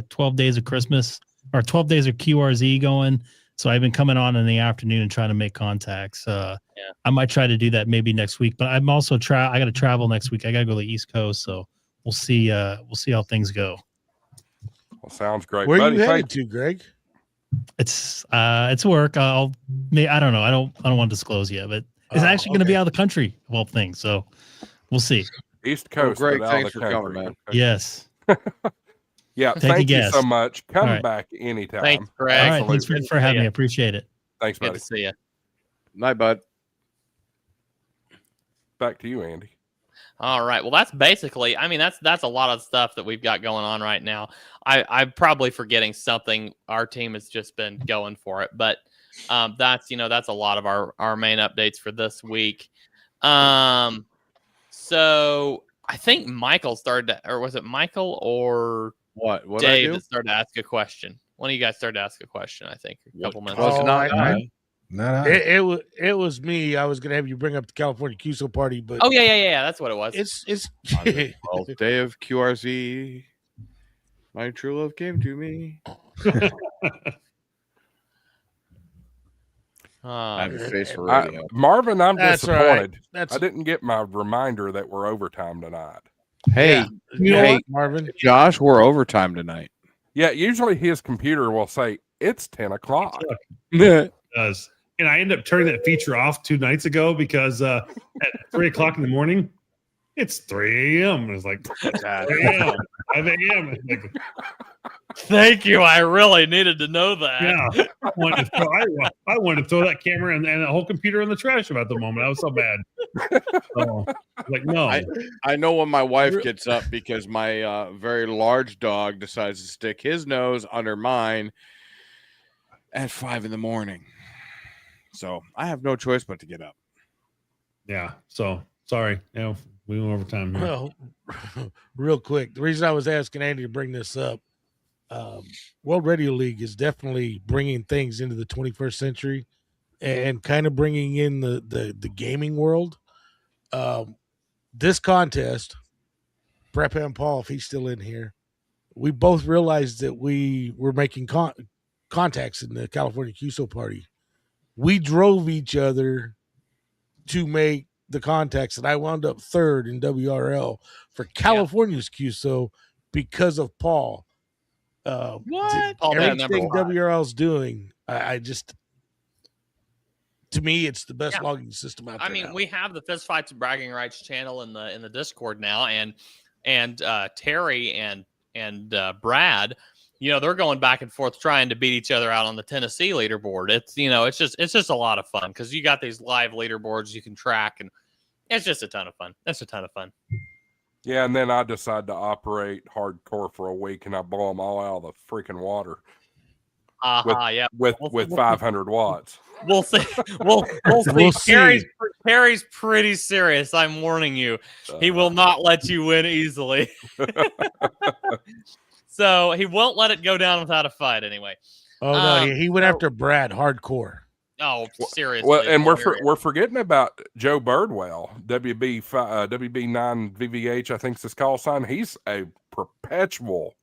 12 days of Christmas or 12 days of QRZ going. So I've been coming on in the afternoon and trying to make contacts. I might try to do that maybe next week, but I'm also I got to travel next week. I got to go to the East Coast. So we'll see how things go. Well, sounds great. Where are you headed to, Greg? It's work. I don't know. I don't want to disclose yet, but it's actually going to be out of the country of all things. So we'll see. East Coast. Greg, thanks for coming, man. Yes. Yeah, thank you so much. Come back anytime. Thanks, Greg. All right, thanks for having me. I appreciate it. Thanks, buddy. Good to see you. Night, bud. Back to you, Andy. All right. Well, that's basically, that's a lot of stuff that we've got going on right now. I'm probably forgetting something. Our team has just been going for it, but that's a lot of our main updates for this week. So I think Michael started, or was it Michael or What Dave that started to ask a question? One of you guys started to ask a question, I think, a couple minutes ago. It was me. I was gonna have you bring up the California QSO party, but yeah, that's what it was. It's On the 12th day of QRZ, my true love came to me. I have a face for radio. Marvin, I'm That's disappointed. right. I didn't get my reminder that we're overtime tonight. Hey, you know what, Marvin? Josh, we're overtime tonight. Yeah, usually his computer will say it's 10 o'clock. It does. And I ended up turning that feature off 2 nights ago because at 3 o'clock in the morning, it's 3 a.m. It's like 3 a.m., 5 a.m. Like, thank you. I really needed to know that. Yeah. I wanted to throw that camera and the whole computer in the trash about the moment. I was so bad. So, like, no. I know when my wife gets up because my very large dog decides to stick his nose under mine at 5 in the morning. So I have no choice but to get up. Yeah. So sorry. We went overtime. Here. Well, real quick, the reason I was asking Andy to bring this up, World Radio League is definitely bringing things into the 21st century. and kind of bringing in the gaming world. This contest, Prep and Paul, if he's still in here, we both realized that we were making contacts in the California QSO party. We drove each other to make the contacts, and I wound up third in WRL for California's QSO because of Paul. What? Paul everything WRL's doing, I just, to me, it's the best logging system out there. I mean, now. we have the Fist Fights and Bragging Rights channel in the Discord now, and Terry and Brad, they're going back and forth trying to beat each other out on the Tennessee leaderboard. It's just a lot of fun because you got these live leaderboards you can track, and it's just a ton of fun. That's a ton of fun. Yeah, and then I decide to operate hardcore for a week, and I blow them all out of the freaking water. Yeah, with 500 watts. We'll see. We'll see. Terry's pretty serious. I'm warning you. He will not let you win easily. So he won't let it go down without a fight anyway. Oh no, he went after Brad hardcore. Oh, seriously. Well, and we're forgetting about Joe Birdwell, WB9 VVH, I think is his call sign. He's a perpetual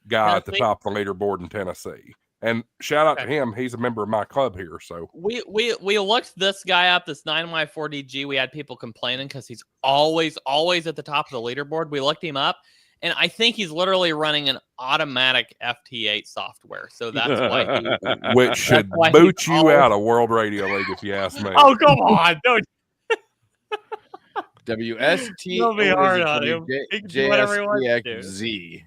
guy at the top of the leaderboard in Tennessee. And shout out to him. He's a member of my club here. So we looked this guy up, this 9Y4DG. We had people complaining because he's always at the top of the leaderboard. We looked him up, and I think he's literally running an automatic FT8 software. So that's why which should boot you out of World Radio League, if you ask me. Oh, come on. Don't WST. Don't be hard on him. He can do whatever he wants to Z.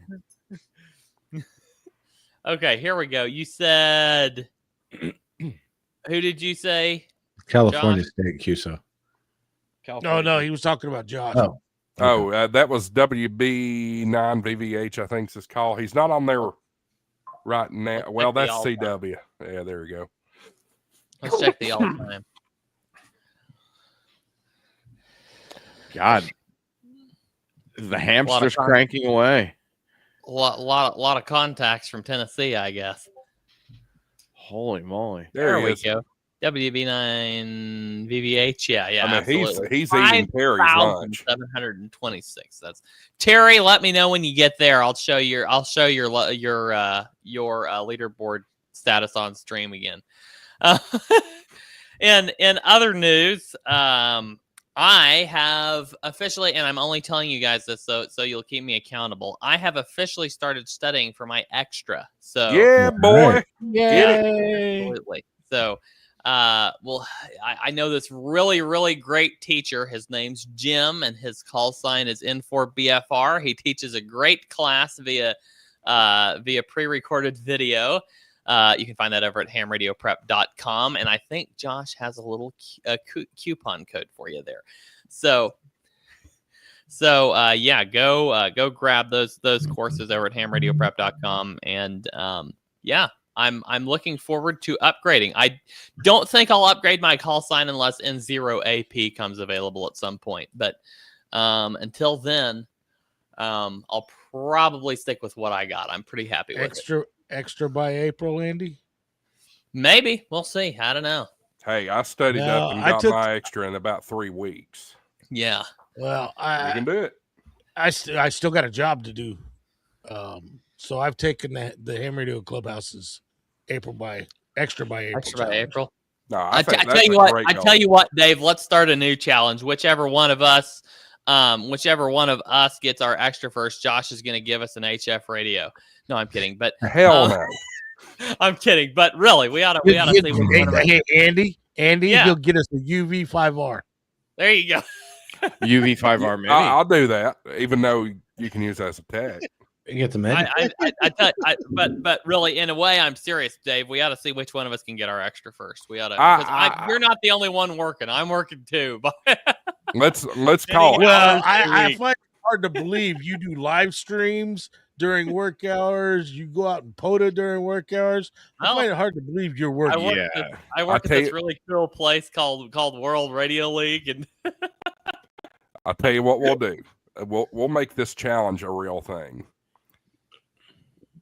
Okay, here we go. You said, who did you say? California Josh? State QSO. No, he was talking about Josh. That was WB9 VVH, I think is his call. He's not on there right now. Well, that's CW. Yeah, there you go. Let's check the all-time. God, the hamster's cranking away. A lot of contacts from Tennessee, I guess. Holy moly! There we go. WB9 VVH. Yeah. I mean, he's eating Terry's lunch. 726. That's Terry. Let me know when you get there. I'll show your leaderboard status on stream again. In other news, I have officially, and I'm only telling you guys this so you'll keep me accountable. I have officially started studying for my extra. So yeah, boy, yay! Absolutely. So, I know this really, really great teacher. His name's Jim, and his call sign is N4BFR. He teaches a great class via pre-recorded video. You can find that over at hamradioprep.com. And I think Josh has a little coupon code for you there. So yeah, go grab those courses over at hamradioprep.com. And yeah, I'm looking forward to upgrading. I don't think I'll upgrade my call sign unless N0 AP comes available at some point. But until then, I'll probably stick with what I got. I'm pretty happy with it. Extra by April, Andy? Maybe. We'll see. I don't know. Hey, I studied up and got my extra in about 3 weeks. Yeah. Well, you can do it. I still got a job to do. So I've taken the Ham Radio Clubhouse's extra by April. No, I tell you what, Dave, let's start a new challenge. Whichever one of us gets our extra first, Josh is going to give us an HF radio. No, I'm kidding. But hell no. I'm kidding. But really, we ought to see. Andy, he'll get us a UV5R. There you go. UV5R mini. I'll do that, even though you can use that as a tag. You get the menu. But really, in a way, I'm serious, Dave. We ought to see which one of us can get our extra first. We ought to. You're not the only one working. I'm working too. Let's call it. Well, I find it hard to believe you do live streams during work hours. You go out and POTA during work hours. I find it hard to believe you're working. I work at this really cool place called World Radio League, and I'll tell you what we'll do. We'll make this challenge a real thing.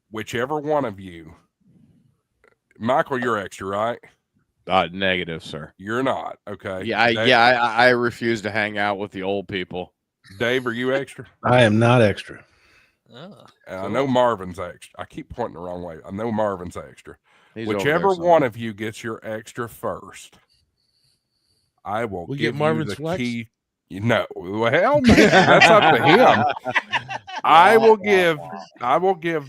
Whichever one of you, Michael, you're extra, right? Negative, sir. You're not. Okay. Yeah, Dave, I refuse to hang out with the old people. Dave, are you extra? I am not extra. Oh, And I cool. know Marvin's extra. I keep pointing the wrong way. I know Marvin's extra. He's over Whichever there one somewhere. of you gets your extra first, I will We give get Marvin's you the flex? key. No, well, man, that's up to him. I will give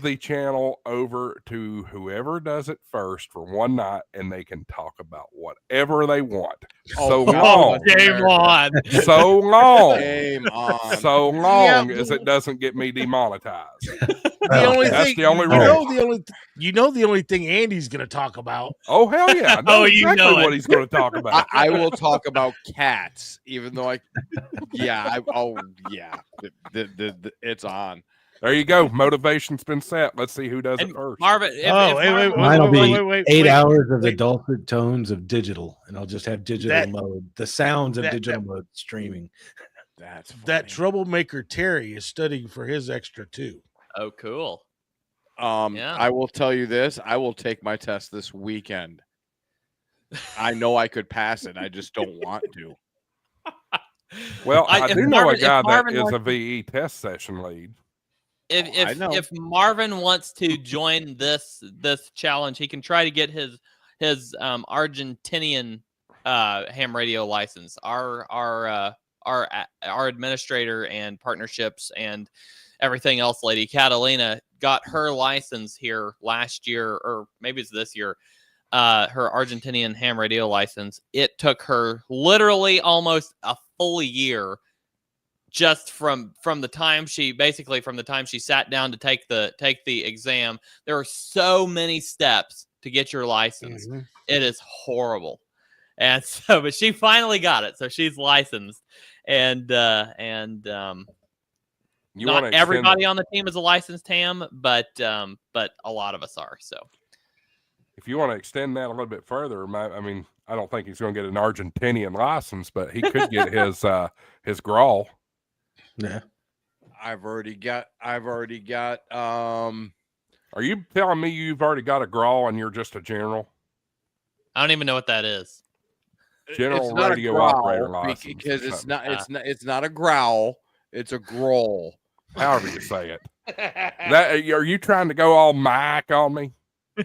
the channel over to whoever does it first for one night, and they can talk about whatever they want. So long, Game on. so long, Game on. so long Yeah, as it doesn't get me demonetized. The only That's thing the only you rule. know the only thing Andy's going to talk about. Oh hell yeah! I know Oh, you exactly know what it. he's going to talk about. I will talk about cats, even though it's on. There you go. Motivation's been set. Let's see who does it And first. Marvin, if wait, Marvin- Mine will be wait, 8 hours of the wait. dulcet tones of digital, and I'll just have digital That- mode, the sounds of that- digital mode streaming. That's funny. That troublemaker Terry is studying for his extra too. oh, cool. Yeah. I will tell you this. I will take my test this weekend. I know I could pass it. I just don't want to. Well, I if do know Marvin- a if guy that Marvin is wants- a VE test session lead. I know. If Marvin wants to join this challenge, he can try to get his Argentinian ham radio license. Our administrator and partnerships and everything else, Lady Catalina, got her license here last year, or maybe it's this year. Her Argentinian ham radio license. It took her literally almost a full year, just from the time she sat down to take the exam. There are so many steps to get your license. Mhm. It is horrible. And so, but she finally got it, so she's licensed. And You not wanna extend everybody on the team is a licensed ham, but a lot of us are. So If you want to extend that a little bit further, I mean, I don't think he's going to get an Argentinian license, but he could get his grawl. Yeah. I've already got Are you telling me you've already got a grawl and you're just a general I don't even know what that is. General it's not a radio growl operator license or because it's something. not it's not a growl, it's a growl. however you say it? That are you trying to go all Mike on me?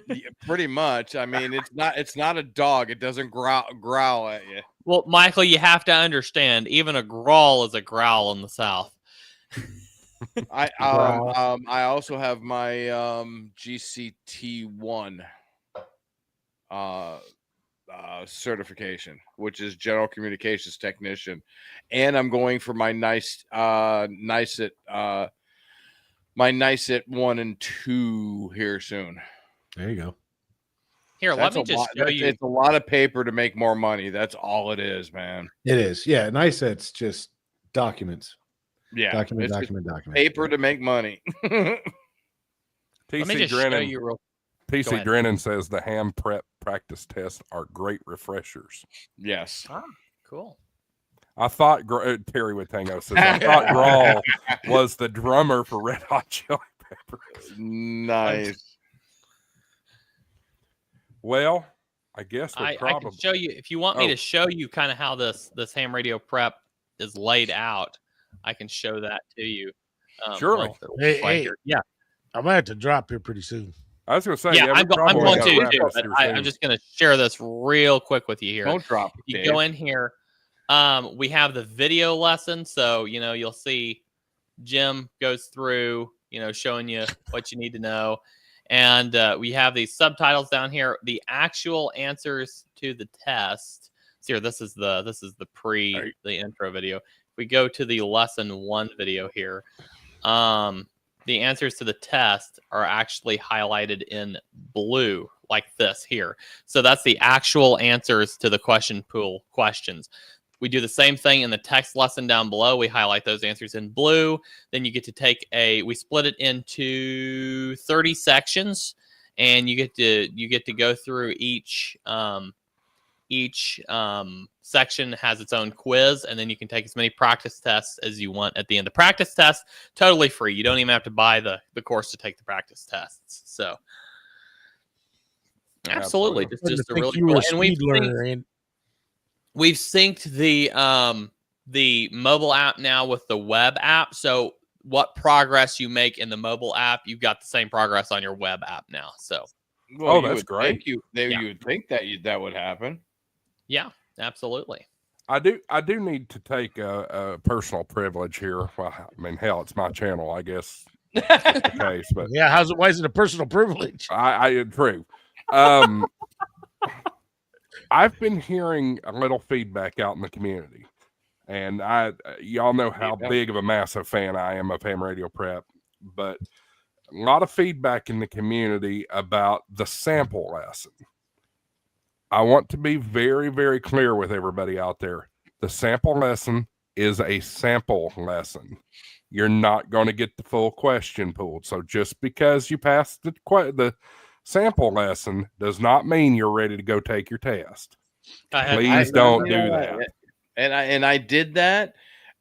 Yeah, pretty much. I mean, it's not a dog. It doesn't growl at you. Well, Michael, you have to understand, even a growl is a growl in the South. I also have my GCT1 certification, which is General Communications Technician, and I'm going for my NICET 1 and 2 here soon. There you go. Here, That's let me just show you. It's a lot of paper to make more money. That's all it is, man. It is. Yeah. NICET's just documents. Yeah, Document. paper to make money. Let me TC just show Drennan. you real. Go TC ahead. Drennan says the ham prep practice tests are great refreshers. Yes. Cool. I thought Terry Watango says I thought Grawl was the drummer for Red Hot Chili Peppers. Nice. Well, I guess we I probably can show you if you want me Oh. to show you kind of how this ham radio prep is laid out. I can show that to you. Surely. Hey, Here. Yeah, I might have to drop here pretty soon. I was going to say, yeah, we I'm probably going gotta to wrap too. this But here I'm soon. just going to share this real quick with you here. Don't drop it, You Dave. go in here. We have the video lesson, so you'll see Jim goes through, showing you what you need to know, and we have these subtitles down here. The actual answers to the test. So here, this is the the intro video. If we go to the lesson 1 video here, the answers to the test are actually highlighted in blue, like this here. So that's the actual answers to the question pool questions. We do the same thing in the text lesson down below. We highlight those answers in blue. Then you get to take we split it into 30 sections, and you get to go through each section has its own quiz, and then you can take as many practice tests as you want at the end. The practice test, totally free. You don't even have to buy the course to take the practice tests. So Absolutely. Starting to Just a think really you were cool. a And speed learner, and we've synced the mobile app now with the web app. So what progress you make in the mobile app, you've got the same progress on your web app now. So Well, you that's would great. think you would think that that would happen. yeah, absolutely. I do need to take a personal privilege here. Well, I mean, hell, it's my channel, I guess. That's the case, but yeah, why is it a personal privilege? I true. I've been hearing a little feedback out in the community, and y'all know how big of a massive fan I am of Ham Radio Prep, but a lot of feedback in the community about the sample lesson. I want to be very, very clear with everybody out there. The sample lesson is a sample lesson. You're not going to get the full question pulled. So just because you passed the sample lesson does not mean you're ready to go take your test. Please don't do that. And I did that,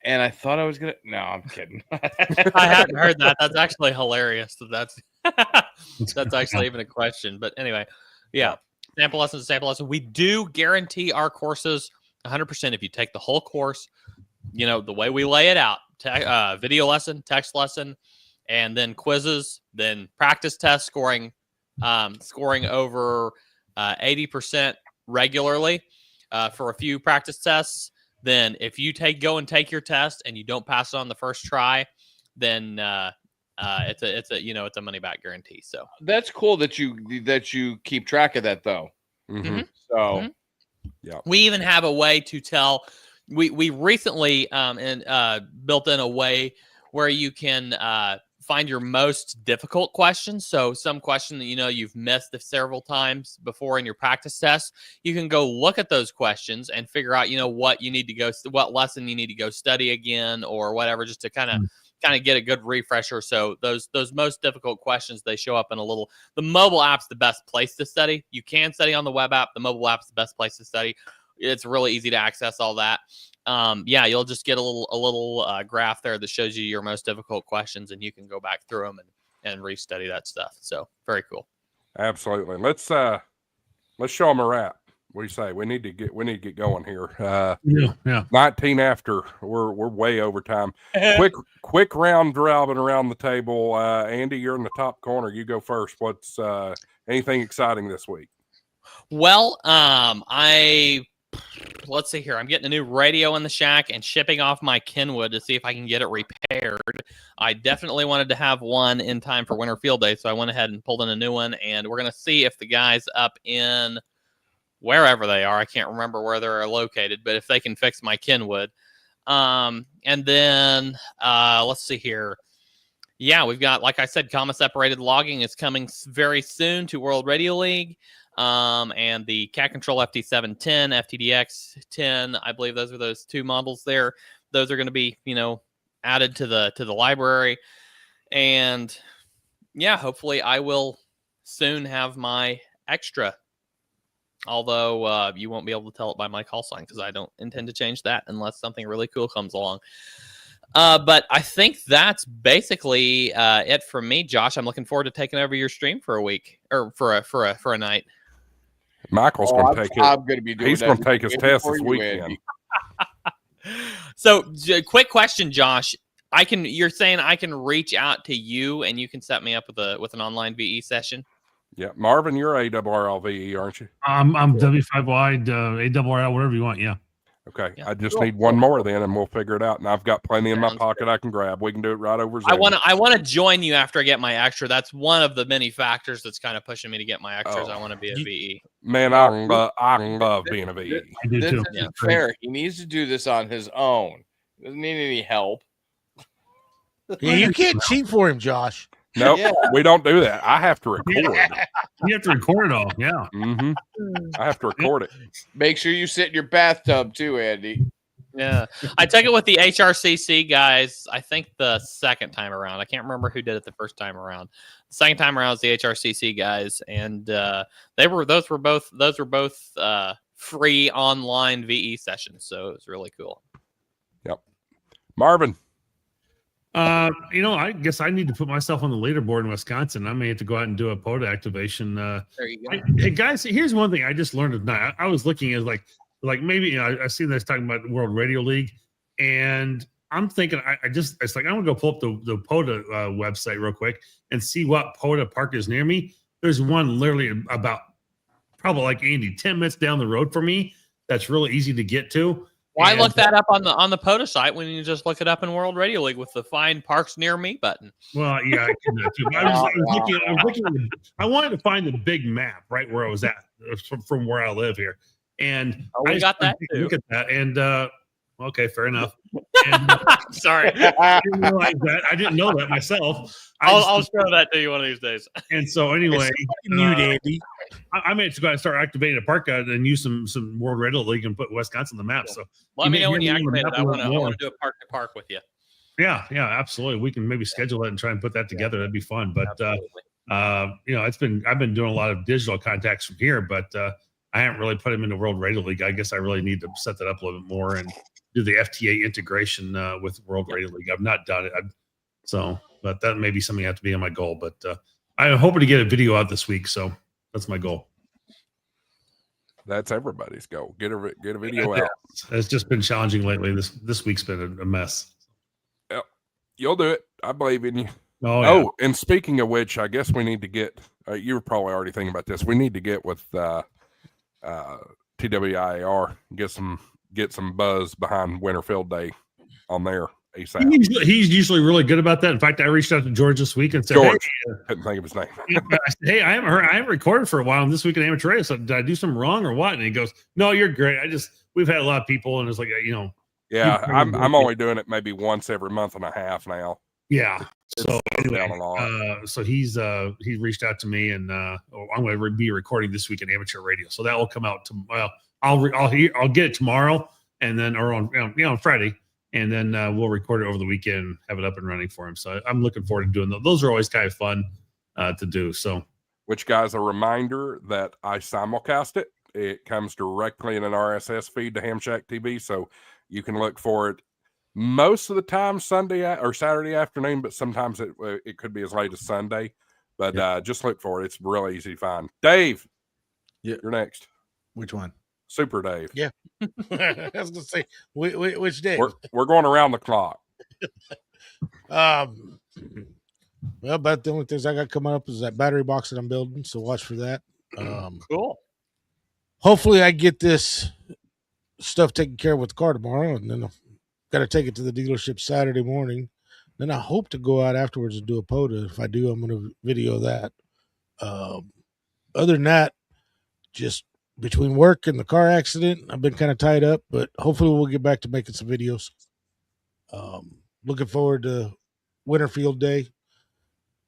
and I thought I was gonna. No, I'm kidding. I hadn't heard that. That's actually hilarious. That's actually even a question. But anyway, yeah. Sample lesson. We do guarantee our courses 100% if you take the whole course, the way we lay it out, video lesson, text lesson, and then quizzes, then practice test scoring over 80% regularly for a few practice tests. Then if you go and take your test and you don't pass it on the first try, then it's a money back guarantee. So that's cool that you keep track of that though. Mm-hmm. So yeah, we even have a way to tell. We recently built in a way where you can find your most difficult questions. So some question that you've missed several times before in your practice test, you can go look at those questions and figure out what lesson you need to go study again or whatever, just to kind of get a good refresher. So those most difficult questions, they show up in the mobile app's the best place to study. You can study on the web app. The mobile app's the best place to study. It's really easy to access all that. You'll just get a little graph there that shows you your most difficult questions, and you can go back through them and restudy that stuff. So very cool. Absolutely. Let's show them a wrap. What do you say? We need to get going here. 19 after. We're way over time. Quick round robin around the table. Andy, you're in the top corner. You go first. What's anything exciting this week? Well, let's see here. I'm getting a new radio in the shack and shipping off my Kenwood to see if I can get it repaired. I definitely wanted to have one in time for Winter Field Day, so I went ahead and pulled in a new one, and we're going to see if the guys up in wherever they are, I can't remember where they're located, but if they can fix my Kenwood. And then let's see here. Yeah, we've got, like I said, comma separated logging is coming very soon to World Radio League. And the Cat Control FT710, FTDX 10, I believe those are those two models there. Those are going to be, added to the library. And yeah, hopefully I will soon have my extra. Although you won't be able to tell it by my call sign because I don't intend to change that unless something really cool comes along. But I think that's basically it for me, Josh. I'm looking forward to taking over your stream for a week or for a night. Michael's going to take it. I'm going to be doing. He's going to take his test this weekend. So, quick question, Josh. You're saying I can reach out to you and you can set me up with an online VE session? Yeah, Marvin, you're ARRLVE, aren't you? I'm W5 wide, ARRL, whatever you want. Yeah. Okay, Yeah. I just need one more then, and we'll figure it out. And I've got plenty in my pocket I can grab. We can do it right over Zoom. I want to join you after I get my extra. That's one of the many factors that's kind of pushing me to get my extras. I want to be a VE. Man, I love being a VE. This isn't fair. He needs to do this on his own. Doesn't need any help. Yeah, you can't cheat for him, Josh. No, we don't do that. I have to record. You have to record it all. Yeah. Mm-hmm. I have to record it. Make sure you sit in your bathtub too, Andy. Yeah. I took it with the HRCC guys, I think the second time around. I can't remember who did it the first time around. The second time around was the HRCC guys, and those were both free online VE sessions, so it was really cool. Yep. Marvin. I guess I need to put myself on the leaderboard in Wisconsin. I may have to go out and do a POTA activation. There you go. Hey guys, here's one thing I just learned tonight. I was looking at like maybe I see this talking about World Radio League, and I'm thinking it's like I'm gonna go pull up the POTA website real quick and see what POTA park is near me. There's one literally about probably like Andy 10 minutes down the road from me. That's really easy to get to. Why And- look that up on the POTA site when you just look it up in World Radio League with the Find Parks Near Me button? Well, yeah, I can do that too. But I was looking. I wanted to find the big map right where I was at from where I live here, and Oh, we I got that started taking a too. Look at that, and okay, fair enough. And, Sorry. I didn't realize that. I didn't know that myself. I'll show that to you one of these days. And so anyway, Mute Andy. I may have to go out and start activating a park and use some World Radio League and put Wisconsin on the map. So Let me may know when you hear me on the activate it. map a I little want to more. do a park to park with you. yeah, absolutely. We can maybe schedule that and try and put that together. That'd be fun. But Absolutely. I've been doing a lot of digital contacts from here, but I haven't really put them into World Radio League. I guess I really need to set that up a little bit more and do the FTA integration with World Radio League. I've not done it, but that may be something I have to be on my goal. But I'm hoping to get a video out this week, so that's my goal. That's everybody's goal. Get a video out. It's just been challenging lately. This week's been a mess. You'll do it. I believe in you. Oh, yeah. Oh, and speaking of which, I guess we need to get. You were probably already thinking about this. We need to get with TWIAR. Get some buzz behind Winterfield Day on there ASAP. He's usually really good about that. In fact, I reached out to George this week and said, George. "Hey, Couldn't think of his name. I said, hey, I haven't recorded for a while on This Week in Amateur Radio. So did I do something wrong or what?" And he goes, "No, you're great. We've had a lot of people, and it's like Yeah, probably I'm will. only doing it maybe once every month and a half now. yeah." So Down a lot. so he reached out to me, and I'm going to be recording This Week in Amateur Radio. So that will come out tomorrow. I'll get it tomorrow, and then or on Friday. And then we'll record it over the weekend, have it up and running for him. So I'm looking forward to doing those. Those are always kind of fun to do. So, Which, guys, a reminder that I simulcast it. It comes directly in an RSS feed to Ham Shack TV, so you can look for it most of the time Sunday or Saturday afternoon, but sometimes it could be as late as Sunday. But just look for it. It's really easy to find. Dave, Yeah. you're next. Which one? Super Dave. Yeah. I was gonna say which day. We're going around the clock. Well, about the only things I got coming up is that battery box that I'm building, so watch for that. Cool. Hopefully I get this stuff taken care of with the car tomorrow, and then I've got to take it to the dealership Saturday morning. Then I hope to go out afterwards and do a POTA. If I do, I'm going to video that. Other than that, just between work and the car accident, I've been kind of tied up, but hopefully we'll get back to making some videos. Looking forward to Winterfield Day.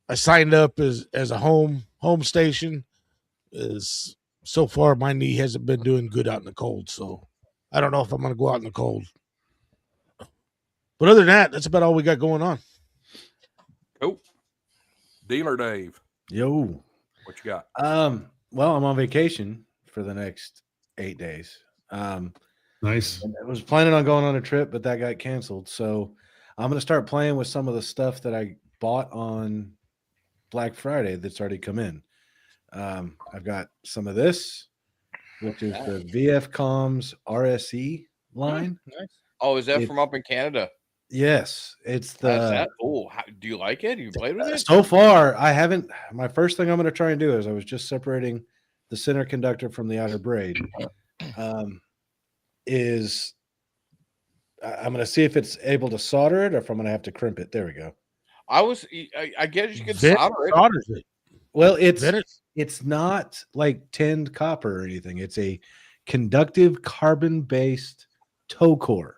I signed up as a home station. So far my knee hasn't been doing good out in the cold, so I don't know if I'm going to go out in the cold. But other than that, that's about all we got going on. Cool. Dealer Dave, Yo. what you got? Well, I'm on vacation for the next 8 days. nice. I was planning on going on a trip, but that got canceled. So I'm going to start playing with some of the stuff that I bought on Black Friday that's already come in. I've got some of this, which is the VF Comms RSE line. Nice. Oh, is that from up in Canada? Yes, it's the. How's that? Oh, do you like it? You played with it? So far, I haven't. My first thing I'm going to try and do is I was just separating the center conductor from the outer braid. I'm going to see if it's able to solder it or if I'm going to have to crimp it. There we go. I guess you could Vent solder it. solders it. Well, Vent it. it's not like tinned copper or anything. It's a conductive carbon-based tow core.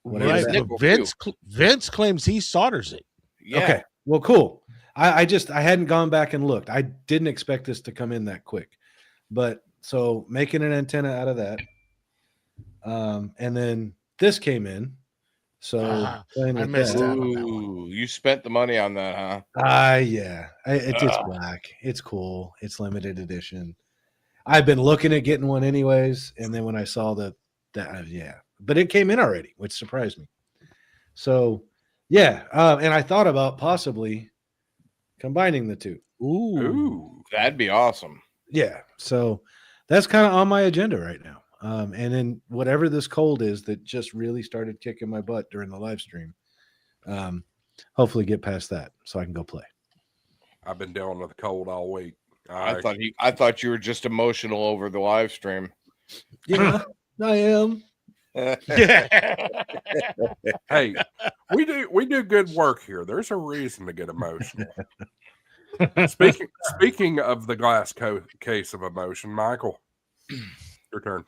Whatever Right, that- but Vince claims he solders it. Yeah. Okay. Well, cool. I hadn't gone back and looked. I didn't expect this to come in that quick. But so making an antenna out of that. And then this came in. So playing I with missed that. out on that one. Ooh, you spent the money on that, huh? Yeah. It's black. It's cool. It's limited edition. I've been looking at getting one anyways. And then when I saw that, but it came in already, which surprised me. So Yeah, and I thought about possibly combining the two. Ooh. That'd be awesome. Yeah, so that's kind of on my agenda right now. And then whatever this cold is that just really started kicking my butt during the live stream, hopefully get past that so I can go play. I've been dealing with the cold all week. I thought you were just emotional over the live stream. Yeah, I am. Hey, we do good work here. There's a reason to get emotional. Speaking of the glass case of emotion, Michael, your turn.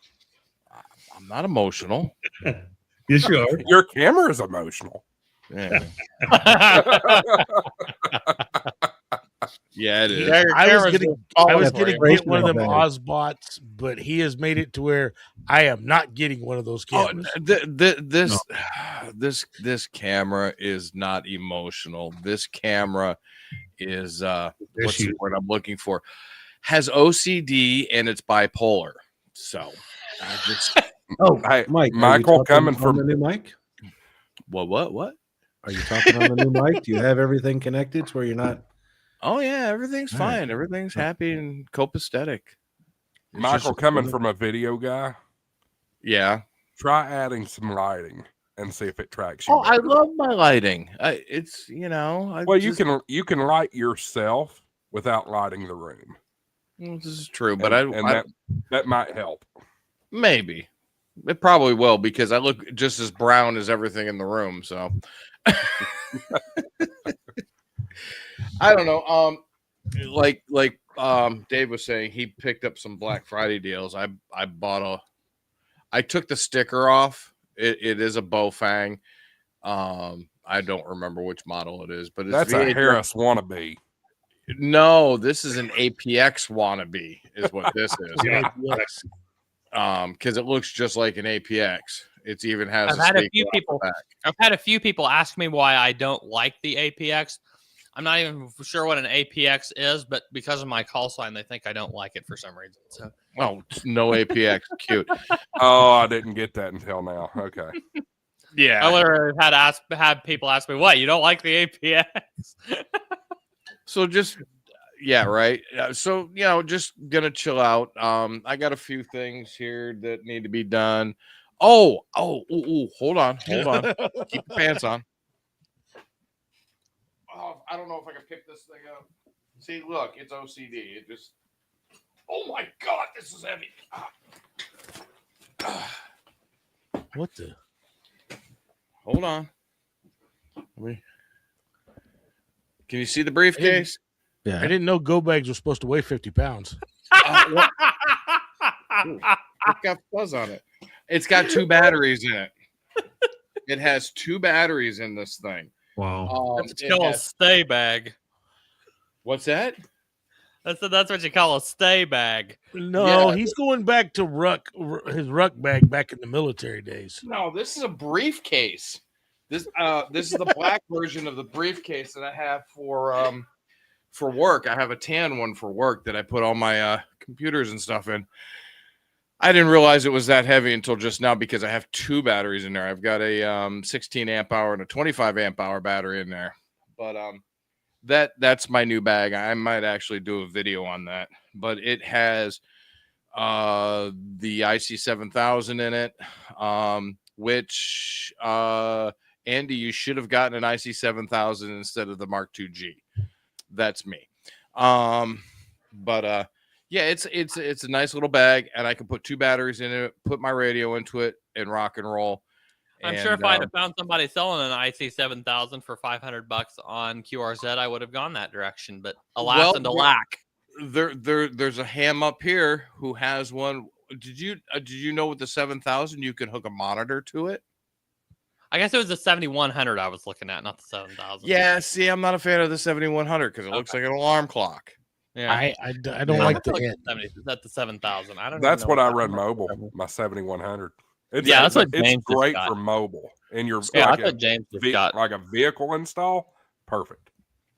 I'm not emotional. Yes, you are. Your camera is emotional. Yeah, yeah it is. I was That's getting great. get one of them Better. Ozbots, but he has made it to where I am not getting one of those cameras. This camera is not emotional. This camera is what's the word I'm looking for? Has OCD and it's bipolar. So I just Hey, Mike, are you Michael, talking coming on from the new mic. what? Are you talking on the new mic? Do you have everything connected to where you're not? Oh yeah, everything's All right. fine. Everything's happy and copacetic. It's Michael, just- coming from a video guy, yeah. try adding some lighting and see if it tracks you. Oh, I better. love my lighting. It's Well, you can light yourself without lighting the room. This is true, but that might help. maybe it probably will because I look just as brown as everything in the room. So I don't know. Like Dave was saying, he picked up some Black Friday deals. I took the sticker off. It is a Bofang. I don't remember which model it is, but it's That's a Harris wannabe. No, this is an APX wannabe, is what this is. Yeah. Yes. Because it looks just like an APX. It even has. I've had a few people ask me why I don't like the APX. I'm not even sure what an APX is, but because of my call sign, they think I don't like it for some reason. So, oh, no APX, cute. Oh, I didn't get that until now. Okay. Yeah, I literally had people ask me, "What? You don't like the APX?" So just right. So just gonna chill out. I got a few things here that need to be done. Ooh, hold on. Keep your pants on. Oh, I don't know if I can pick this thing up. See, look, it's OCD. It just. Oh my God, this is heavy. What the? Hold on. Can you see the briefcase? I Yeah. didn't know go bags were supposed to weigh 50 pounds. It's got fuzz on it. It's got 2 batteries in it. It has 2 batteries in this thing. Wow. That's what you call a stay bag. What's that? That's what you call a stay bag. No, Yeah. he's going back to his ruck bag back in the military days. No, this is a briefcase. This is the black version of the briefcase that I have for work. I have a tan one for work that I put all my computers and stuff in. I didn't realize it was that heavy until just now because I have 2 batteries in there. I've got a 16 amp hour and a 25 amp hour battery in there. But that's my new bag. I might actually do a video on that. But it has the IC7000 in it, which Andy, you should have gotten an IC7000 instead of the Mark II-G. That's me. Yeah, it's a nice little bag, and I can put 2 batteries in it, put my radio into it, and rock and roll. I'm sure if I'd have found somebody selling an IC7000 for $500 on QRZ, I would have gone that direction. But alas and alack. There's a ham up here who has one. Did you know with the 7000 you can hook a monitor to it? I guess it was the 7100 I was looking at, not the 7000. Yeah, see, I'm not a fan of the 7100 because it looks like an alarm clock. Yeah. I don't like the end. That's the 7000. I don't. That's even what know I that run number- mobile, my 7100. Yeah, that's what it's James just great got. for mobile. And you're Yeah, like, that's what James just got. like a vehicle install. Perfect.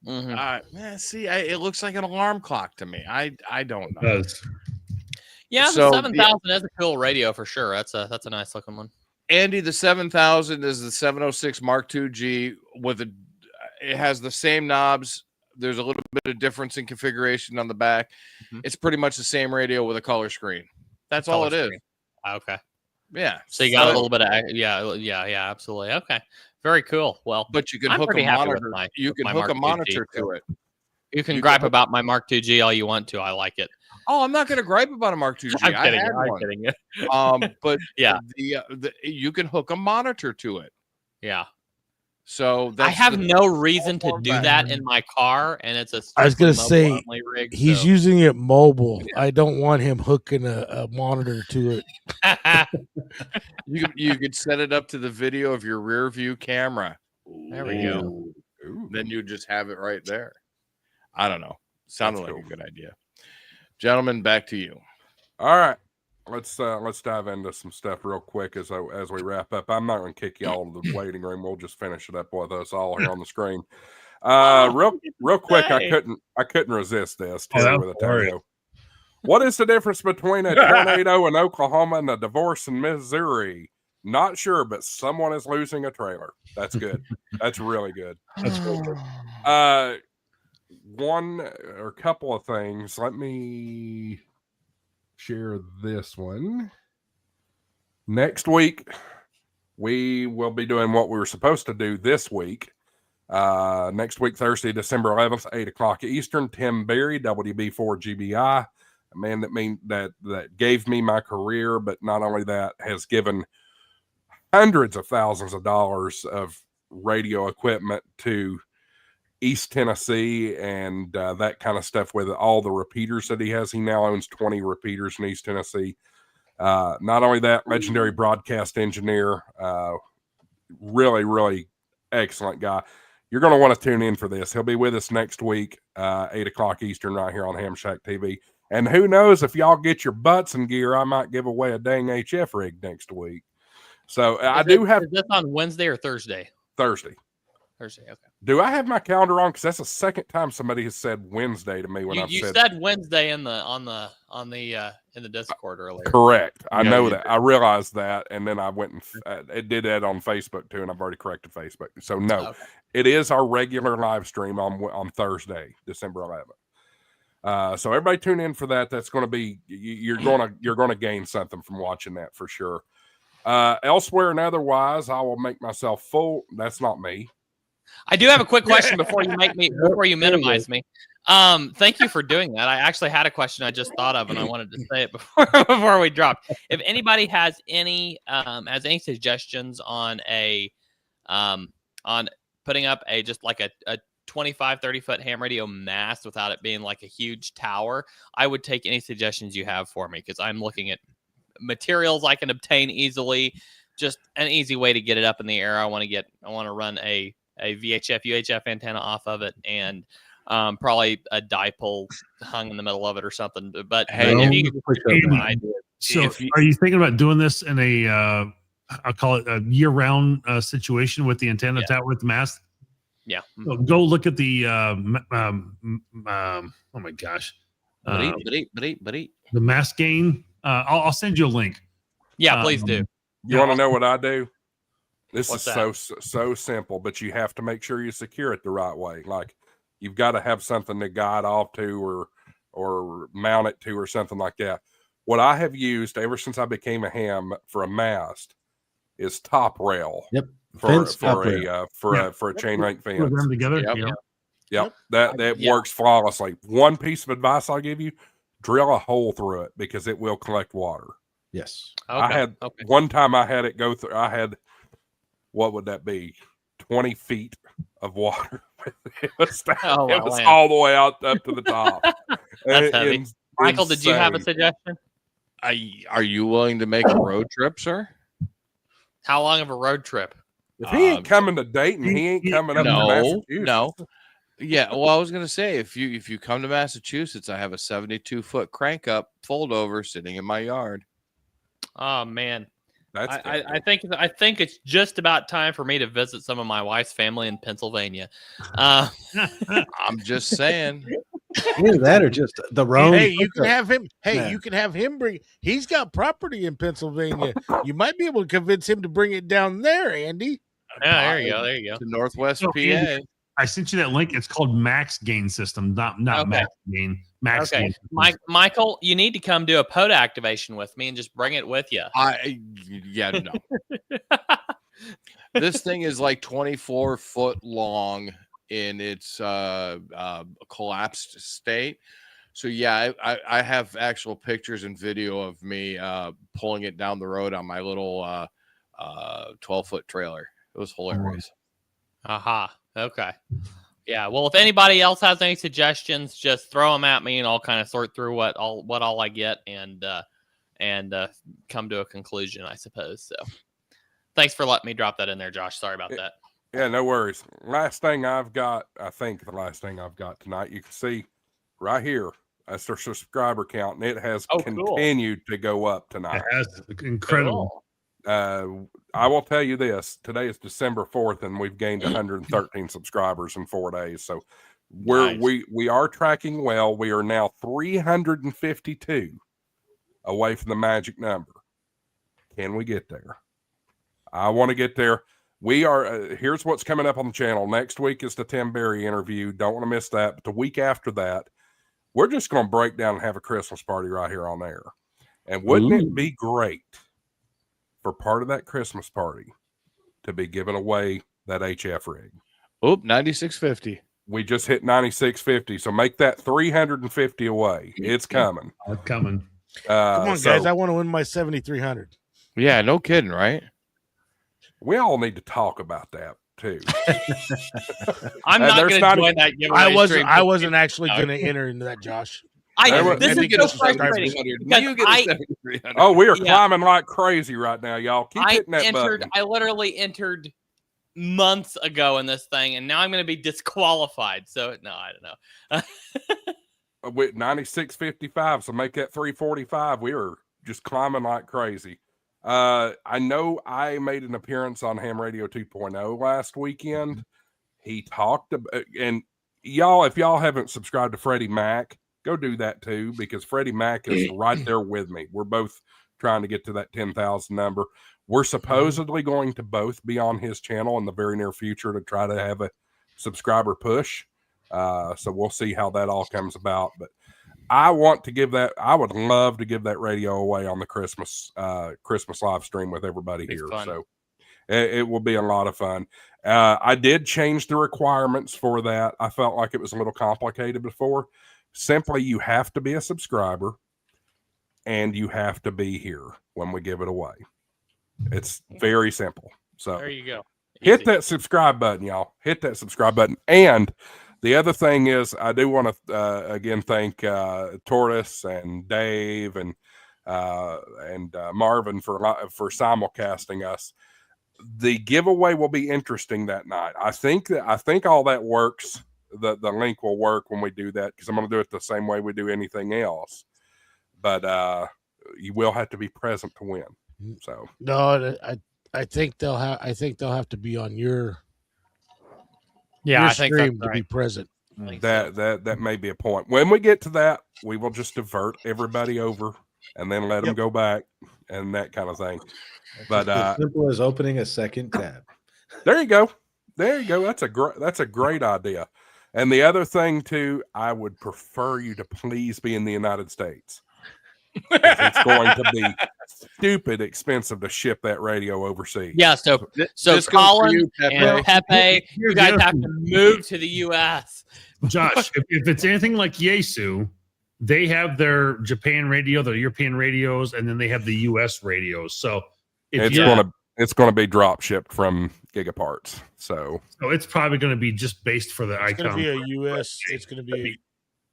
Mhm. Man, see, it looks like an alarm clock to me. I don't know. Does. Yeah, So, the 7000 is a cool radio for sure. That's a nice looking one. Andy, the 7000 is the 706 Mark II G it has the same knobs. There's a little bit of difference in configuration on the back. Mhm. It's pretty much the same radio with a color screen. That's all Color it is. screen. Okay. Yeah. So you got a little bit of yeah, absolutely. Okay. Very cool. Well, But you can I'm hook a pretty happy with monitor. my- You with can my hook a Mark II G, monitor to so- it. You can You gripe can- about my Mark II G all you want to. I like it. Oh, I'm not going to gripe about a Mark II G. I'm kidding. I had I'm one. kidding. But Yeah. you can hook a monitor to it. Yeah. So I that's have the- no reason to do format. that in my car, and it's a I was gonna strictly say, mobile-only rig, He's so- using it mobile. I don't want him hooking a monitor to it. you could set it up to the video of your rear view camera. There we go. Ooh. Then you just have it right there. I don't know. Sounded That's like cool. a good idea. Gentlemen, back to you. All right. Let's dive into some stuff real quick as we wrap up. I'm not going to kick y'all to the waiting room. We'll just finish it up with us all here on the screen. Real quick, I couldn't resist this. Oh, Terry that's with a tornado. What is the difference between a tornado in Oklahoma and a divorce in Missouri? Not sure, but someone is losing a trailer. That's good. That's really good. That's cool. One or a couple of things. Let me share this one. Next week, we will be doing what we were supposed to do this week. Next week, Thursday, December 11th, 8 o'clock Eastern. Tim Berry, WB4GBI, a man that gave me my career, but not only that, has given hundreds of thousands of dollars of radio equipment to East Tennessee and that kind of stuff with all the repeaters that he has. He now owns 20 repeaters in East Tennessee. Not only that, legendary broadcast engineer, really, really excellent guy. You're going to want to tune in for this. He'll be with us next week, 8 o'clock Eastern, right here on Ham Shack TV. And who knows, if y'all get your butts in gear, I might give away a dang HF rig next week. So Is this on Wednesday or Thursday? Thursday. Thursday. Okay. Do I have my calendar on? Because that's the second time somebody has said Wednesday to me when I've You said said Wednesday in the Discord earlier. correct. I Yeah, know you that. did. I realized that, and then I went and it did that on Facebook too, and I've already corrected Facebook. So no, Okay. it is our regular live stream on Thursday, December 11th. So everybody tune in for that. That's going to be you're going to gain something from watching that for sure. Elsewhere and otherwise, I will make myself full. That's not me. I do have a quick question before you minimize me. Thank you for doing that. I actually had a question I just thought of, and I wanted to say it before we dropped. If anybody has any suggestions on on putting up just like a 25, 30 foot ham radio mast without it being like a huge tower, I would take any suggestions you have for me, because I'm looking at materials I can obtain easily, just an easy way to get it up in the air. I want to run a VHF UHF antenna off of it, and probably a dipole hung in the middle of it or something. But Hey, if you could just give me an idea. So, are you thinking about doing this in a, I'll call it a year-round situation with the antenna attached with the mast? Yeah. So go look at the, oh my gosh, the mast gain. I'll send you a link. Yeah, please do. You want to know what I do? This What's is so simple, but you have to make sure you secure it the right way. Like you've got to have something to guide off to or mount it to or something like that. What I have used ever since I became a ham for a mast is top rail. Yep. For Fence for top a rail. for a chain link Put fence. them together. Yep. Yeah. Yep. That Yeah. works flawlessly. One piece of advice I'll give you, drill a hole through it because it will collect water. Yes. I had one time I had it go through. I had, what would that be? 20 feet of water. It was Oh, it wow, was man. all the way out up to the top. That's heavy. Michael, did you have a insane. suggestion? Are you willing to make a road trip, sir? How long of a road trip? If he ain't coming to Dayton, he ain't coming up to No, Massachusetts. no. Yeah, well, I was gonna say if you come to Massachusetts, I have a 72-foot crank up fold over sitting in my yard. Oh man, That's I think it's just about time for me to visit some of my wife's family in Pennsylvania. I'm just saying. Either that or just the Rome. Hey, you can have him. Hey, Yeah. you can have him bring. He's got property in Pennsylvania. You might be able to convince him to bring it down there, Andy. Yeah, there you go. There you go. To Northwest So, PA. Andy, I sent you that link. It's called Max Gain System, not Okay. Max Gain. Max Okay, Gain. System. Michael, you need to come do a POTA activation with me and just bring it with you. No. This thing is like 24 foot long in its collapsed state. So yeah, I have actual pictures and video of me pulling it down the road on my little 12-foot trailer. It was hilarious. Aha. Okay. Yeah. Well, if anybody else has any suggestions, just throw them at me, and I'll kind of sort through what all I get and come to a conclusion, I suppose. So, thanks for letting me drop that in there, Josh. Sorry about that. Yeah, no worries. Last thing I've got, I think the last thing I've got tonight, you can see right here, that's their subscriber count, and it has Oh, cool. continued to go up tonight. That's incredible. I will tell you this: today is December 4th, and we've gained 113 subscribers in 4 days. So Nice. we are tracking well. We are now 352 away from the magic number. Can we get there? I want to get there. We are. Here's what's coming up on the channel. Next week is the Tim Berry interview. Don't want to miss that. But the week after that, we're just going to break down and have a Christmas party right here on air. And wouldn't it be great for part of that Christmas party to be giving away that HF rig? Oop, 9650. We just hit 9650, so make that 350 away. It's coming. It's coming. Come on, guys! I want to win my 7,300. Yeah, no kidding, right? we all need to talk about that too. I'm not there's going to not join even- that giveaway. stream. I wasn't actually No. going to enter into that, Josh. This Andy is gets so a frustrating subscriber. because Oh, we are Yeah. climbing like crazy right now, y'all. Keep hitting that button. I literally entered months ago in this thing, and now I'm going to be disqualified. So no, I don't know. With 96.55, so make that 345. We are just climbing like crazy. I know I made an appearance on Ham Radio 2.0 last weekend. He talked about, and y'all, if y'all haven't subscribed to Freddie Mac, go do that too, because Freddie Mac is right there with me. We're both trying to get to that 10,000 number. We're supposedly going to both be on his channel in the very near future to try to have a subscriber push. So we'll see how that all comes about. But I want to give that, I would love to give that radio away on the Christmas live stream with everybody It's here. fun. So it will be a lot of fun. I did change the requirements for that. I felt like it was a little complicated before. Simply, you have to be a subscriber and you have to be here when we give it away. It's very simple. So There you go. hit Easy. that subscribe button, y'all. Hit that subscribe button. And the other thing is, I do want to again thank Tortoise and Dave and Marvin for simulcasting us. The giveaway will be interesting that night. I think all that works. The link will work when we do that, because I'm going to do it the same way we do anything else. But you will have to be present to win. So No, I think they'll have. I think they'll have to be on your Yeah, I think that's stream to be right. present. I think so. that may be a point. When we get to that, we will just divert everybody over and then let them Yep. go back and that kind of thing. It's But as simple as opening a second tab. there you go. There you go. That's a great idea. And the other thing too, I would prefer you to please be in the United States. 'Cause it's going to be stupid expensive to ship that radio overseas. Yeah, so This goes for Colin you, Pepe. and Pepe, you Here's the guys other have thing. to move to the U.S. Josh, if it's anything like Yaesu, they have their Japan radio, their European radios, and then they have the US radios. So It's you- it's gonna be drop shipped from Gigaparts. So so it's probably going to be just based for the It's going to icon. be a U.S. It's going to be.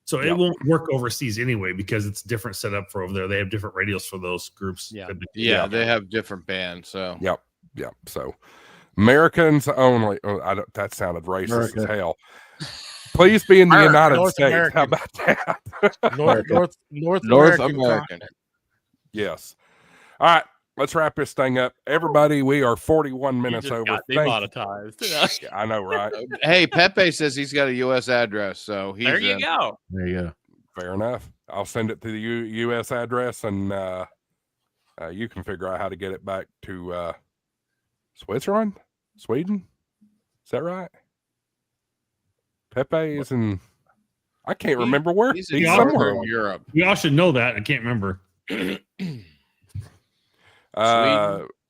So Yep. it won't work overseas anyway because it's different setup for over there. They have different radios for those groups. Yeah. Yeah, they have different bands. So Yep. So Americans only. Oh, that sounded racist as America. hell. Please be in the America, United North States. American. How about that? North North American. American. continent. Yes. All right. let's wrap this thing up. Everybody, we are 41 You minutes just over. got Thank demonetized. you. I know, right? Hey, Pepe says he's got a U.S. address, so he's There you in. go. There you go. Fair enough. I'll send it to the U.S. address, and you can figure out how to get it back to Switzerland, Sweden. Is that right? Pepe is in. I can't remember where. He's He's in somewhere. Europe. We all should know that. I can't remember.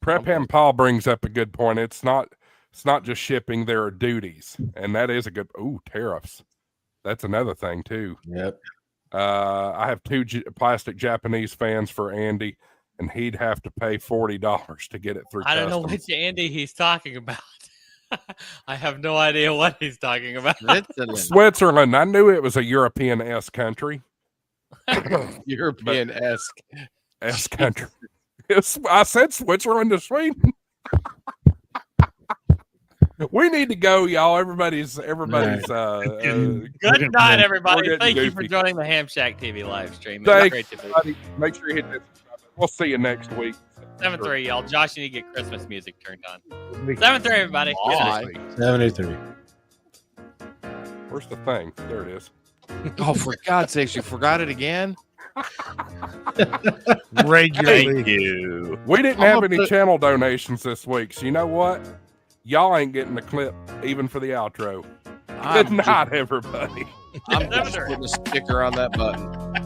Prep Ham Paul brings up a good point. It's not just shipping. There are duties, and that is a good. Tariffs. That's another thing too. Yep. I have two plastic Japanese fans for Andy, and he'd have to pay $40 to get it through. I don't know customs. which Andy he's talking about. I have no idea what he's talking about. Switzerland. I knew it was a European-esque country. European-esque. S country. I said Switzerland to Sweden. We need to go, y'all. Everybody's. Good Good night, everybody. getting Thank you for goofy. joining the Ham Shack TV live stream. It was Thanks, great to be. everybody. Make sure you hit that subscribe button. We'll see you next week. 7-3, y'all. Josh, you need to get Christmas music turned on. 7-3, everybody. Good night. 73. Where's the thing? There it is. Oh, for God's sakes, you forgot it again? Regularly. you. We didn't have any channel donations this week, so you know what? Y'all ain't getting the clip even for the outro. Good night, everybody. I'm just putting a sticker on that button.